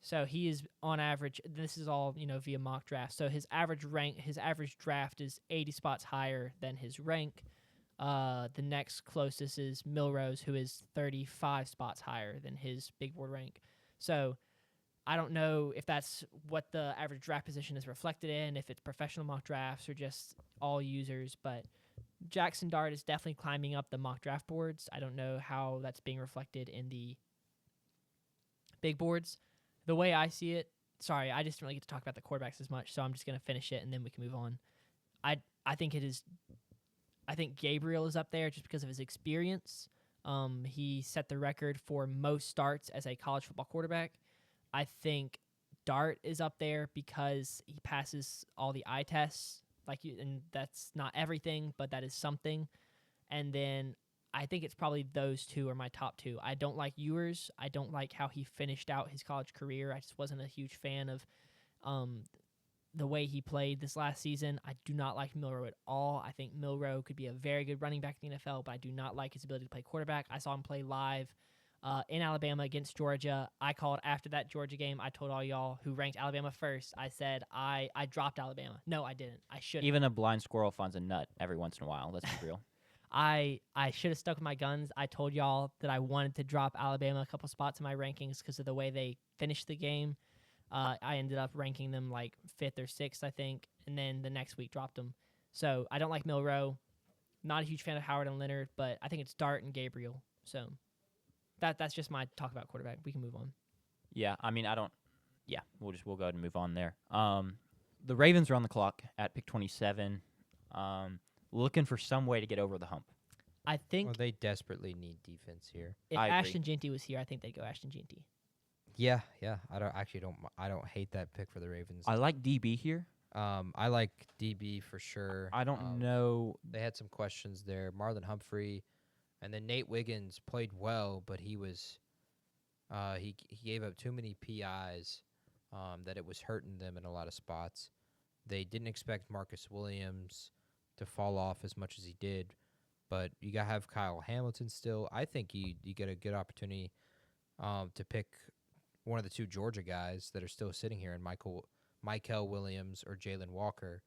So he is on average. This is all via mock draft. So his average draft is 80 spots higher than his rank. The next closest is Milrose, who is 35 spots higher than his big board rank. So I don't know if that's what the average draft position is reflected in, if it's professional mock drafts or just all users, but Jackson Dart is definitely climbing up the mock draft boards. I don't know how that's being reflected in the big boards. The way I see it, sorry, I just didn't really get to talk about the quarterbacks as much, so I'm just going to finish it and then we can move on. I think Gabriel is up there just because of his experience. He set the record for most starts as a college football quarterback. I think Dart is up there because he passes all the eye tests, and that's not everything, but that is something. And then I think it's probably those two are my top two. I don't like Ewers. I don't like how he finished out his college career. I just wasn't a huge fan of the way he played this last season. I do not like Milroe at all. I think Milroe could be a very good running back in the NFL, but I do not like his ability to play quarterback. I saw him play live in Alabama against Georgia. I called after that Georgia game. I told all y'all who ranked Alabama first. I said I dropped Alabama. No, I didn't. I should. Even a blind squirrel finds a nut every once in a while. Let's be real. I should have stuck with my guns. I told y'all that I wanted to drop Alabama a couple spots in my rankings because of the way they finished the game. I ended up ranking them like 5th or 6th, I think, and then the next week dropped them. So I don't like Milroe. Not a huge fan of Howard and Leonard, but I think it's Dart and Gabriel. So that's just my talk about quarterback. We can move on. Yeah, I mean, I don't. Yeah, we'll go ahead and move on there. The Ravens are on the clock at pick 27. Looking for some way to get over the hump. I think Well, they desperately need defense here. if I agree. Ashton Jeanty was here, I think they'd go Ashton Jeanty. Yeah. I don't hate that pick for the Ravens. I like DB here. I like DB for sure. I don't know. They had some questions there. Marlon Humphrey, and then Nate Wiggins played well, but he was he gave up too many PIs that it was hurting them in a lot of spots. They didn't expect Marcus Williams to fall off as much as he did, but you gotta have Kyle Hamilton still. I think you get a good opportunity to pick one of the two Georgia guys that are still sitting here, and Michael Williams or Jalen Walker.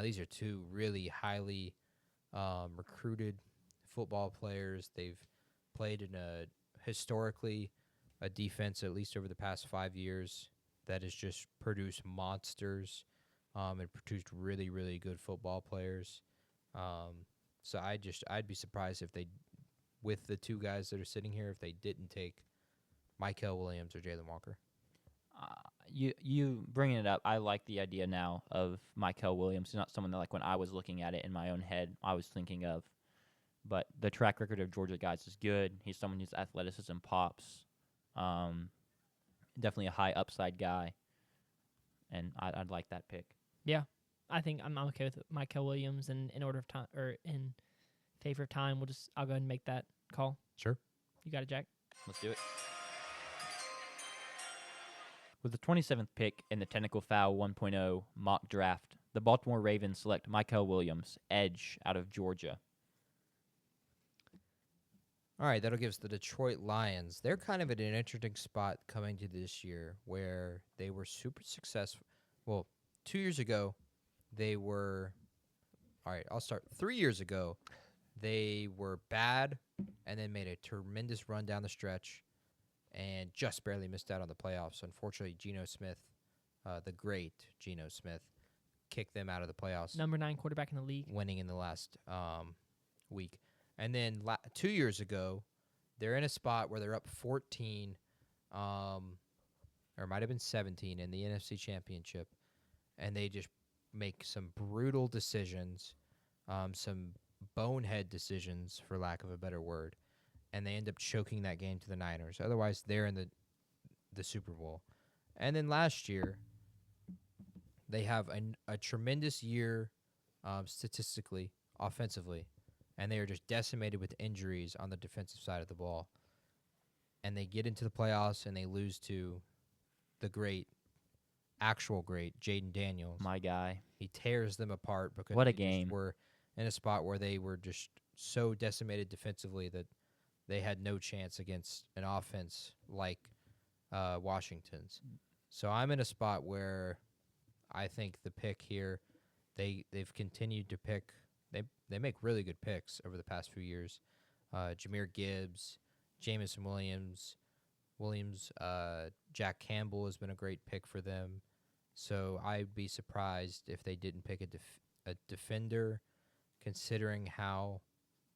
These are two really highly recruited football players. They've played in historically a defense, at least over the past 5 years, that has just produced monsters and produced really, really good football players. So I'd be surprised if they, with the two guys that are sitting here, if they didn't take Michael Williams or Jalen Walker. You bringing it up, I like the idea now of Michael Williams. He's not someone that, like, when I was looking at it in my own head, I was thinking of. But the track record of Georgia guys is good. He's someone whose athleticism pops. Definitely a high upside guy. And I'd like that pick. Yeah, I think I'm okay with Michael Williams, and in order of time or in favor of time, I'll go ahead and make that call. Sure. You got it, Jack? Let's do it. With the 27th pick in the Technical Foul 1.0 mock draft, the Baltimore Ravens select Michael Williams, edge out of Georgia. All right, that'll give us the Detroit Lions. They're kind of at an interesting spot coming to this year where they were super successful. Well, 2 years ago, they were... All right, I'll start. 3 years ago, they were bad and then made a tremendous run down the stretch and just barely missed out on the playoffs. Unfortunately, Geno Smith, the great Geno Smith, kicked them out of the playoffs. Number 9 quarterback in the league. Winning in the last week. And then 2 years ago, they're in a spot where they're up 14, or it might have been 17 in the NFC Championship, and they just make some brutal decisions, some bonehead decisions, for lack of a better word, and they end up choking that game to the Niners. Otherwise, they're in the Super Bowl. And then last year, they have a tremendous year statistically, offensively, and they are just decimated with injuries on the defensive side of the ball. And they get into the playoffs, and they lose to the actual great, Jaden Daniels. My guy. He tears them apart because What a they just game. were in a spot where they were just so decimated defensively that they had no chance against an offense like Washington's. So I'm in a spot where I think the pick here, they've continued to pick. They make really good picks over the past few years. Jahmyr Gibbs, Jameson Williams, Jack Campbell has been a great pick for them. So I'd be surprised if they didn't pick a defender, considering how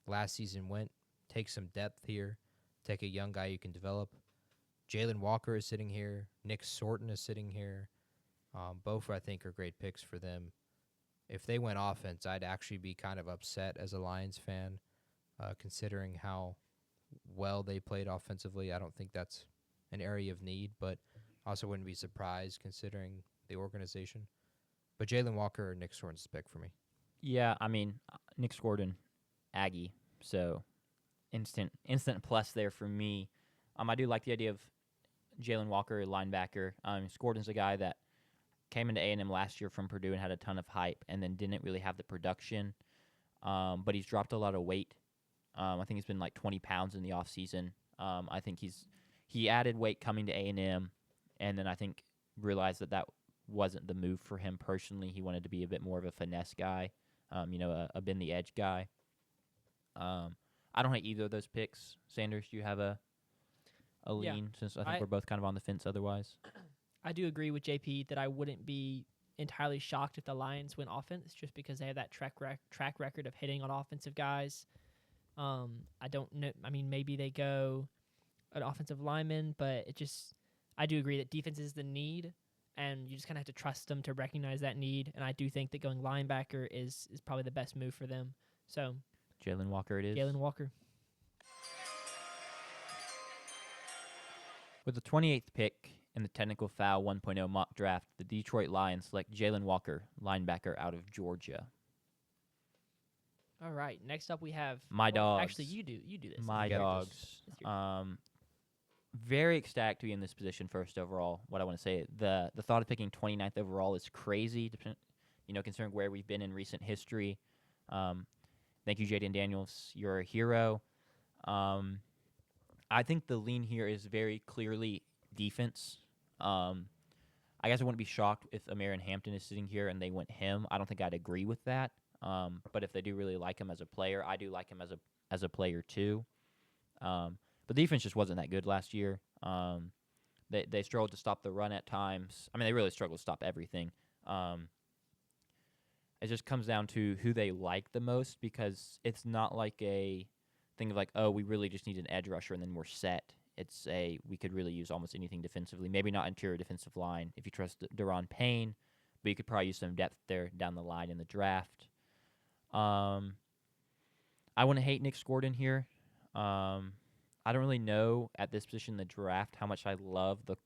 last season went. Take some depth here. Take a young guy you can develop. Jalen Walker is sitting here. Nick Sorton is sitting here. Both, I think, are great picks for them. If they went offense, I'd actually be kind of upset as a Lions fan, considering how well they played offensively. I don't think that's an area of need, but also wouldn't be surprised considering the organization. But Jalen Walker or Nick Sorton's the pick for me. Yeah, I mean, Nick Gordon, Aggie, so instant plus there for me. I do like the idea of Jalen Walker, linebacker. Gordon's a guy that came into A&M last year from Purdue and had a ton of hype, and then didn't really have the production. But he's dropped a lot of weight. I think he's been like 20 pounds in the off season. I think he added weight coming to A&M, and then I think realized that wasn't the move for him personally. He wanted to be a bit more of a finesse guy, a bend the edge guy. I don't hate either of those picks. Sanders, do you have a lean? Since I think we're both kind of on the fence otherwise. I do agree with JP that I wouldn't be entirely shocked if the Lions went offense, just because they have that track record of hitting on offensive guys. I don't know. I mean, maybe they go an offensive lineman, but I do agree that defense is the need, and you just kind of have to trust them to recognize that need. And I do think that going linebacker is probably the best move for them. So Jalen Walker it is. Jalen Walker. With the 28th pick in the Technical Foul 1.0 mock draft, the Detroit Lions select Jalen Walker, linebacker out of Georgia. All right. Next up, we have my dogs. Actually, you do this. My dogs. Very ecstatic to be in this position first overall. What I want to say, the thought of picking 29th overall is crazy. Considering where we've been in recent history. Thank you, Jaden Daniels. You're a hero. I think the lean here is very clearly defense. I guess I wouldn't be shocked if Amir Hampton is sitting here and they went him. I don't think I'd agree with that. But if they do really like him as a player, I do like him as a player too. But the defense just wasn't that good last year. They struggled to stop the run at times. I mean, they really struggled to stop everything. It just comes down to who they like the most, because it's not like a thing of like, oh, we really just need an edge rusher and then we're set. We could really use almost anything defensively. Maybe not interior defensive line if you trust Daron Payne, but you could probably use some depth there down the line in the draft. I wouldn't hate Nick Gordon here. I don't really know at this position in the draft how much I love the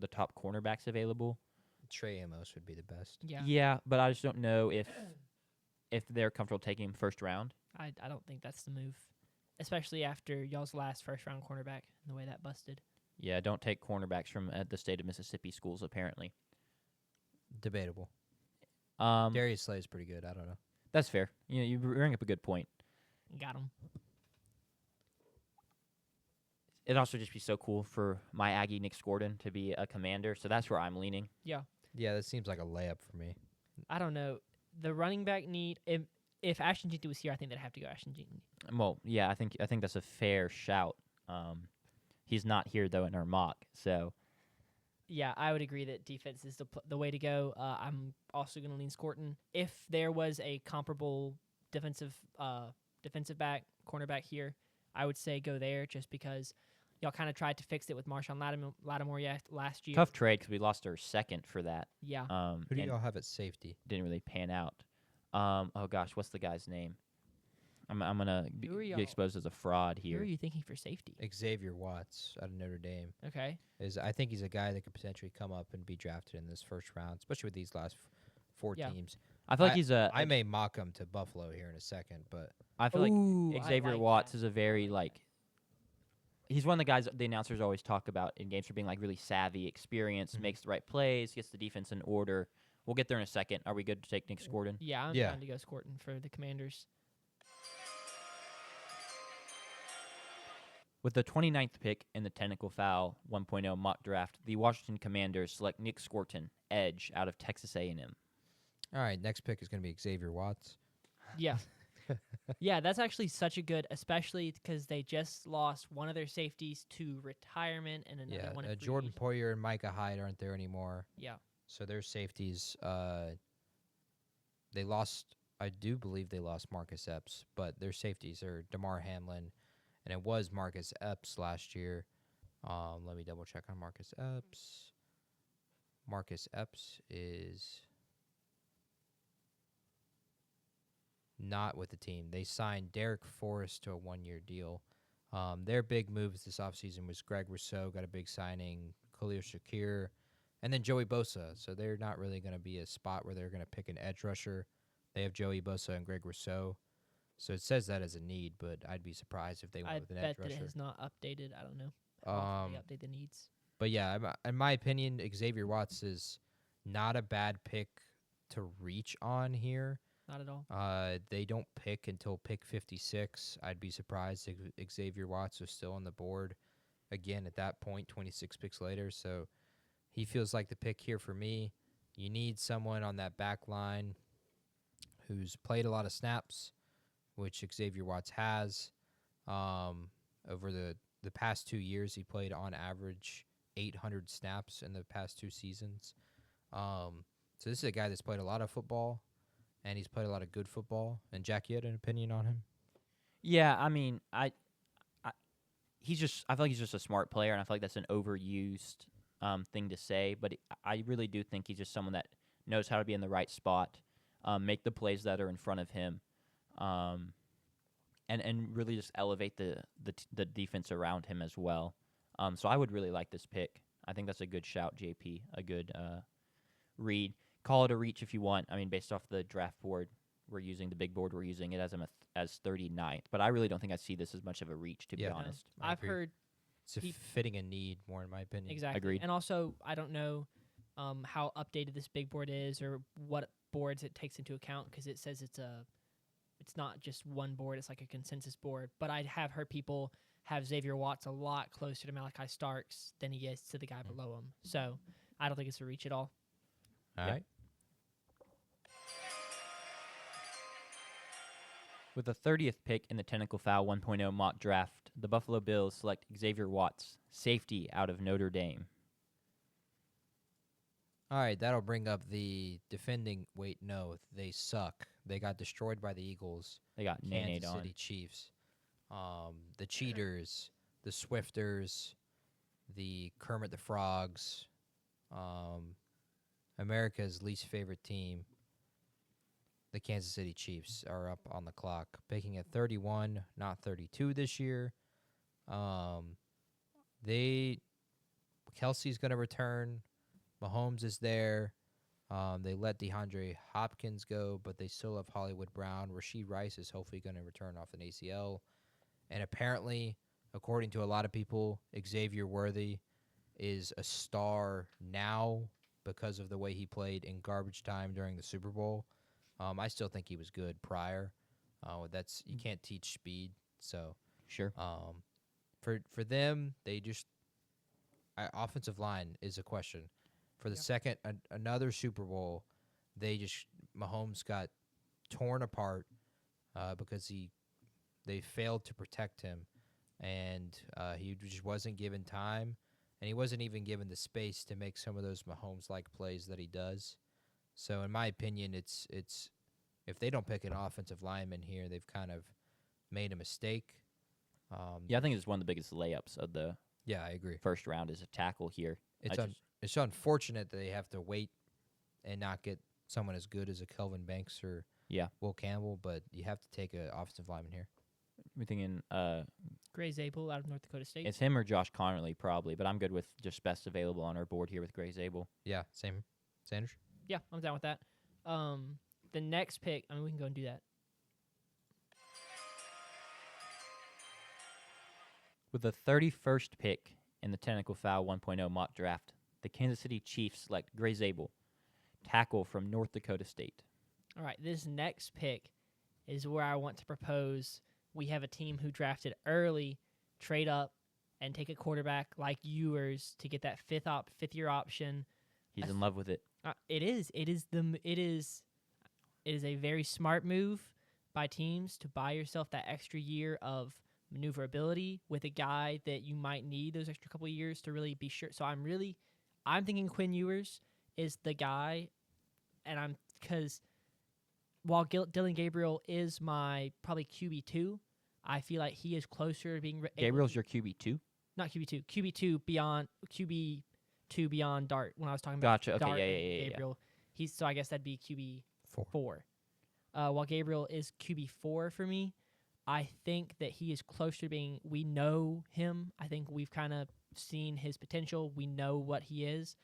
top cornerbacks available. Trey Amos would be the best. Yeah, but I just don't know if they're comfortable taking him first round. I don't think that's the move, especially after y'all's last first round cornerback and the way that busted. Yeah, don't take cornerbacks from the state of Mississippi schools, apparently. Debatable. Darius Slay is pretty good. I don't know. That's fair. You bring up a good point. Got him. It'd also just be so cool for my Aggie Nick Gordon to be a commander, so that's where I'm leaning. Yeah, that seems like a layup for me. I don't know. The running back need, if Ashton Jeanty was here, I think they'd have to go Ashton Jeanty. Well, yeah, I think that's a fair shout. He's not here though in our mock, so yeah, I would agree that defense is the way to go. I'm also going to lean Scorton. If there was a comparable defensive back cornerback here, I would say go there, just because y'all kind of tried to fix it with Marshawn Lattimore last year. Tough trade because we lost our second for that. Yeah. Who do y'all have at safety? Didn't really pan out. Oh gosh, what's the guy's name? I'm gonna be exposed as a fraud here. Who are you thinking for safety? Xavier Watts out of Notre Dame. Okay. I think he's a guy that could potentially come up and be drafted in this first round, especially with these last four teams. I feel like I may mock him to Buffalo here in a second, but I feel like Xavier Watts is a very he's one of the guys the announcers always talk about in games for being really savvy, experienced, makes the right plays, gets the defense in order. We'll get there in a second. Are we good to take Nick Gordon? Yeah, I'm trying to go Scorton for the Commanders. With the 29th pick in the Technical Foul 1.0 mock draft, the Washington Commanders select Nick Gordon, edge out of Texas A&M. All right, next pick is going to be Xavier Watts. Yeah. Yeah, that's actually such a good, especially because they just lost one of their safeties to retirement and another one. Jordan Poyer and Micah Hyde aren't there anymore. Yeah. So their safeties, they lost, I do believe they lost Marcus Epps, but their safeties are DeMar Hamlin, and it was Marcus Epps last year. Let me double check on Marcus Epps. Marcus Epps is not with the team. They signed Derek Forrest to a 1-year deal. Their big moves this offseason was Greg Rousseau got a big signing, Khalil Shakir, and then Joey Bosa. So they're not really going to be a spot where they're going to pick an edge rusher. They have Joey Bosa and Greg Rousseau. So it says that as a need, but I'd be surprised if they went with an edge bet that rusher. it has not updated. I don't know how often they update the needs. But yeah, in my opinion, Xavier Watts is not a bad pick to reach on here. Not at all. They don't pick until pick 56. I'd be surprised if Xavier Watts was still on the board again at that point, 26 picks later. So he feels like the pick here for me. You need someone on that back line who's played a lot of snaps, which Xavier Watts has. Over the past 2 years, he played on average 800 snaps in the past 2 seasons. So this is a guy that's played a lot of football, and he's played a lot of good football. And Jack, you had an opinion on him? Yeah, I mean, I feel like he's just a smart player, and I feel like that's an overused thing to say. But I really do think he's just someone that knows how to be in the right spot, make the plays that are in front of him, and really just elevate the defense around him as well. So I would really like this pick. I think that's a good shout, JP. A good read. Call it a reach if you want. I mean, based off the draft board we're using, the big board we're using, it has him as 39th. But I really don't think I see this as much of a reach, to be honest. I've heard it's fitting a need more, in my opinion. exactly. Agreed. And also, I don't know how updated this big board is or what boards it takes into account because it says it's not just one board. It's like a consensus board. But I have heard people have Xavier Watts a lot closer to Malachi Starks than he is to the guy below him. So I don't think it's a reach at all. All right. With the 30th pick in the Technical Foul 1.0 mock draft, the Buffalo Bills select Xavier Watts, safety out of Notre Dame. All right, that'll bring up the defending. Wait, no, they suck. They got destroyed by the Eagles. They got Kansas Nene on. City Chiefs. The Cheaters, the Swifters, the Kermit the Frogs, America's least favorite team, the Kansas City Chiefs, are up on the clock, picking at 31, not 32 this year. Kelsey's going to return. Mahomes is there. They let DeAndre Hopkins go, but they still have Hollywood Brown. Rashee Rice is hopefully going to return off an ACL. And apparently, according to a lot of people, Xavier Worthy is a star now because of the way he played in garbage time during the Super Bowl. I still think he was good prior. You can't teach speed. So Sure. for them, they just offensive line is a question. For the second another Super Bowl, Mahomes got torn apart because they failed to protect him, and he just wasn't given time, and he wasn't even given the space to make some of those Mahomes-like plays that he does. So, in my opinion, it's if they don't pick an offensive lineman here, they've kind of made a mistake. Yeah, I think it's one of the biggest layups of the I agree. first round is a tackle here. It's unfortunate that they have to wait and not get someone as good as a Kelvin Banks or Will Campbell, but you have to take an offensive lineman here. We're thinking Gray Zabel out of North Dakota State. it's him or Josh Connerly probably, but I'm good with just best available on our board here with Gray Zabel. Yeah, same. Sanders? Yeah, I'm down with that. The next pick, I mean, we can go and do that. With the 31st pick in the Technical Foul 1.0 mock draft, the Kansas City Chiefs select Gray Zabel, tackle from North Dakota State. All right, this next pick is where I want to propose we have a team who drafted early, trade up, and take a quarterback like yours to get that fifth year option. He's in love with it. It is a very smart move by teams to buy yourself that extra year of maneuverability with a guy that you might need those extra couple of years to really be sure. So I'm thinking Quinn Ewers is the guy, and because while Dylan Gabriel is my probably QB2, I feel like he is closer to being Gabriel's your QB2? Not QB2 beyond QB2 beyond Dart when I was talking about Gotcha. Okay, Dart and yeah. Gabriel. So I guess that'd be QB4. While Gabriel is QB4 for me, I think that he is closer to being. We know him. I think we've kind of seen his potential. We know what he is.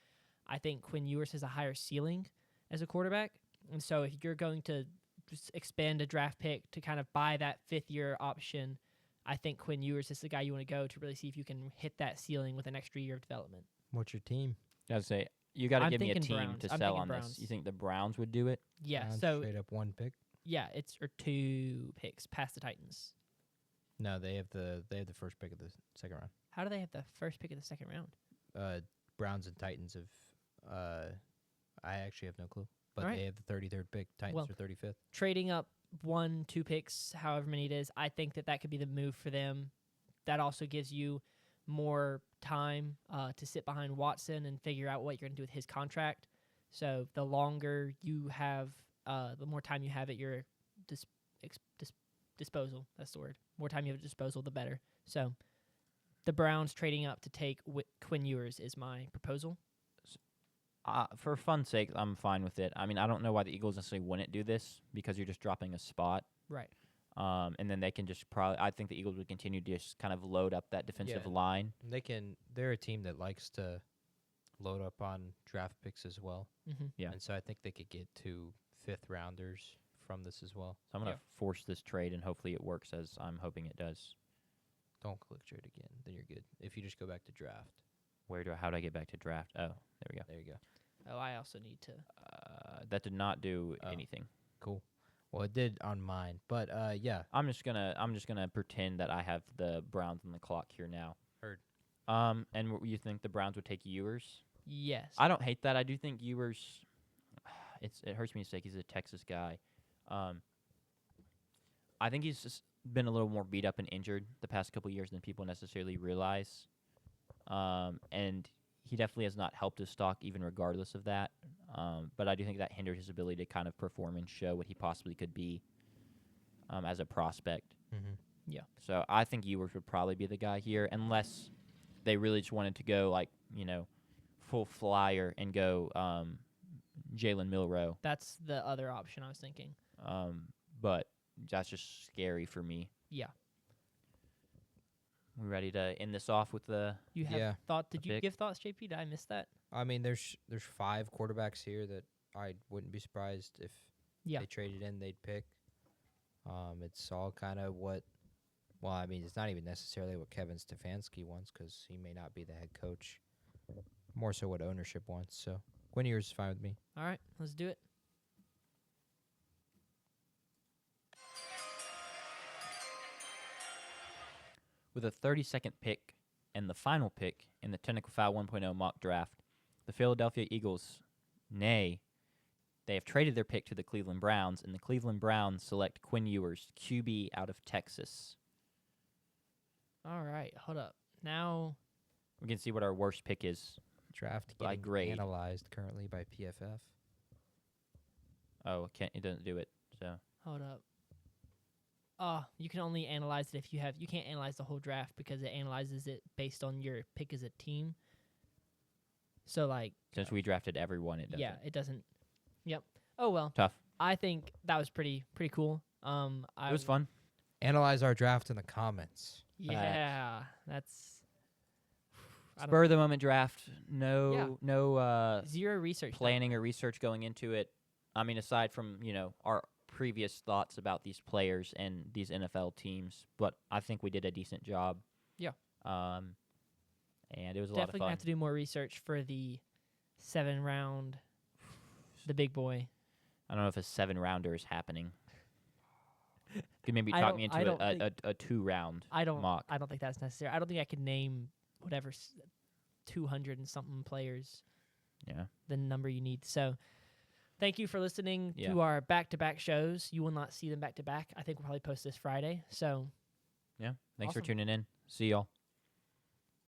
I think Quinn Ewers has a higher ceiling as a quarterback, and so if you're going to just expend a draft pick to kind of buy that 5th-year option, I think Quinn Ewers is the guy you want to go to really see if you can hit that ceiling with an extra year of development. What's your team? I was say you got to I'm give me a thinking team Browns. to I'm sell thinking on Browns. this. You think the Browns would do it? Yeah, Browns so straight up 1 pick. yeah, it's or 2 picks past the Titans. No, they have the first pick of the second round. How do they have the first pick of the second round? Browns and Titans have. I actually have no clue, but All right. they have the 33rd pick. Titans Well, are 35th. Trading up 1, 2 picks, however many it is, I think that could be the move for them. That also gives you more time to sit behind Watson and figure out what you're going to do with his contract. So the longer you have, the more time you have at your disposal. That's the word. More time you have at disposal, the better. So the Browns trading up to take Quinn Ewers is my proposal. For fun's sake, I'm fine with it. I mean, I don't know why the Eagles necessarily wouldn't do this because you're just dropping a spot. Right. And then they can just I think the Eagles would continue to just kind of load up that defensive Yeah. line. They're a team that likes to load up on draft picks as well. Mm-hmm. Yeah. And so I think they could get 2 5th-rounders from this as well. So I'm going to force this trade, and hopefully it works as I'm hoping it does. Don't click trade again. Then you're good. If you just go back to draft. How do I get back to draft? Oh, there we go. There you go. Oh, I also need to. That did not do Oh. anything. Cool. Well, it did on mine, but yeah. I'm just gonna pretend that I have the Browns on the clock here now. Heard. And you think the Browns would take Ewers? Yes. I don't hate that. I do think Ewers. It hurts me to say he's a Texas guy. I think he's just been a little more beat up and injured the past couple years than people necessarily realize. And he definitely has not helped his stock, even regardless of that. But I do think that hindered his ability to kind of perform and show what he possibly could be as a prospect. Mm-hmm. Yeah. So I think Ewers would probably be the guy here, unless they really just wanted to go full flyer and go Jalen Milrow. That's the other option I was thinking. But that's just scary for me. Yeah. We ready to end this off with the? You have Yeah. thought? Did A you pick? give thoughts, JP? Did I miss that? I mean, there's 5 quarterbacks here that I wouldn't be surprised if Yeah. they traded in, they'd pick. It's all kind of what. Well, I mean, it's not even necessarily what Kevin Stefanski wants because he may not be the head coach. More so what ownership wants. So Quinn Ewers is fine with me. All right, let's do it. With a 32nd pick and the final pick in the Technical Foul 1.0 mock draft, the Philadelphia Eagles, they have traded their pick to the Cleveland Browns, and the Cleveland Browns select Quinn Ewers, QB out of Texas. All right, hold up. Now, We can see what our worst pick is. Draft By getting grade. analyzed currently by PFF. Oh, it doesn't do it. So hold up. You can only analyze it if you have. You can't analyze the whole draft because it analyzes it based on your pick as a team. So like, since we drafted everyone, it doesn't. yeah, it doesn't. Yep. Oh well. Tough. I think that was pretty cool. It was fun. Analyze our draft in the comments. Yeah, that's I don't- Spur of the moment draft. No zero research. done. planning or research going into it. I mean, aside from our previous thoughts about these players and these NFL teams, but I think we did a decent job. Yeah. And it was a Definitely lot of gonna fun. have to do more research for the 7-round, the big boy. I don't know if a 7-rounder is happening. Could maybe I talk don't- me I into don't a 2-round I don't mock. I don't think that's necessary. I don't think I could name whatever 200 and something players Yeah. the number you need. So thank you for listening Yeah. to our back-to-back shows. You will not see them back-to-back. I think we'll probably post this Friday. So Yeah. Thanks for Awesome. tuning in. See y'all.